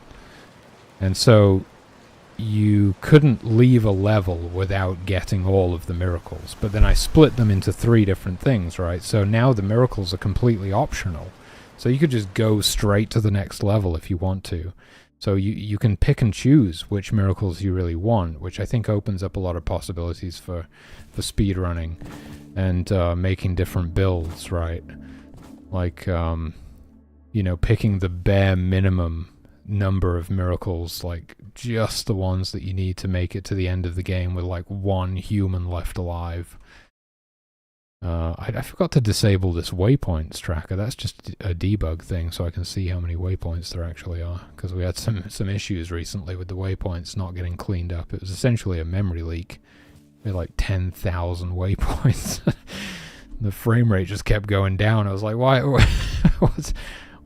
Speaker 1: And so you couldn't leave a level without getting all of the miracles. But then I split them into 3 different things, right? So now the miracles are completely optional. So you could just go straight to the next level if you want to. So you can pick and choose which miracles you really want, which I think opens up a lot of possibilities for speedrunning and making different builds, right? Like, you know, picking the bare minimum number of miracles, like just the ones that you need to make it to the end of the game with, like, 1 human left alive. I forgot to disable this waypoints tracker. That's just a debug thing, so I can see how many waypoints there actually are. Because we had some issues recently with the waypoints not getting cleaned up. It was essentially a memory leak. We had like 10,000 waypoints. The frame rate just kept going down. I was like, why?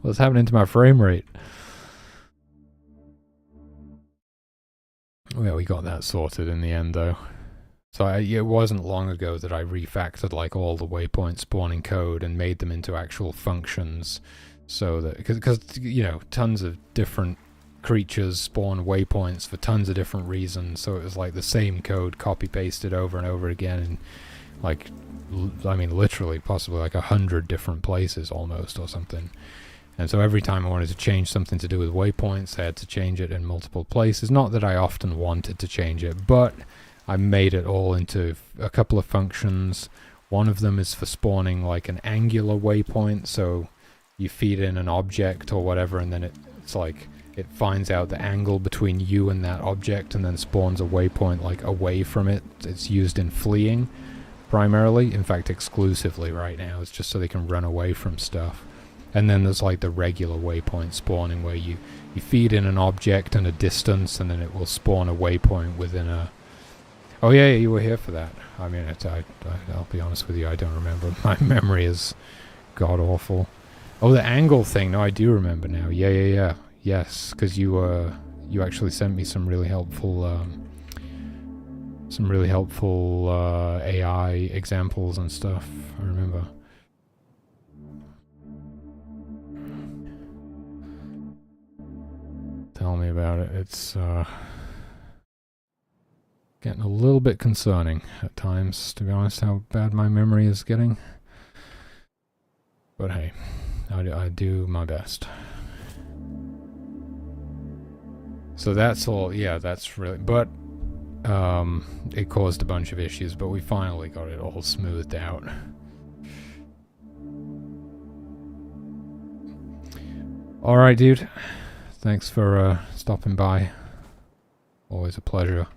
Speaker 1: What's happening to my frame rate? Well, we got that sorted in the end, though. So it wasn't long ago that I refactored, like, all the waypoint spawning code and made them into actual functions, so that because you know, tons of different creatures spawn waypoints for tons of different reasons. So it was like the same code copy pasted over and over again, and, like, I mean, literally, possibly like 100 different places almost or something. And so every time I wanted to change something to do with waypoints, I had to change it in multiple places. Not that I often wanted to change it, but I made it all into a couple of functions. One of them is for spawning, like, an angular waypoint, so you feed in an object or whatever, and then it's like it finds out the angle between you and that object and then spawns a waypoint, like, away from it. It's used in fleeing primarily, in fact exclusively right now. It's just so they can run away from stuff. And then there's, like, the regular waypoint spawning where you feed in an object and a distance, and then it will spawn a waypoint within a... Oh yeah, you were here for that. I mean, I'll be honest with you, I don't remember. My memory is god-awful. Oh, the angle thing. No, I do remember now. Yeah. Yes, because you actually sent me some really helpful some really helpful AI examples and stuff, I remember. Tell me about it. It's getting a little bit concerning at times, to be honest, how bad my memory is getting. But hey, I do my best. So that's all, yeah, that's really, but it caused a bunch of issues, but we finally got it all smoothed out. Alright, dude. Thanks for stopping by. Always a pleasure.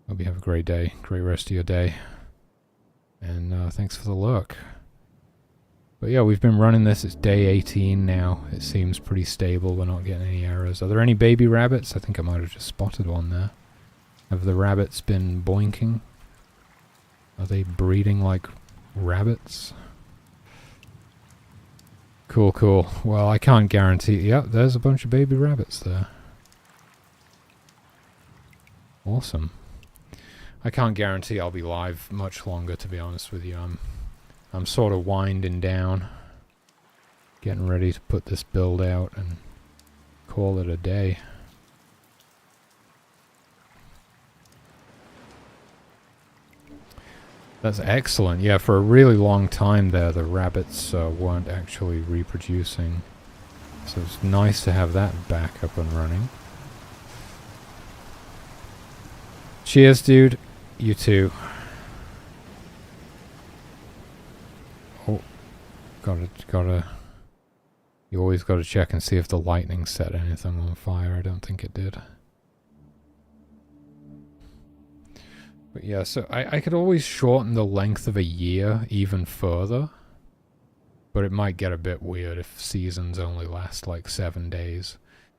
Speaker 1: Hope you have a great day, great rest of your day. And thanks for the look. But yeah, we've been running this, it's day 18 now. It seems pretty stable, we're not getting any errors. Are there any baby rabbits? I think I might have just spotted one there. Have the rabbits been boinking? Are they breeding like rabbits? Cool, cool. Well, I can't guarantee... Yep, there's a bunch of baby rabbits there. Awesome. I can't guarantee I'll be live much longer, to be honest with you. I'm sort of winding down, getting ready to put this build out and call it a day. That's excellent. Yeah, for a really long time there, the rabbits weren't actually reproducing. So it's nice to have that back up and running. Cheers, dude. You too. Oh, gotta. You always gotta check and see if the lightning set anything on fire. I don't think it did. But yeah, so I could always shorten the length of a year even further. But it might get a bit weird if seasons only last like 7 days.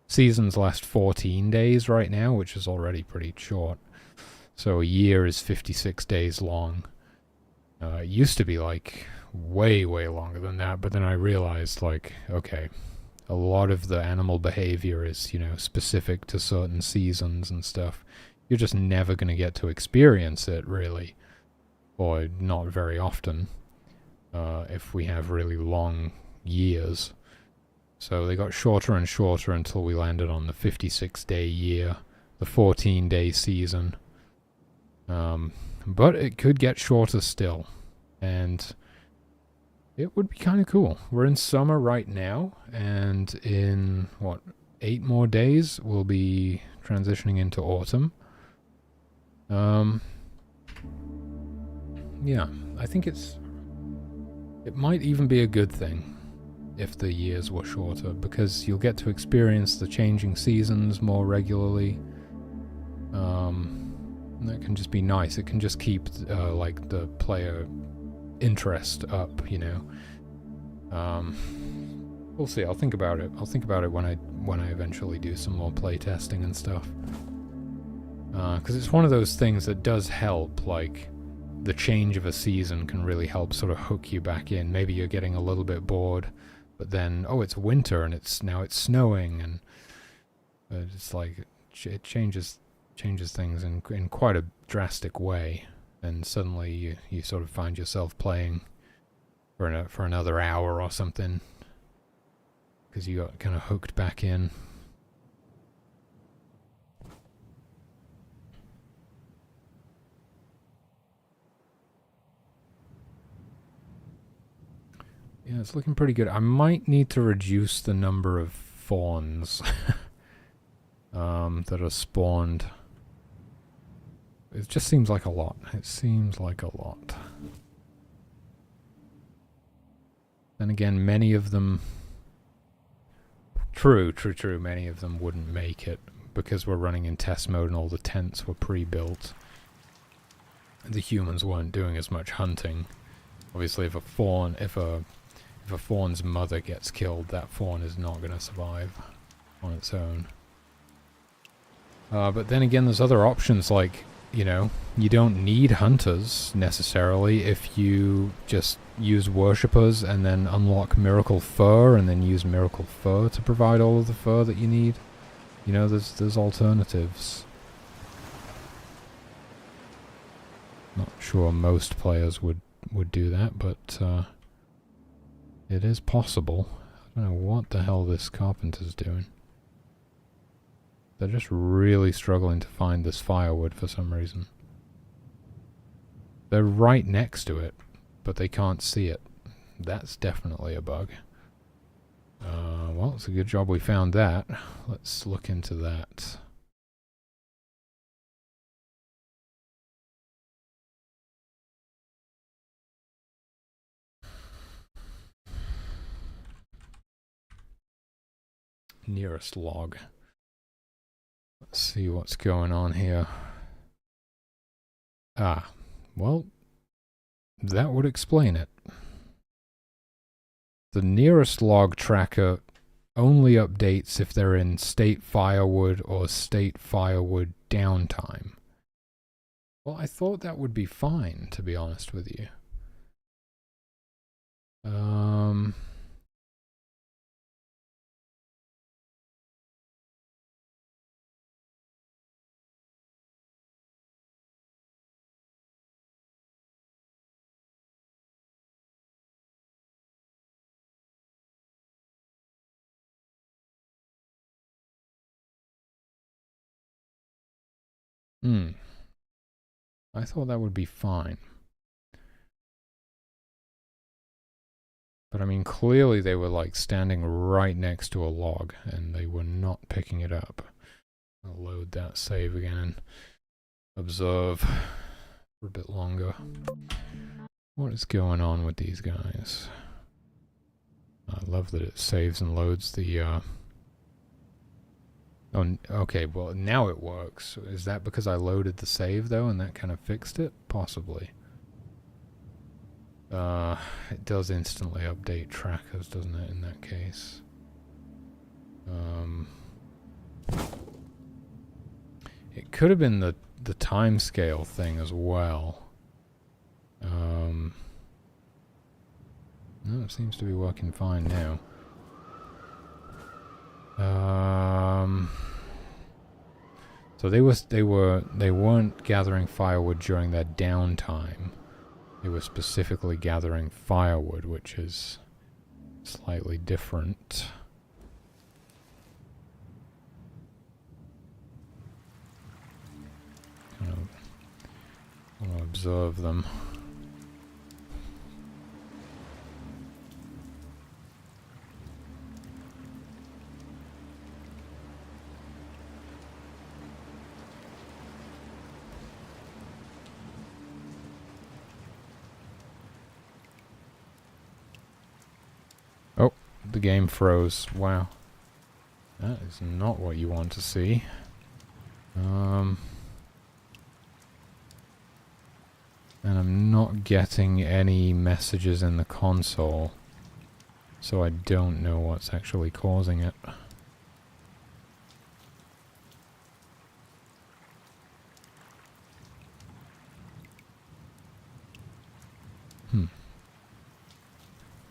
Speaker 1: Seasons last 14 days right now, which is already pretty short. So a year is 56 days long. It used to be like way, way longer than that, but then I realized like, okay, a lot of the animal behavior is, you know, specific to certain seasons and stuff. You're just never going to get to experience it, really. Or not very often. If we have really long years. So they got shorter and shorter until we landed on the 56-day year. The 14-day season. But it could get shorter still. And it would be kind of cool. We're in summer right now. And in, 8 more days, we'll be transitioning into autumn. Yeah, I think it might even be a good thing if the years were shorter, because you'll get to experience the changing seasons more regularly. And that can just be nice. It can just keep like the player interest up, you know. We'll see. I'll think about it. I'll think about it when I eventually do some more play testing and stuff. Because it's one of those things that does help, like, the change of a season can really help sort of hook you back in. Maybe you're getting a little bit bored, but then, oh, it's winter and now it's snowing, and it's like, it changes things in quite a drastic way, and suddenly you sort of find yourself playing for another hour or something, because you got kind of hooked back in. Yeah, it's looking pretty good. I might need to reduce the number of fawns that are spawned. It just seems like a lot. It seems like a lot. And again, many of them... True. Many of them wouldn't make it because we're running in test mode and all the tents were pre-built. The humans weren't doing as much hunting. Obviously, if a fawn's mother gets killed, that fawn is not going to survive on its own. But then again, there's other options, like, you know, you don't need hunters necessarily if you just use worshippers and then unlock miracle fur and then use miracle fur to provide all of the fur that you need. You know, there's alternatives. Not sure most players would do that, but it is possible. I don't know what the hell this carpenter's doing. They're just really struggling to find this firewood for some reason. They're right next to it, but they can't see it. That's definitely a bug. Well, it's a good job we found that. Let's look into that. Nearest log. Let's see what's going on here. Ah, well, that would explain it. The nearest log tracker only updates if they're in state firewood or state firewood downtime. Well, I thought that would be fine, to be honest with you. I thought that would be fine. But I mean, clearly they were like standing right next to a log and they were not picking it up. I'll load that save again and observe for a bit longer. What is going on with these guys? I love that it saves and loads the Oh, okay, well now it works. Is that because I loaded the save though and that kind of fixed it? Possibly. It does instantly update trackers, doesn't it, in that case? It could have been the timescale thing as well. No, it seems to be working fine now. So they weren't gathering firewood during their downtime. They were specifically gathering firewood, which is slightly different. Kind of want to observe them. Oh, the game froze. Wow. That is not what you want to see. And I'm not getting any messages in the console, so I don't know what's actually causing it.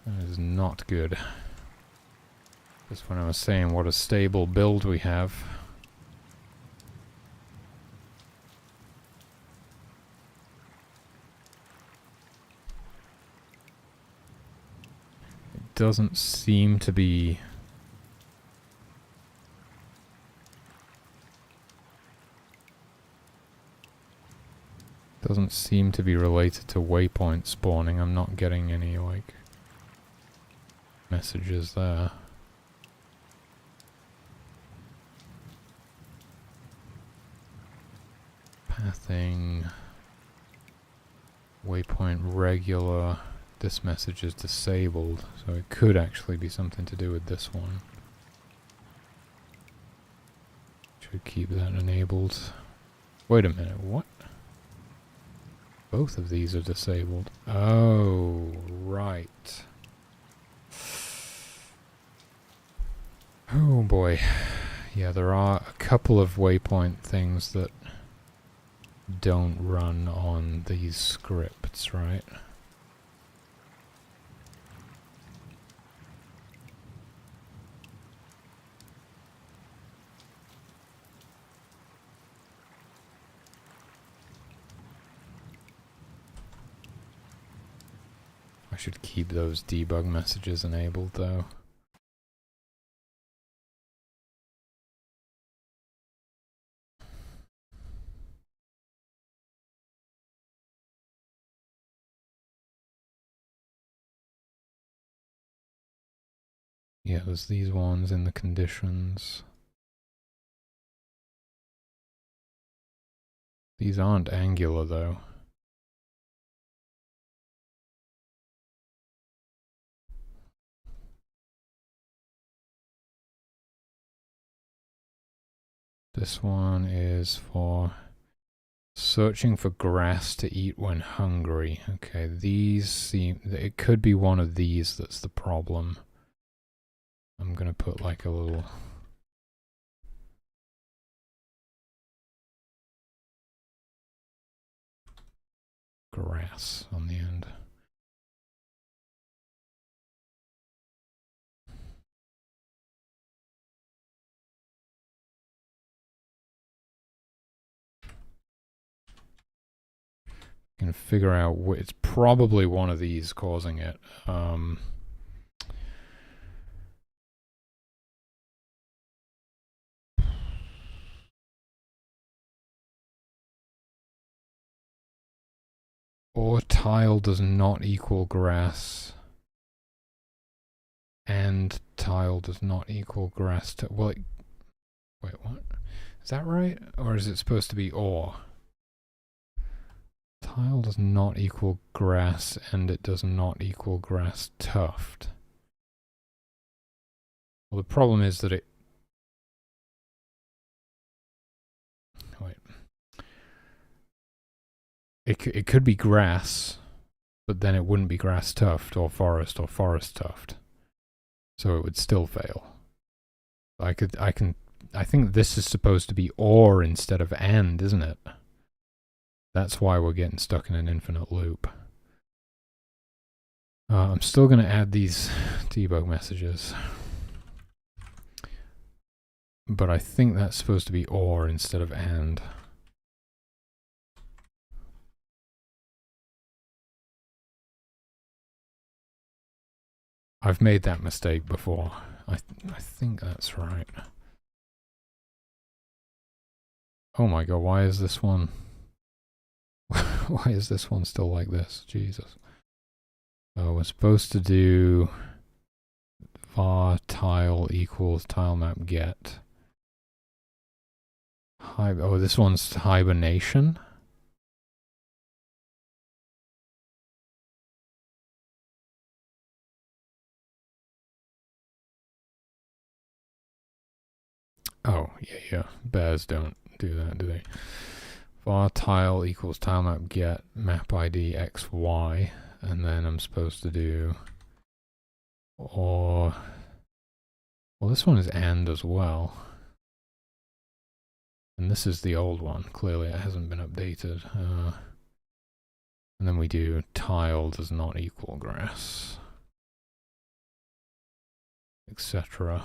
Speaker 1: That is not good. Just when I was saying what a stable build we have. It doesn't seem to be... Doesn't seem to be related to waypoint spawning. I'm not getting any, like, messages there. Pathing. Waypoint regular. This message is disabled, so it could actually be something to do with this one. Should keep that enabled. Wait a minute, what? Both of these are disabled. Oh, right. Oh boy. Yeah, there are a couple of waypoint things that don't run on these scripts, right? should keep those debug messages enabled though. Yeah, there's these ones in the conditions. These aren't angular though. This one is for searching for grass to eat when hungry. Okay, these seem... it could be one of these that's the problem. I'm gonna put like a little... grass on the end. Can figure out it's probably one of these causing it. Or tile does not equal grass, and tile does not equal grass. Well, wait, what? Is that right? Or is it supposed to be or? Tile does not equal grass, and it does not equal grass tuft. Well, the problem is that wait. It could be grass, but then it wouldn't be grass tuft or forest tuft. So it would still fail. I think this is supposed to be or instead of and, isn't it? That's why we're getting stuck in an infinite loop. I'm still going to add these debug messages. But I think that's supposed to be or instead of and. I've made that mistake before. I think that's right. Oh my god, why is this one... why is this one still like this? Jesus. Oh, we're supposed to do var tile equals tilemap get. Oh, this one's hibernation. Oh, yeah. Bears don't do that, do they? Var tile equals tilemap get map ID xy, and then I'm supposed to do or... well, this one is and as well. And this is the old one. Clearly it hasn't been updated. And then we do tile does not equal grass, etc.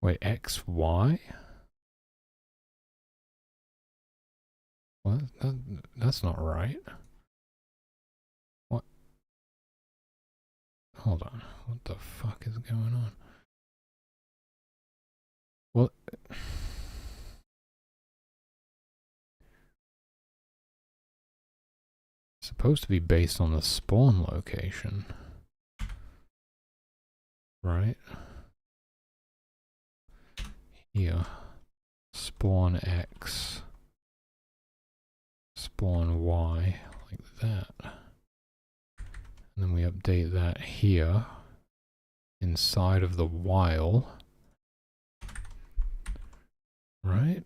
Speaker 1: Wait, xy? What? That's not right. What? Hold on. What the fuck is going on? Well... it's supposed to be based on the spawn location. Right? Here. Spawn X. Spawn Y. Like that. And then we update that here. Inside of the while. Right?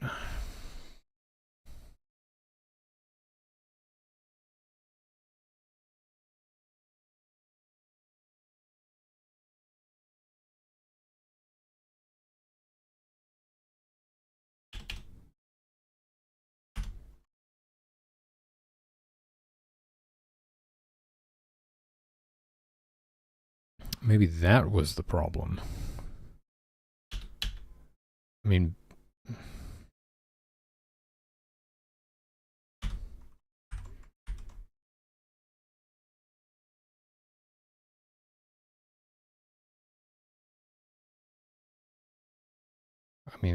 Speaker 1: Maybe that was the problem. I mean,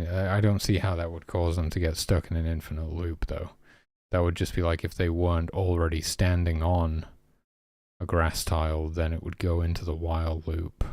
Speaker 1: I don't see how that would cause them to get stuck in an infinite loop, though. That would just be like if they weren't already standing on a grass tile, then it would go into the while loop.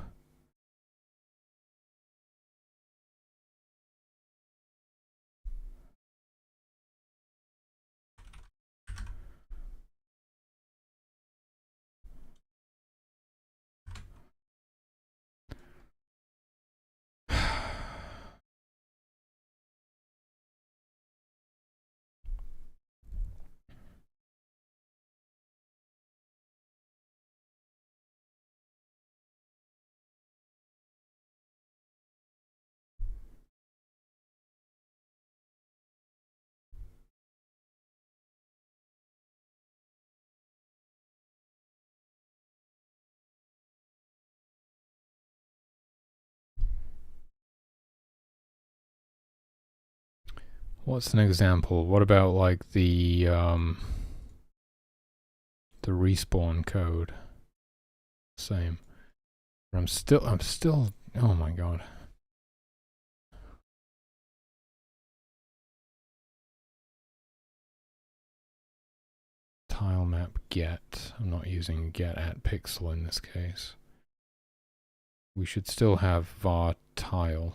Speaker 1: What's an example? What about like the respawn code? Same. I'm still, oh my god. Tile map get. I'm not using get at pixel in this case. We should still have var tile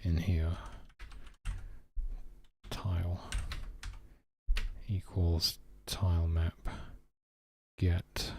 Speaker 1: in here. Tile equals tile map get.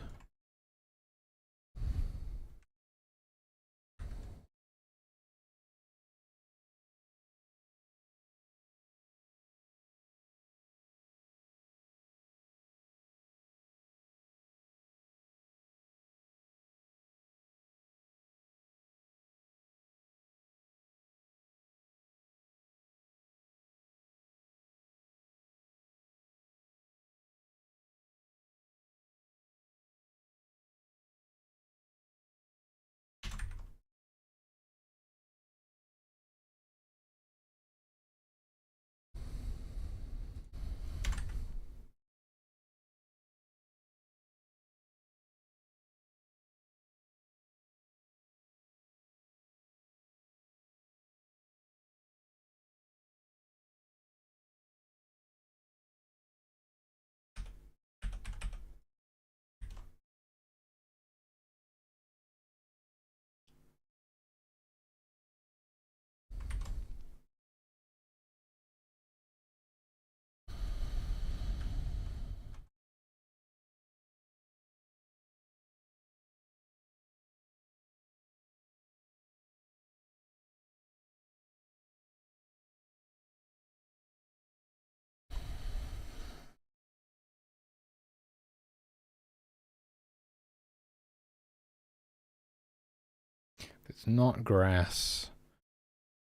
Speaker 1: It's not grass,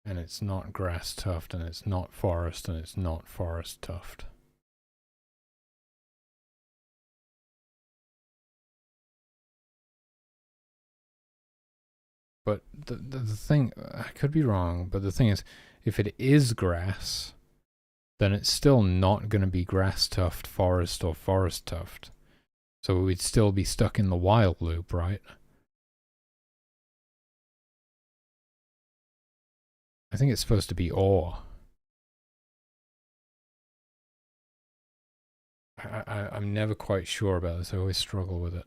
Speaker 1: and it's not grass tuft, and it's not forest, and it's not forest tuft. But the thing, I could be wrong, but the thing is, if it is grass, then it's still not going to be grass tuft, forest, or forest tuft. So we'd still be stuck in the while loop, right? I think it's supposed to be or. I'm never quite sure about this. I always struggle with it.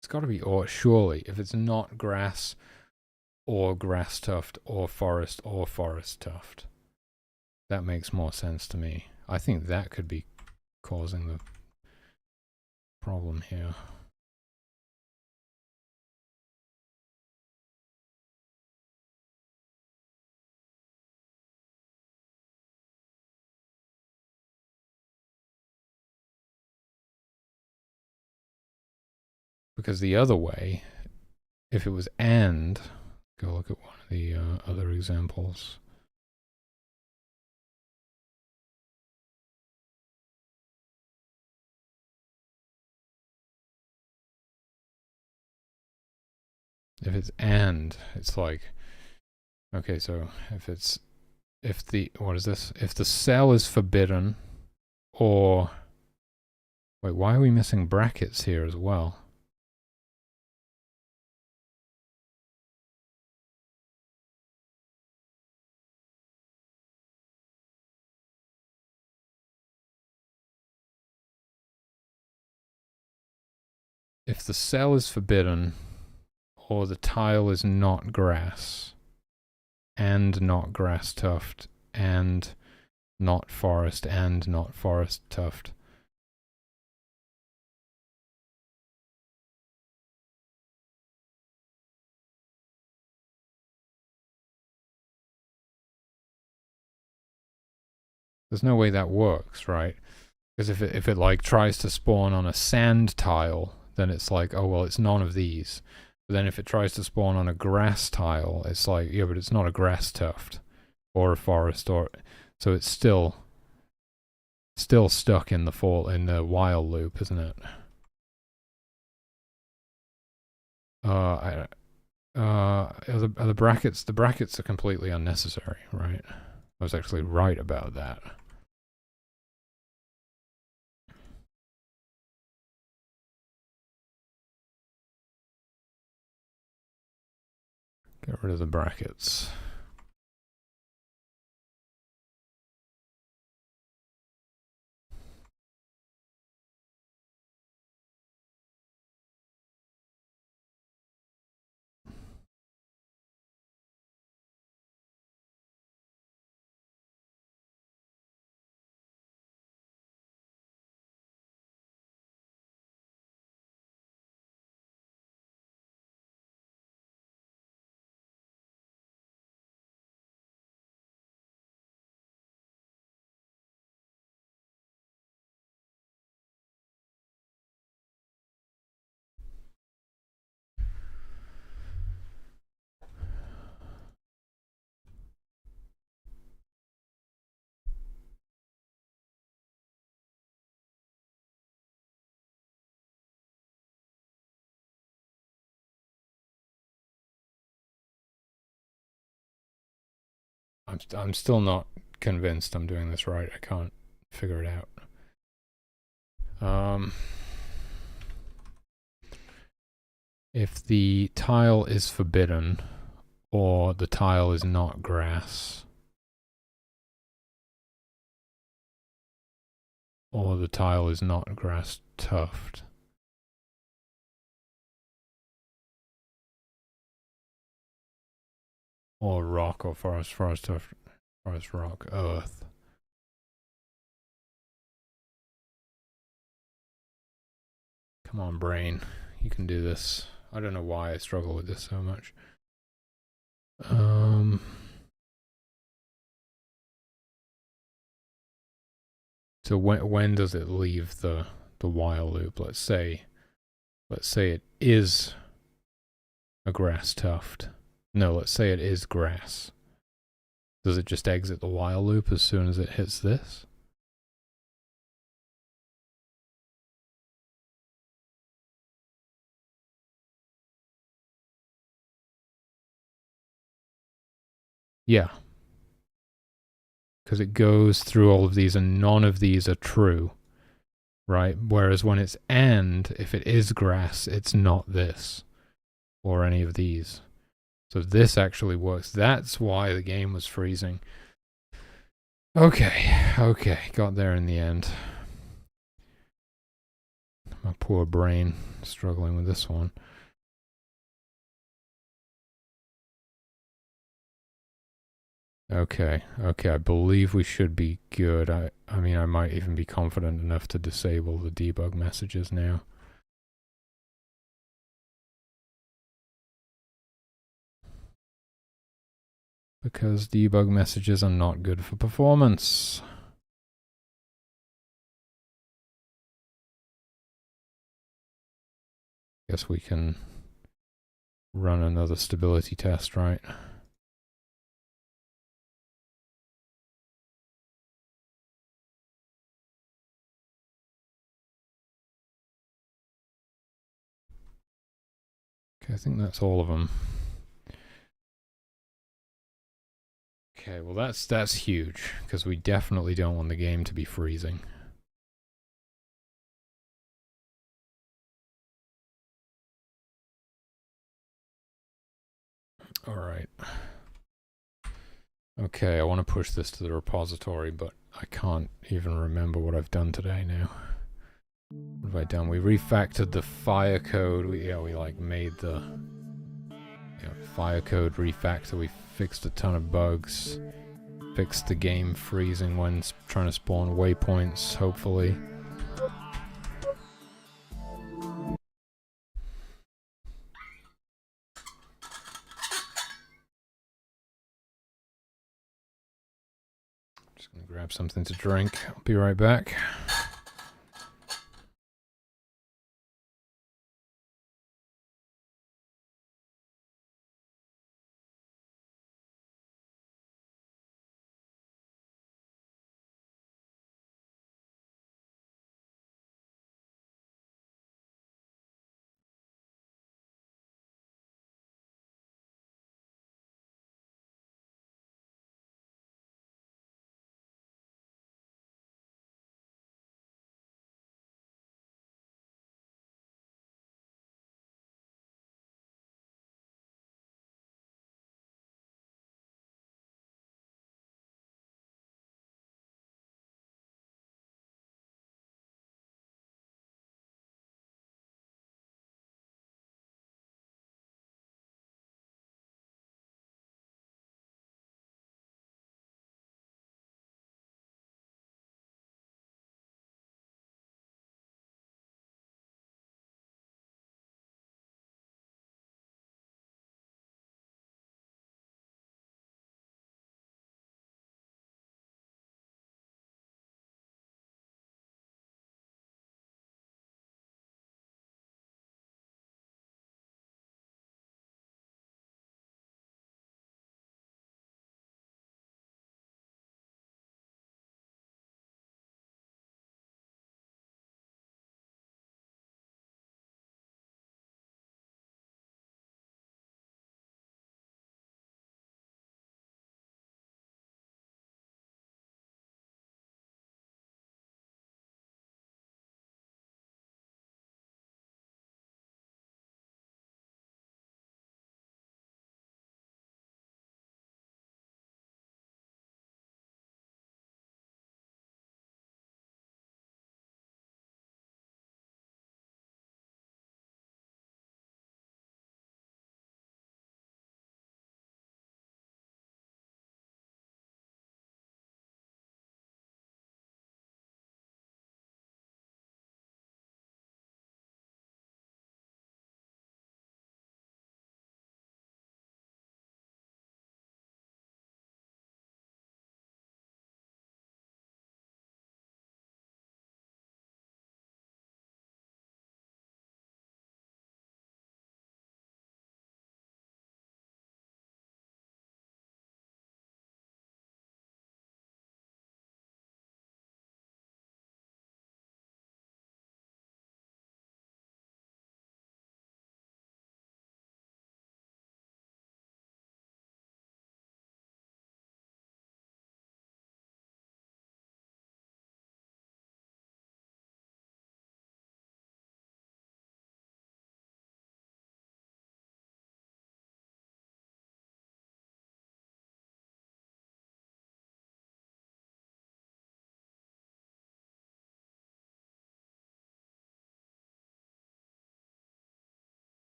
Speaker 1: It's got to be or, surely. If it's not grass or grass tuft or forest tuft, that makes more sense to me. I think that could be causing the problem here. Because the other way, if it was and, go look at one of the other examples. If it's and, it's like, okay, so what is this? If the cell is forbidden, or, wait, why are we missing brackets here as well? If the cell is forbidden, or the tile is not grass, and not grass tuft, and not forest, and not forest tuft. There's no way that works, right? Because if it like tries to spawn on a sand tile, then it's like, oh well, it's none of these. But then if it tries to spawn on a grass tile, it's like, yeah, but it's not a grass tuft or a forest, or so it's still stuck in the while loop, isn't it? Are the brackets? The brackets are completely unnecessary, right? I was actually right about that. Get rid of the brackets. I'm still not convinced I'm doing this right. I can't figure it out. If the tile is forbidden, or the tile is not grass, or the tile is not grass tuft, or rock, or forest tuft, forest rock, earth. Come on, brain. You can do this. I don't know why I struggle with this so much. So when does it leave the while loop? Let's say it is a grass tuft. No, let's say it is grass. Does it just exit the while loop as soon as it hits this? Yeah. Because it goes through all of these and none of these are true, right? Whereas when it's and, if it is grass, it's not this or any of these. So this actually works. That's why the game was freezing. Okay, got there in the end. My poor brain struggling with this one. Okay, I believe we should be good. I mean, I might even be confident enough to disable the debug messages now. Because debug messages are not good for performance. Guess we can run another stability test, right? Okay, I think that's all of them. Okay, well that's huge, because we definitely don't want the game to be freezing. Alright. Okay, I want to push this to the repository, but I can't even remember what I've done today now. What have I done? We refactored the fire code. We like made the fire code refactor. We fixed a ton of bugs. Fixed the game freezing when trying to spawn waypoints, hopefully. Just gonna grab something to drink. I'll be right back.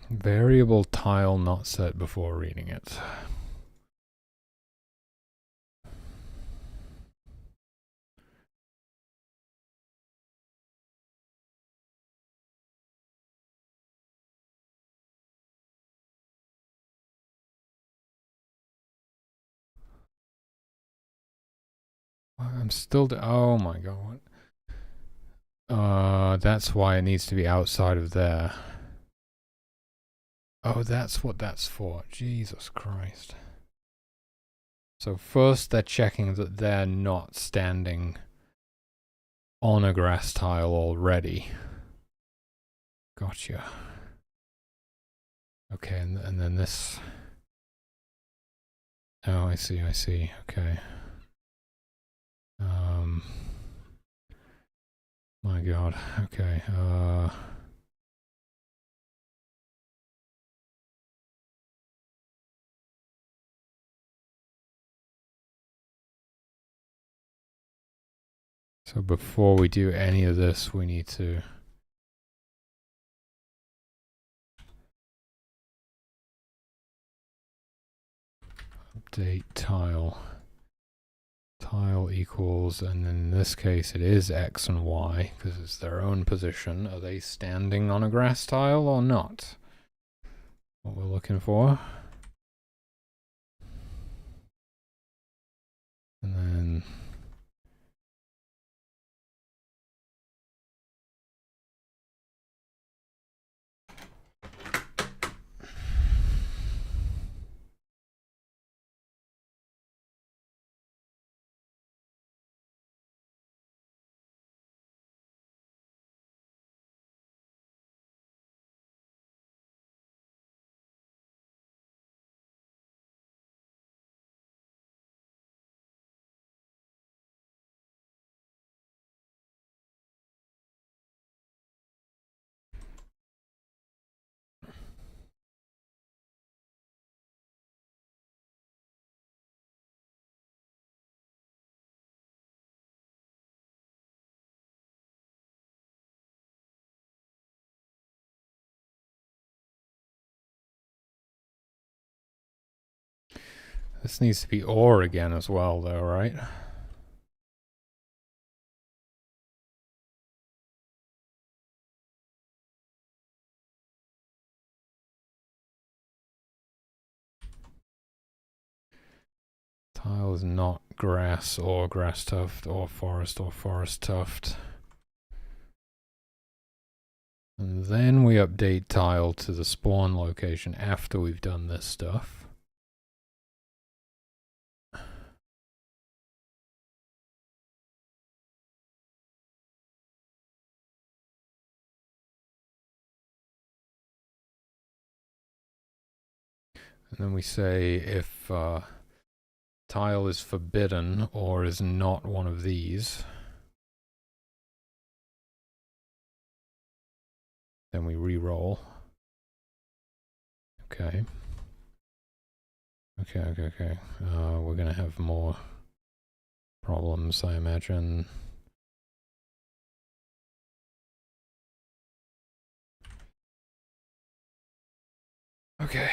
Speaker 1: Variable tile not set before reading it. I'm still. Oh my god. That's why it needs to be outside of there. Oh, that's what that's for. Jesus Christ. So first they're checking that they're not standing on a grass tile already. Gotcha. Okay, and then this. Oh, I see, okay. My god, okay, so before we do any of this, we need to update tile. Tile equals, and in this case it is X and Y, because it's their own position. Are they standing on a grass tile or not? What we're looking for. And then this needs to be OR again as well though, right? Tile is not grass or grass tuft or forest tuft. And then we update tile to the spawn location after we've done this stuff. And then we say if tile is forbidden or is not one of these, then we re-roll. Okay. Okay. We're gonna have more problems, I imagine. Okay.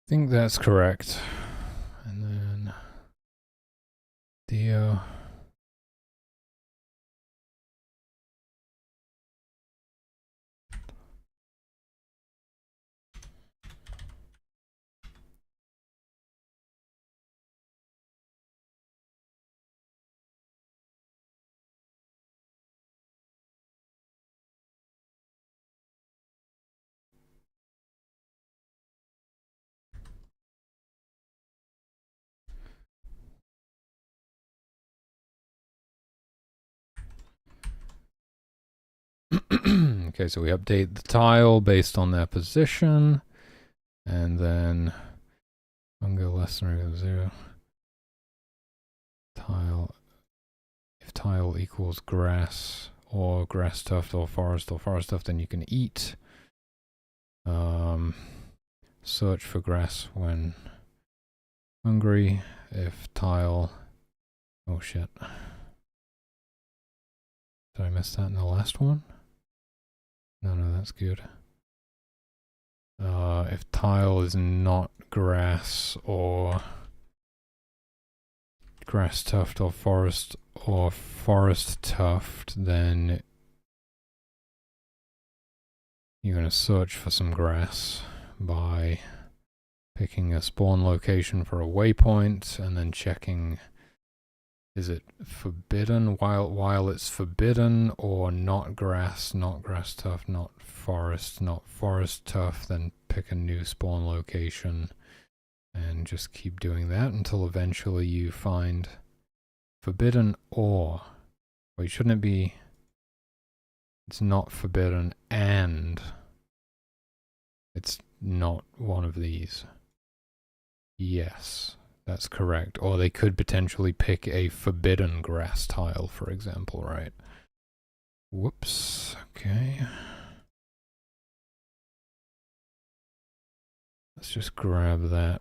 Speaker 1: think that's correct. And then Dio. Okay, so we update the tile based on their position, and then fungo less than or equal to 0. Tile, if tile equals grass or grass tuft or forest tuft, then you can eat. Search for grass when hungry. If tile, oh shit. Did I miss that in the last one? No, that's good. If tile is not grass or grass tuft or forest tuft, then you're going to search for some grass by picking a spawn location for a waypoint and then checking, is it forbidden while it's forbidden, or not grass tuft, not forest tuft, then pick a new spawn location and just keep doing that until eventually you find forbidden or, wait, shouldn't it be, it's not forbidden and it's not one of these. Yes, that's correct. Or they could potentially pick a forbidden grass tile, for example, right? Whoops, okay. Let's just grab that.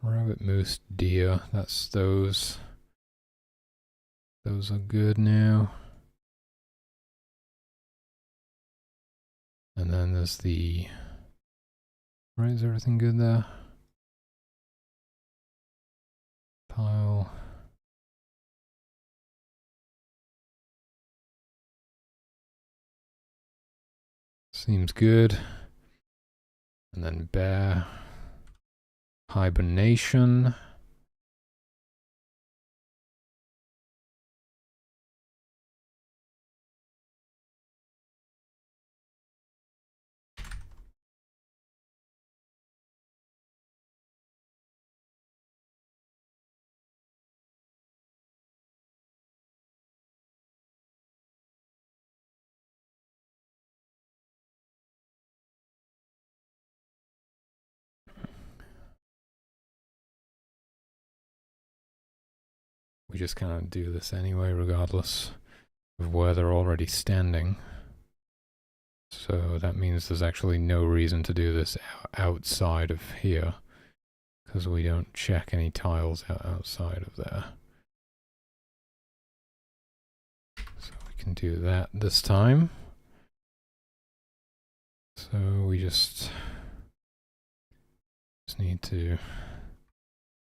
Speaker 1: Rabbit, moose, deer, that's those. Those are good now. And then there's the, right, is everything good there? Tile. Seems good. And then bear. Hibernation. We just kind of do this anyway, regardless of where they're already standing. So that means there's actually no reason to do this outside of here, because we don't check any tiles outside of there. So we can do that this time. So we just need to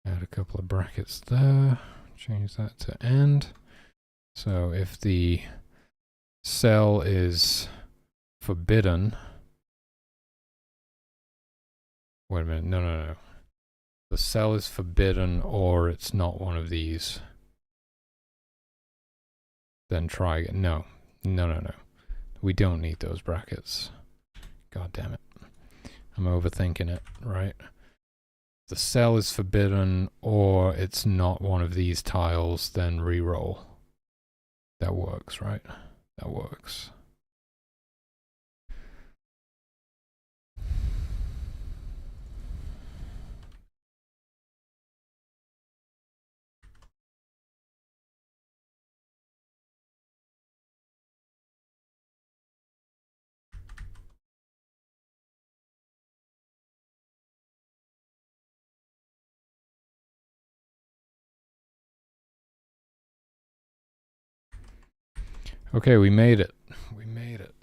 Speaker 1: add a couple of brackets there, change that to end. So if the cell is forbidden, wait a minute, no. The cell is forbidden or it's not one of these, then try again. No. We don't need those brackets. God damn it. I'm overthinking it, right? The cell is forbidden or it's not one of these tiles, then re-roll. That works, right? That works. Okay, we made it. We made it.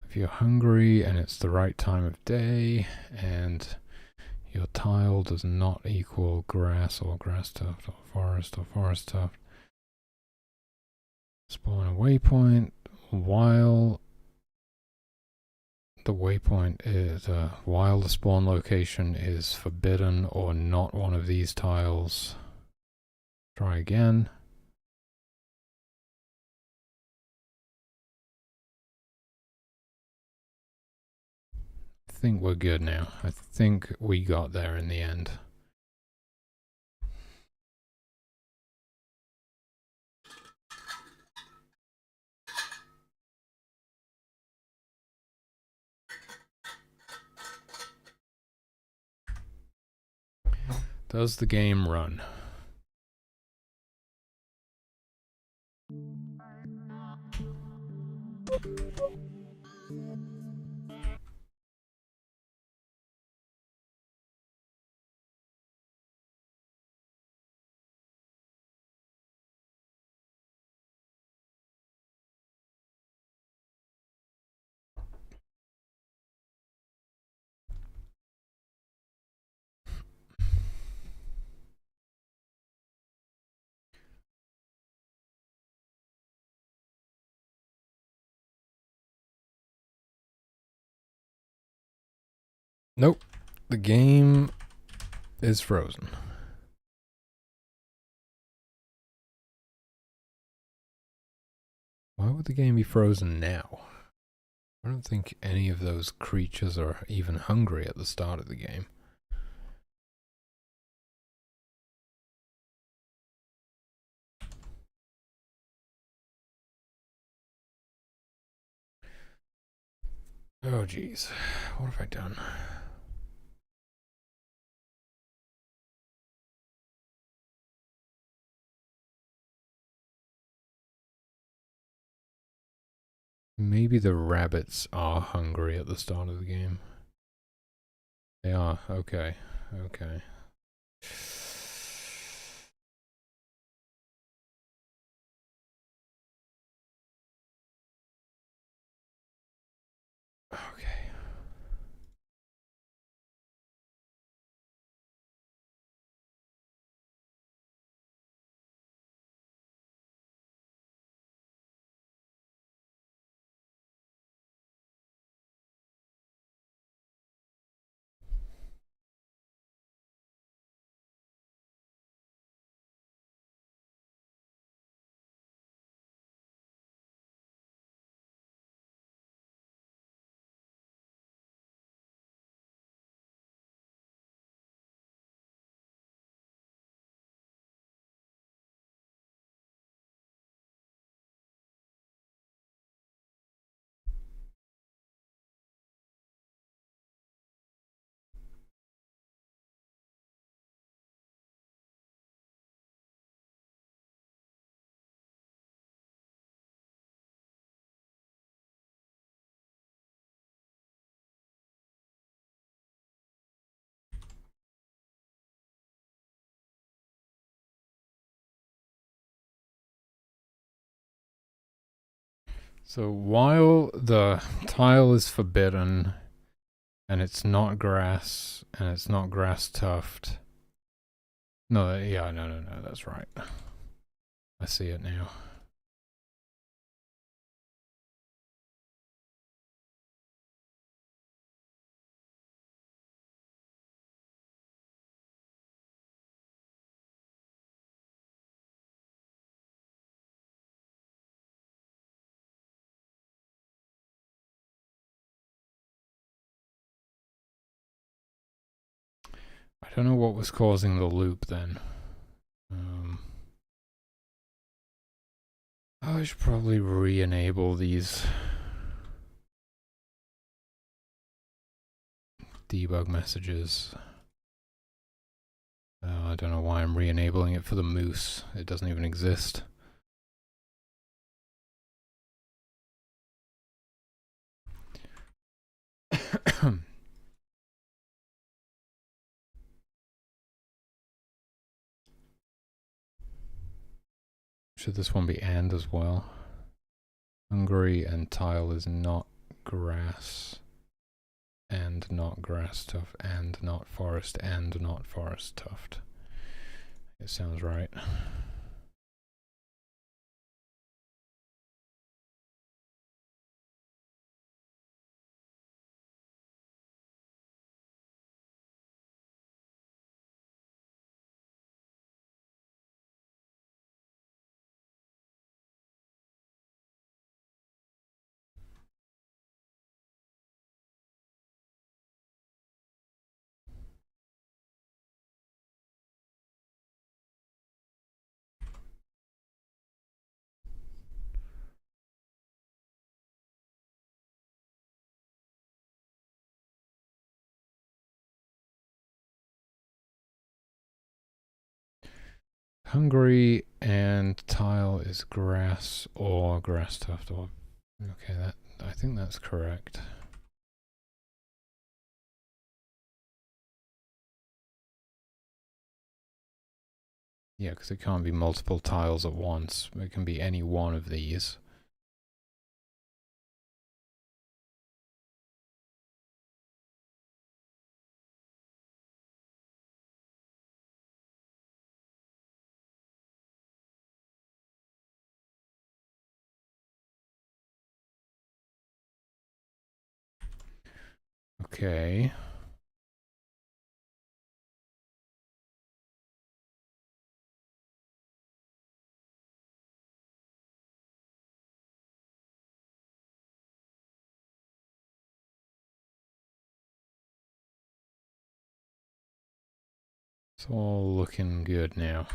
Speaker 1: If you're hungry and it's the right time of day and your tile does not equal grass or grass tuft or forest tuft, spawn a waypoint while the waypoint is while the spawn location is forbidden or not one of these tiles. Try again. I think we're good now. I think we got there in the end. Does the game run? Nope. The game is frozen. Why would the game be frozen now? I don't think any of those creatures are even hungry at the start of the game. Oh geez, what have I done? Maybe the rabbits are hungry at the start of the game. They are, okay, okay. Okay. So while the tile is forbidden, and it's not grass, and it's not grass tuft. No, yeah, no, that's right. I see it now. I don't know what was causing the loop then. I should probably re-enable these debug messages. I don't know why I'm re-enabling it for the moose. It doesn't even exist. Should this one be and as well? Hungary and tile is not grass and not grass tuft and not forest and not forest tuft. It sounds right. Hungary and tile is grass or grass tuft or okay, that I think that's correct. Yeah, because it can't be multiple tiles at once. It can be any one of these. Okay. It's all looking good now.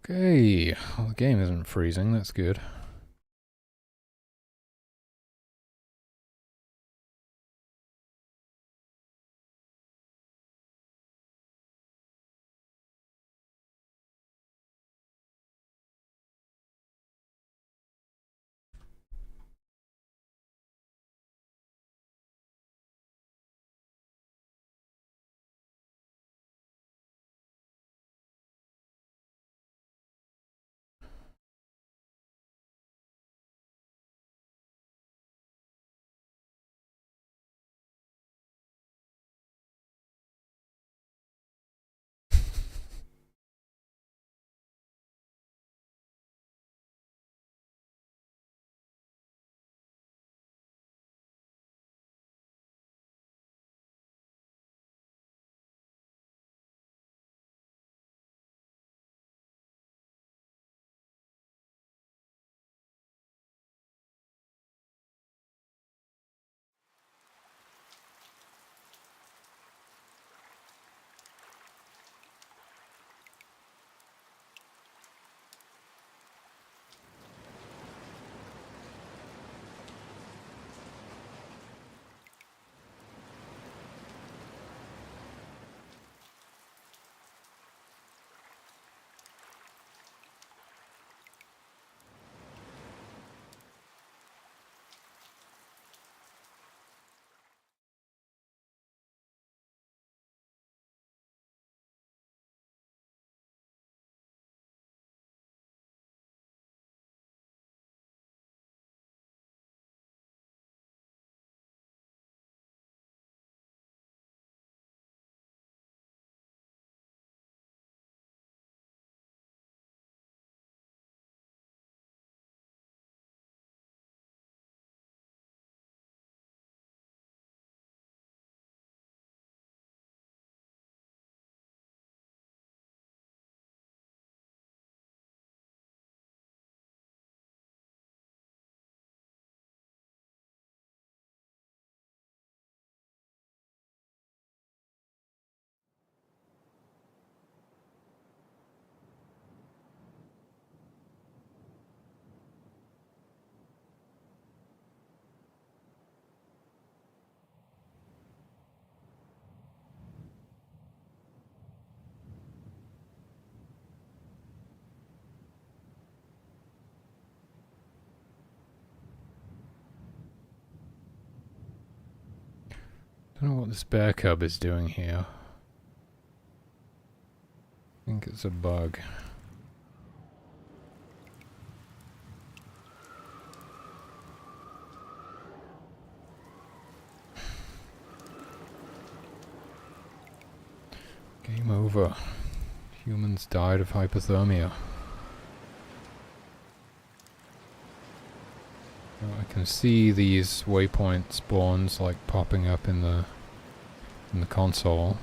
Speaker 1: Okay, well, the game isn't freezing, that's good. don't know what this bear cub is doing here. I think it's a bug. Game over. Humans died of hypothermia. Now I can see these waypoint spawns like popping up in the console.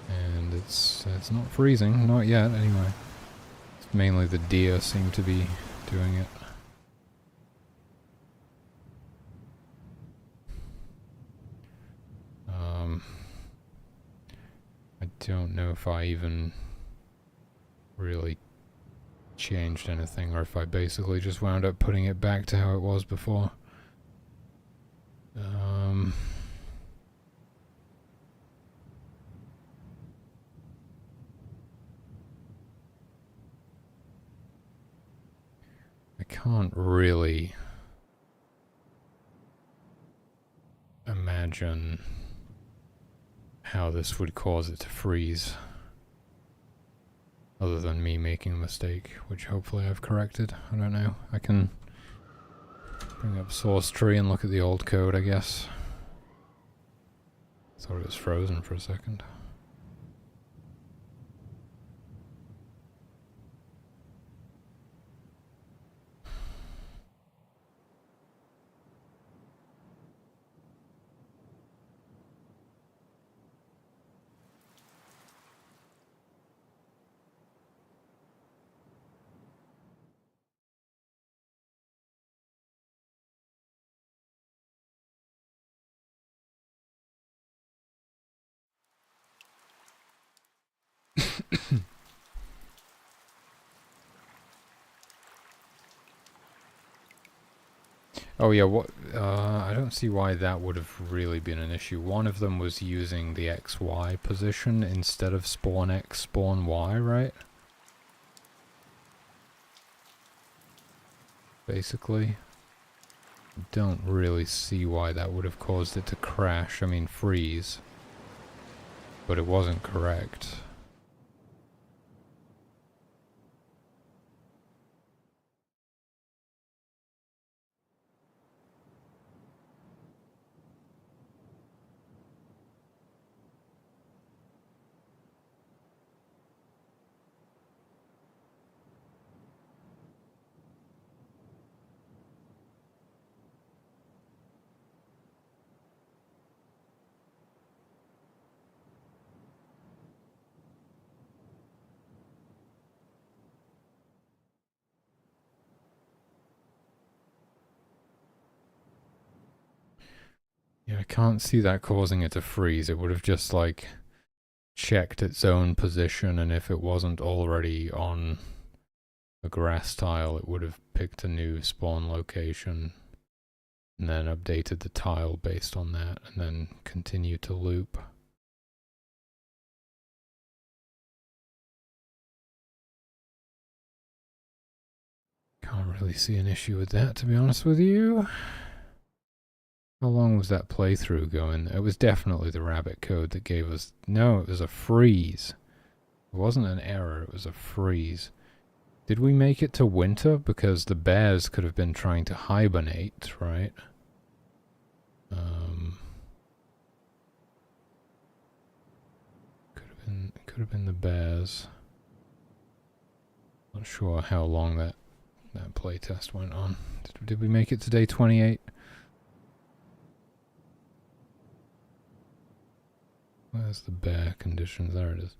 Speaker 1: And it's not freezing, not yet anyway. It's mainly the deer seem to be doing it. I don't know if I even really changed anything, or if I basically just wound up putting it back to how it was before. I can't really imagine how this would cause it to freeze, other than me making a mistake, which hopefully I've corrected. I don't know. I can bring up source tree and look at the old code, I guess. Thought it was frozen for a second. Oh yeah, what? I don't see why that would have really been an issue. One of them was using the XY position instead of spawn X, spawn Y, right? Basically. Don't really see why that would have caused it to crash, I mean freeze. But it wasn't correct. Yeah, I can't see that causing it to freeze. It would have just like checked its own position, and if it wasn't already on a grass tile, it would have picked a new spawn location and then updated the tile based on that, and then continued to loop. Can't really see an issue with that, to be honest with you. How long was that playthrough going? It was definitely the rabbit code that gave us... No, it was a freeze. It wasn't an error, it was a freeze. Did we make it to winter? Because the bears could have been trying to hibernate, right? Could have been the bears. Not sure how long that playtest went on. Did we make it to day 28? Where's the bear conditions? There it is.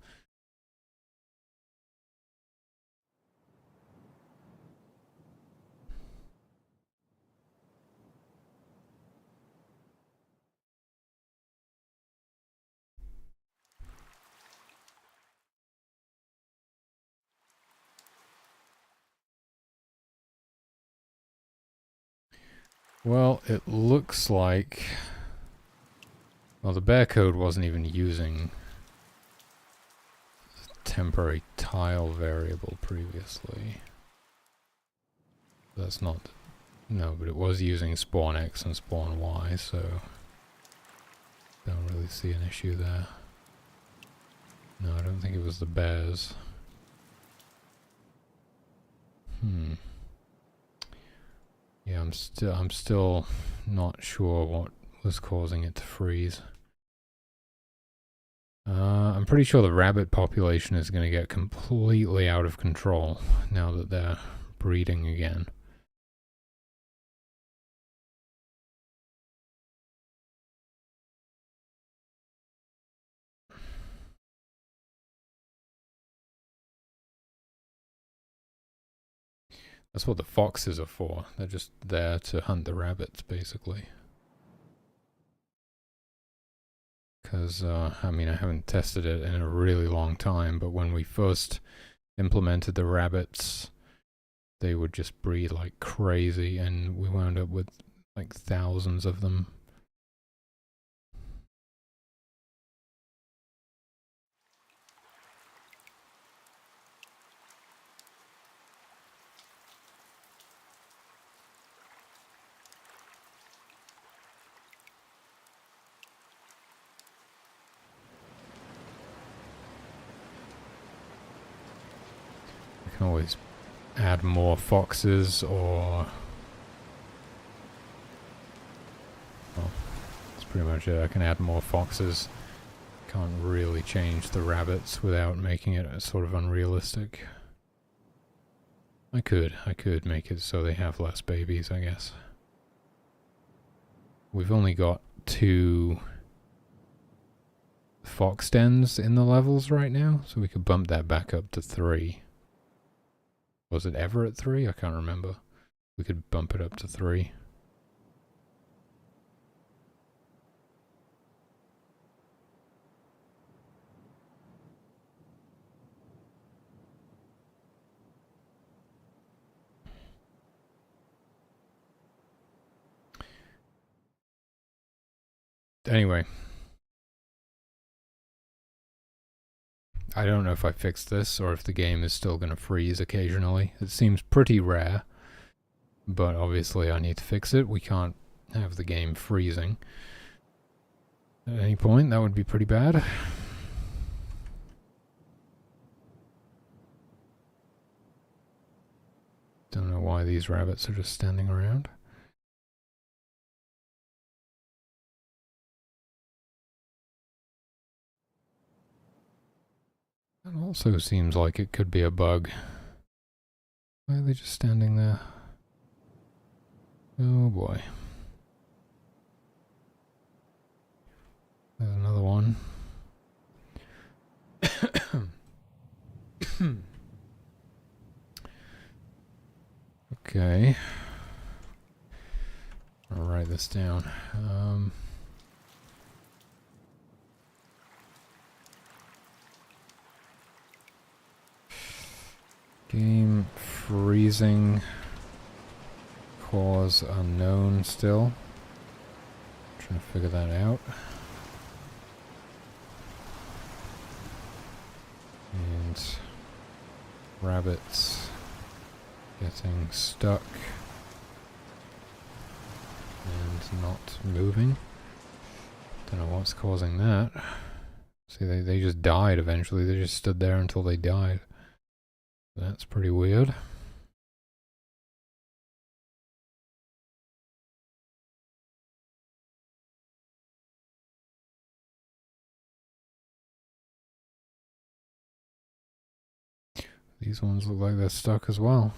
Speaker 1: Well, it looks like... Well, the bear code wasn't even using the temporary tile variable previously. That's not No, but it was using spawn X and spawn Y, so don't really see an issue there. No, I don't think it was the bears. Yeah, I'm still not sure what was causing it to freeze. I'm pretty sure the rabbit population is going to get completely out of control now that they're breeding again. That's what the foxes are for. They're just there to hunt the rabbits, basically. Because, I mean, I haven't tested it in a really long time, but when we first implemented the rabbits, they would just breed like crazy, and we wound up with like thousands of them. I can always add more foxes, or well, that's pretty much it. I can add more foxes. Can't really change the rabbits without making it sort of unrealistic. I could make it so they have less babies, I guess. We've only got 2 fox dens in the levels right now, so we could bump that back up to 3. Was it ever at 3? I can't remember. We could bump it up to 3. Anyway, I don't know if I fixed this or if the game is still going to freeze occasionally. It seems pretty rare, but obviously I need to fix it. We can't have the game freezing at any point. That would be pretty bad. Don't know why these rabbits are just standing around. That also seems like it could be a bug. Why are they just standing there? Oh boy. There's another one. Okay. I'll write this down. Game freezing. Cause unknown still. Trying to figure that out. And rabbits getting stuck and not moving. Don't know what's causing that. See, they just died eventually. They just stood there until they died. That's pretty weird. These ones look like they're stuck as well.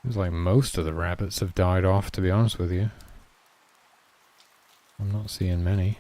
Speaker 1: Seems like most of the rabbits have died off, to be honest with you. I'm not seeing many.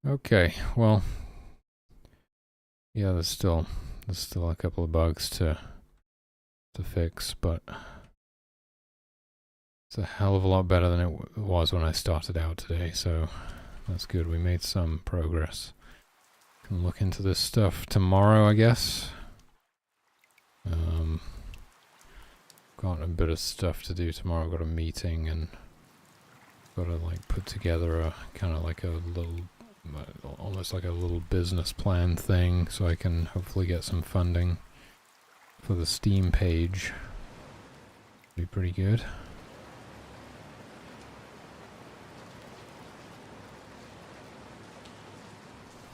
Speaker 1: Okay, well, yeah, there's still a couple of bugs to fix, but it's a hell of a lot better than it was when I started out today, so that's good. We made some progress. Can look into this stuff tomorrow, I guess. Got a bit of stuff to do tomorrow. I've got a meeting and got to like put together a kind of like a little, almost like a little business plan thing, so I can hopefully get some funding for the Steam page. Be pretty good.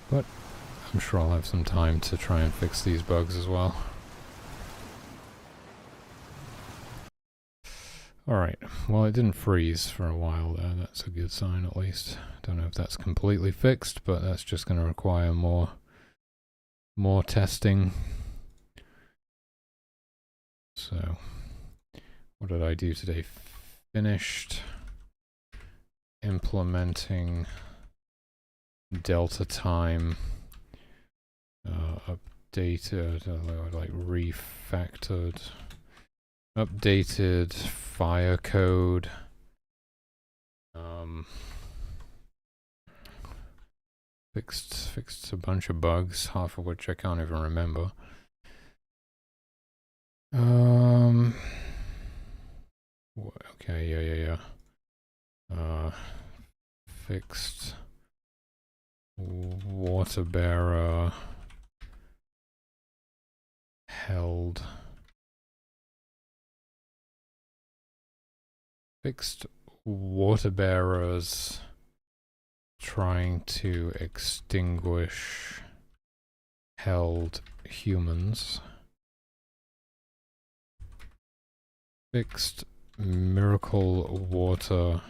Speaker 1: But I'm sure I'll have some time to try and fix these bugs as well. Alright, well, it didn't freeze for a while there. That's a good sign, at least. Don't know if that's completely fixed, but that's just going to require more testing. So, what did I do today? Finished implementing delta time, updated, like refactored, updated fire code, fixed a bunch of bugs, half of which I can't even remember. Okay, yeah. Fixed water bearer held. Fixed water bearers trying to extinguish held humans. Fixed miracle water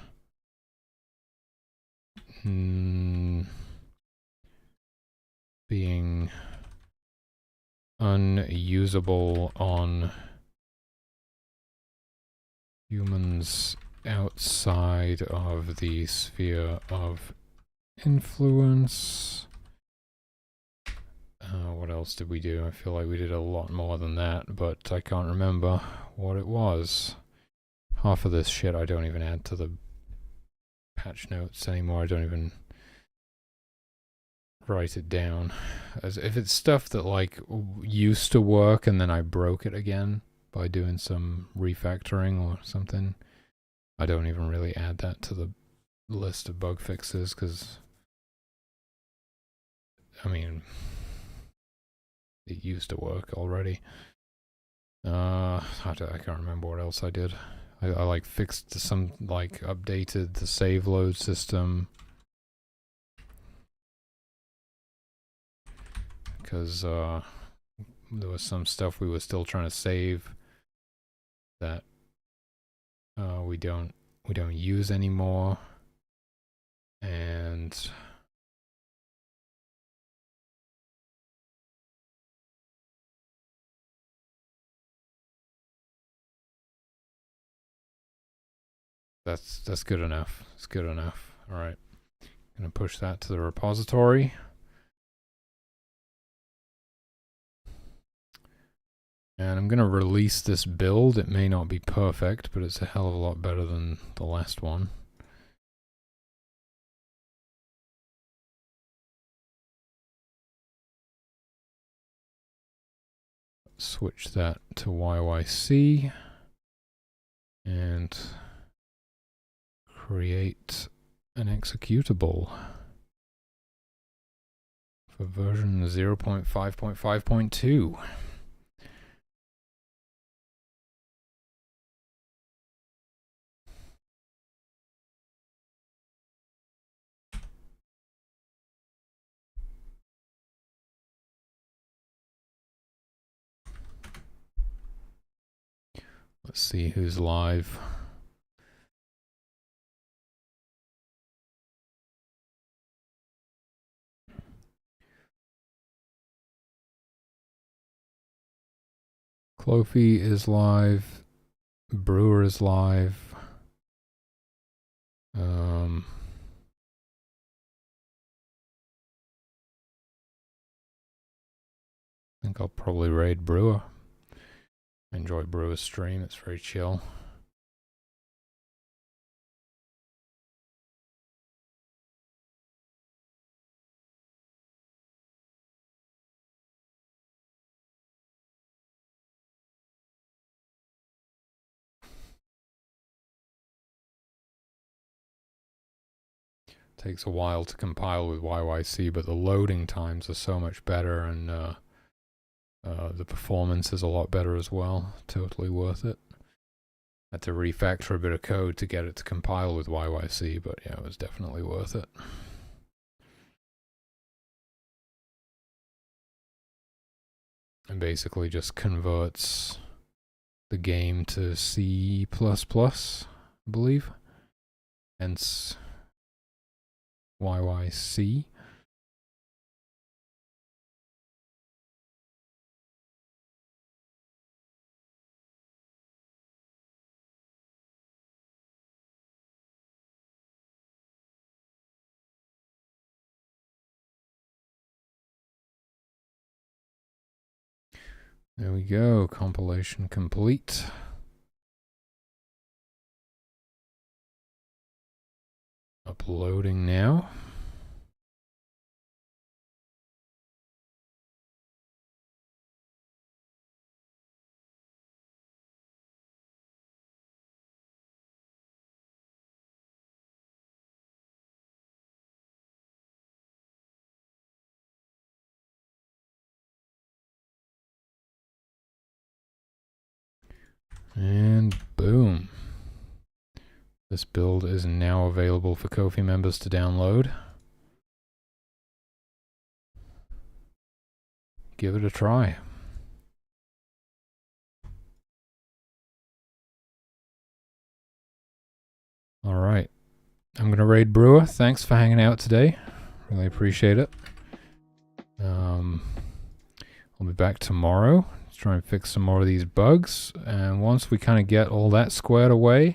Speaker 1: being unusable on humans outside of the sphere of influence. What else did we do? I feel like we did a lot more than that, but I can't remember what it was. Half of this shit I don't even add to the patch notes anymore. I don't even write it down. As if it's stuff that like used to work and then I broke it again by doing some refactoring or something, I don't even really add that to the list of bug fixes, because I mean, it used to work already. I can't remember what else I did. I like fixed some, like updated the save load system, because there was some stuff we were still trying to save that we don't use anymore, and that's good enough. It's good enough. All right, gonna push that to the repository. And I'm going to release this build. It may not be perfect, but it's a hell of a lot better than the last one. switch that to YYC and create an executable for version 0.5.5.2. Let's see who's live. Clofy is live. Brewer is live. I think I'll probably raid Brewer. I enjoy Brewer's stream, it's very chill. Takes a while to compile with YYC, but the loading times are so much better, and the performance is a lot better as well. Totally worth it. Had to refactor a bit of code to get it to compile with YYC, but yeah, it was definitely worth it. And basically just converts the game to C++, I believe. Hence YYC. There we go, compilation complete. Uploading now. And boom. This build is now available for Ko-fi members to download. Give it a try. All right. I'm going to raid Brewer. Thanks for hanging out today. Really appreciate it. I'll be back tomorrow to try and fix some more of these bugs. And once we kind of get all that squared away,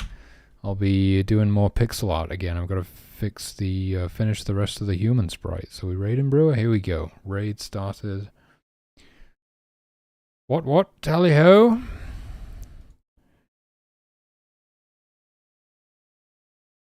Speaker 1: I'll be doing more pixel art again. I've got to fix the finish the rest of the human sprite. So we raid in Brewer. Here we go. Raid started. What? Tally ho!